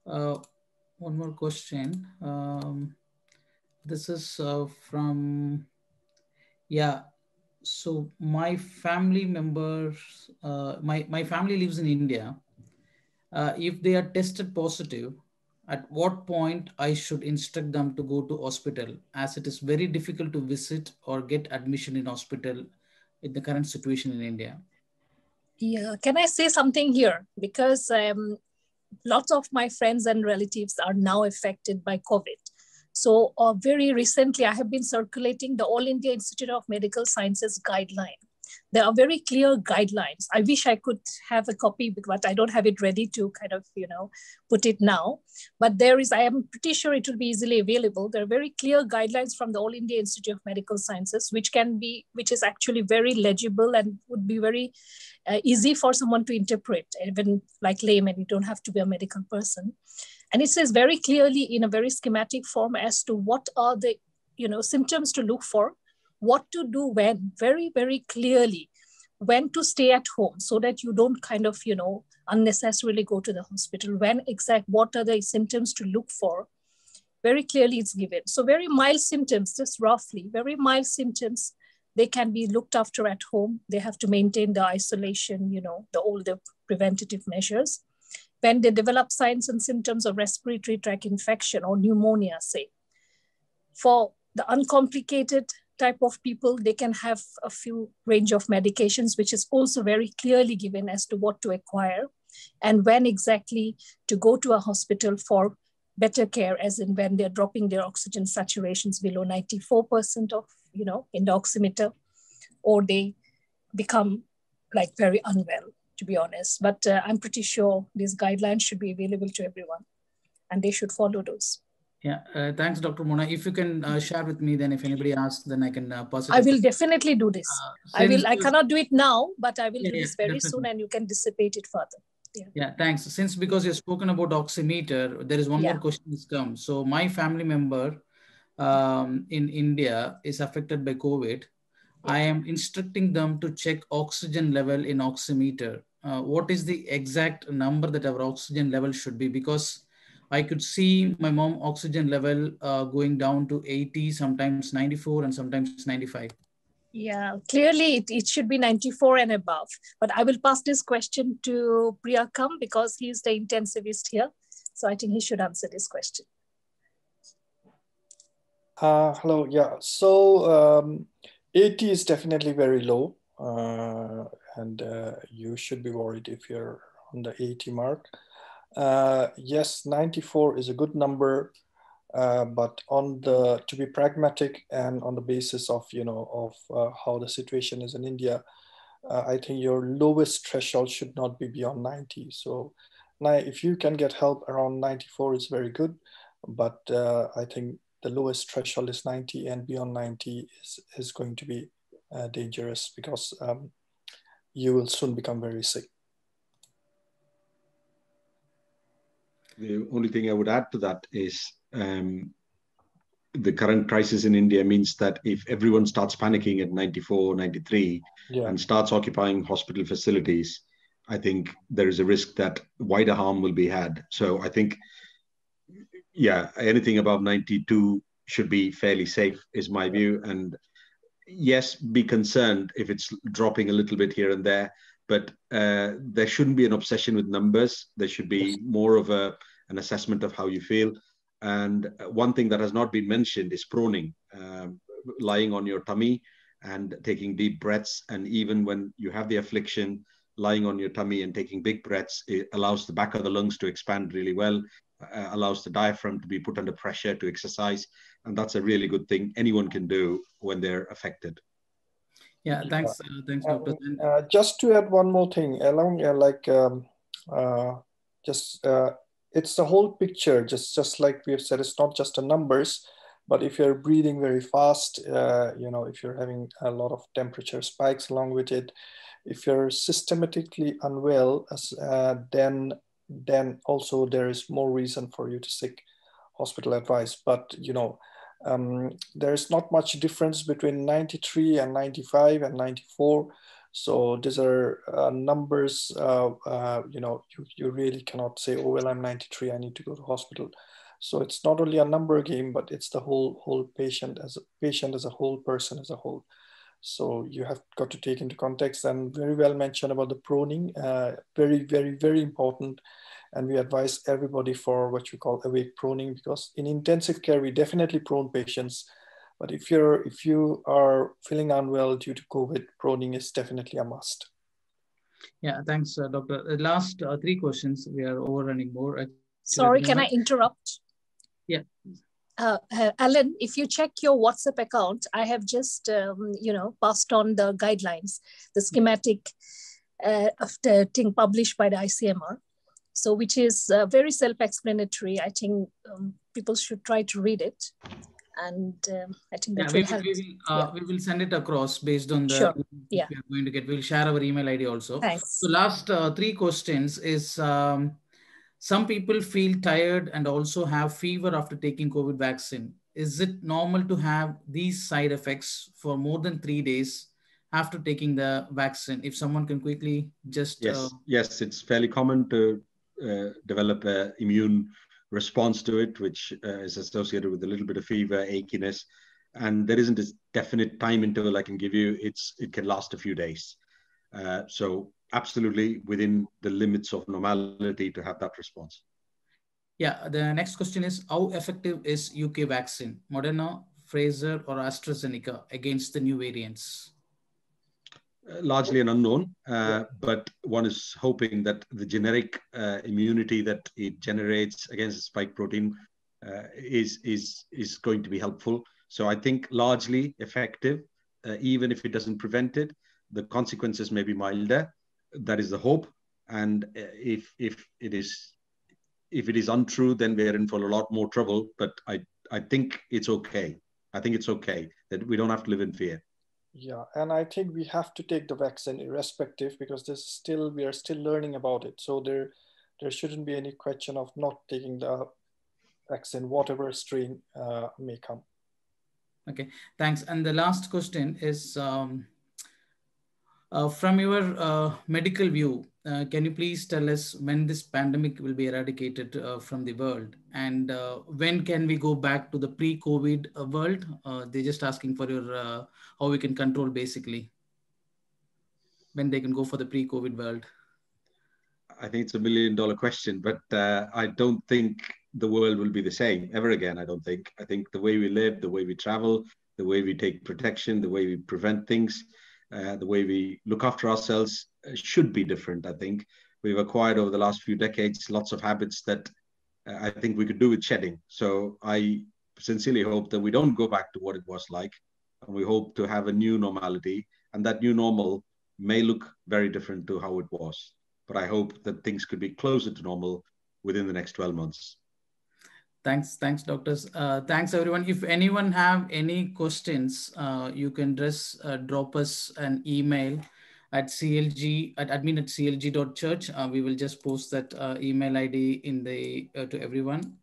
one more question. This is from, so my family members, my family lives in India. If they are tested positive, at what point I should instruct them to go to hospital, as it is very difficult to visit or get admission in hospital in the current situation in India? Yeah, can I say something here? Because lots of my friends and relatives are now affected by COVID. So very recently, I have been circulating the All India Institute of Medical Sciences guideline. There are very clear guidelines. I wish I could have a copy, but I don't have it ready to kind of, put it now. But I am pretty sure it will be easily available. There are very clear guidelines from the All India Institute of Medical Sciences, which is actually very legible and would be very easy for someone to interpret, even like layman. You don't have to be a medical person. And it says very clearly in a very schematic form as to what are the, symptoms to look for, what to do when, very, very clearly, when to stay at home so that you don't kind of, unnecessarily go to the hospital, what are the symptoms to look for. Very clearly it's given. So very mild symptoms, just roughly, very mild symptoms, they can be looked after at home. They have to maintain the isolation, all the preventative measures. When they develop signs and symptoms of respiratory tract infection or pneumonia, say, for the uncomplicated type of people, they can have a few range of medications, which is also very clearly given as to what to acquire and when exactly to go to a hospital for better care, as in when they're dropping their oxygen saturations below 94% of, in the oximeter, or they become like very unwell, to be honest. But I'm pretty sure these guidelines should be available to everyone and they should follow those. Yeah, thanks, Dr. Mona. If you can share with me, then if anybody asks, then I can pass it. I will definitely do this. I cannot do it now, but I will do this very soon, and you can dissipate it further. Yeah, thanks. Since because you've spoken about oximeter, there is one more question that's come. So my family member in India is affected by COVID. I am instructing them to check oxygen level in oximeter. What is the exact number that our oxygen level should be? Because I could see my mom oxygen level going down to 80, sometimes 94 and sometimes 95. Yeah, clearly it should be 94 and above. But I will pass this question to Priyakam because he is the intensivist here. So I think he should answer this question. Hello, yeah. So 80 is definitely very low. And you should be worried if you're on the 80 mark. Yes, 94 is a good number, but to be pragmatic and on the basis of how the situation is in India, I think your lowest threshold should not be beyond 90. So now, if you can get help around 94, it's very good, but I think the lowest threshold is 90, and beyond 90 is going to be dangerous because you will soon become very sick. The only thing I would add to that is the current crisis in India means that if everyone starts panicking at 94, 93 and starts occupying hospital facilities, I think there is a risk that wider harm will be had. So I think, anything above 92 should be fairly safe is my view. And yes, be concerned if it's dropping a little bit here and there, but there shouldn't be an obsession with numbers. There should be more of an assessment of how you feel. And one thing that has not been mentioned is proning, lying on your tummy and taking deep breaths. And even when you have the affliction, lying on your tummy and taking big breaths, it allows the back of the lungs to expand really well, allows the diaphragm to be put under pressure to exercise. And that's a really good thing anyone can do when they're affected. Yeah, thanks, thanks, Doctor. Just to add one more thing, along it's the whole picture. Just like we have said, it's not just the numbers, but if you're breathing very fast, if you're having a lot of temperature spikes along with it, if you're systematically unwell, then also there is more reason for you to seek hospital advice. But there's not much difference between 93 and 95 and 94. So these are numbers, you really cannot say, oh, well, I'm 93, I need to go to hospital. So it's not only a number game, but it's the whole patient as a whole, person as a whole. So you have got to take into context, and very well mentioned about the proning, very, very, very important. And we advise everybody for what you call awake proning, because in intensive care, we definitely prone patients. But if you are feeling unwell due to COVID, proning is definitely a must. Yeah, thanks, Doctor. The last 3 questions, we are overrunning more. Actually, sorry, can I interrupt? Yeah. Alan, if you check your WhatsApp account, I have just, passed on the guidelines, the schematic of the thing published by the ICMR. So, which is very self-explanatory. I think people should try to read it. And I think that will help. We will send it across based on the sure. Yeah. we are going to get. We'll share our email ID also. Thanks. So last 3 questions is, some people feel tired and also have fever after taking COVID vaccine. Is it normal to have these side effects for more than 3 days after taking the vaccine? If someone can quickly just... Yes, it's fairly common to develop an immune response to it, which is associated with a little bit of fever, achiness, and there isn't a definite time interval I can give you. It can last a few days. So absolutely within the limits of normality to have that response. Yeah, the next question is, how effective is UK vaccine, Moderna, Pfizer, or AstraZeneca against the new variants? Largely an unknown, but one is hoping that the generic immunity that it generates against the spike protein is going to be helpful. So I think largely effective, even if it doesn't prevent it. The consequences may be milder. That is the hope. And if it is untrue, then we're in for a lot more trouble. But I think it's okay. I think it's okay that we don't have to live in fear. Yeah, and I think we have to take the vaccine irrespective, because we are still learning about it. So there shouldn't be any question of not taking the vaccine, whatever strain may come. Okay, thanks. And the last question is, from your medical view, can you please tell us when this pandemic will be eradicated from the world, and when can we go back to the pre-COVID world? They're just asking for your how we can control, basically, when they can go for the pre-COVID world. I think it's $1 million question, but I don't think the world will be the same ever again. I don't think. I think the way we live, the way we travel, the way we take protection, the way we prevent things, the way we look after ourselves should be different. I think we've acquired over the last few decades lots of habits that I think we could do with shedding. So I sincerely hope that we don't go back to what it was like, and we hope to have a new normality, and that new normal may look very different to how it was. But I hope that things could be closer to normal within the next 12 months. Thanks, doctors. Thanks, everyone. If anyone have any questions, you can just drop us an email at admin@clg.church. We will just post that email ID in the to everyone.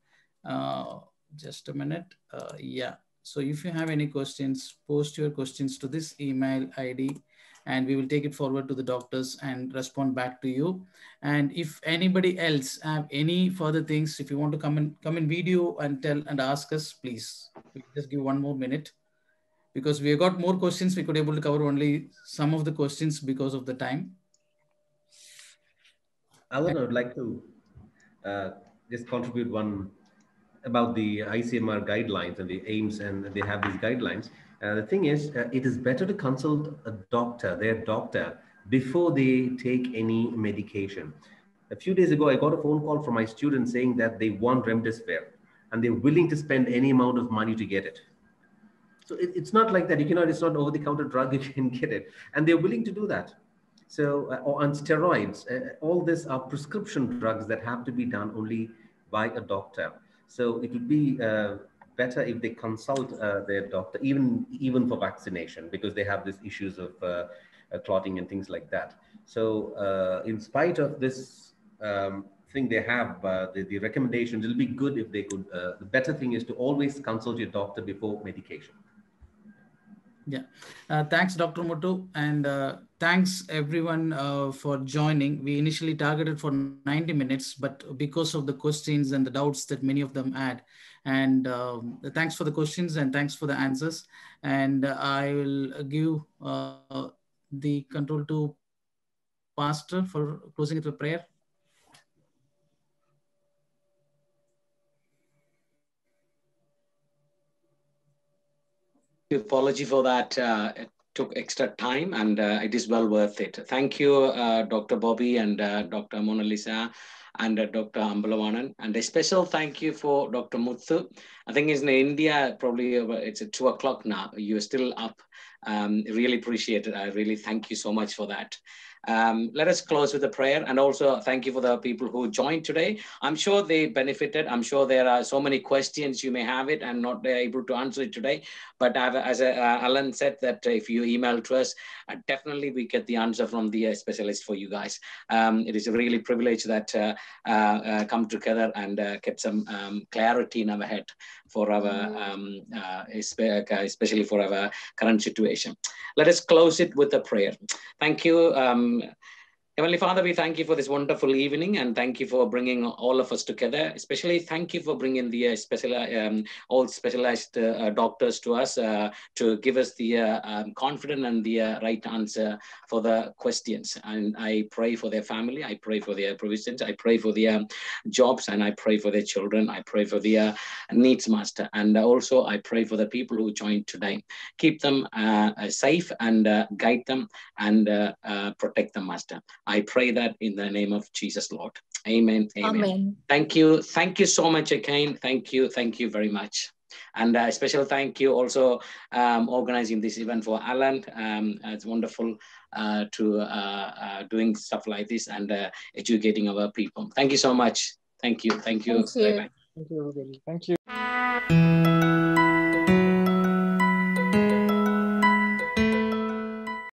Just a minute. Yeah. So if you have any questions, post your questions to this email ID, and we will take it forward to the doctors and respond back to you. And if anybody else have any further things, if you want to come in video and tell and ask us, please, we'll just give 1 more minute, because we have got more questions. We could able to cover only some of the questions because of the time. Alan, I would like to just contribute one about the ICMR guidelines and the aims, and they have these guidelines. The thing is, it is better to consult a doctor, their doctor, before they take any medication. A few days ago, I got a phone call from my students saying that they want remdesivir and they're willing to spend any amount of money to get it. So it's not like that. It's not over-the-counter drug, you can get it. And they're willing to do that. So, or on steroids, all these are prescription drugs that have to be done only by a doctor. So it would be better if they consult their doctor, even for vaccination, because they have these issues of clotting and things like that. So in spite of this thing they have, the recommendations, it'll be good if they could, the better thing is to always consult your doctor before medication. Yeah, thanks, Dr. Muthu, and thanks everyone for joining. We initially targeted for 90 minutes, but because of the questions and the doubts that many of them had, and thanks for the questions and thanks for the answers. And I will give the control to Pastor for closing it with prayer. Apology for that. It took extra time, and it is well worth it. Thank you, Dr. Bobby and Dr. Mona Lisa and Dr. Amla Vernon, and a special thank you for Dr. Muthu. I think in India, probably it's at 2 o'clock now. You're still up. Really appreciate it. I really thank you so much for that. Let us close with a prayer, and also thank you for the people who joined today. I'm sure they benefited. I'm sure there are so many questions you may have it and not able to answer it today. But as Alan said, that if you email to us, definitely we get the answer from the specialist for you guys. It is a really privilege that come together and get some clarity in our head for our, especially for our current situation. Let us close it with a prayer. Thank you. Heavenly Father, we thank you for this wonderful evening, and thank you for bringing all of us together. Especially thank you for bringing the all specialized doctors to us to give us the confidence and the right answer for the questions. And I pray for their family. I pray for their provisions. I pray for their jobs, and I pray for their children. I pray for their needs, Master. And also I pray for the people who joined today. Keep them safe and guide them and protect them, Master. I pray that in the name of Jesus, Lord. Amen. Amen. Amen. Thank you. Thank you so much again. Thank you. Thank you very much. And a special thank you also organizing this event for Alan. It's wonderful to doing stuff like this and educating our people. Thank you so much. Thank you. Thank you. Thank you. Bye-bye. Thank you. Thank you.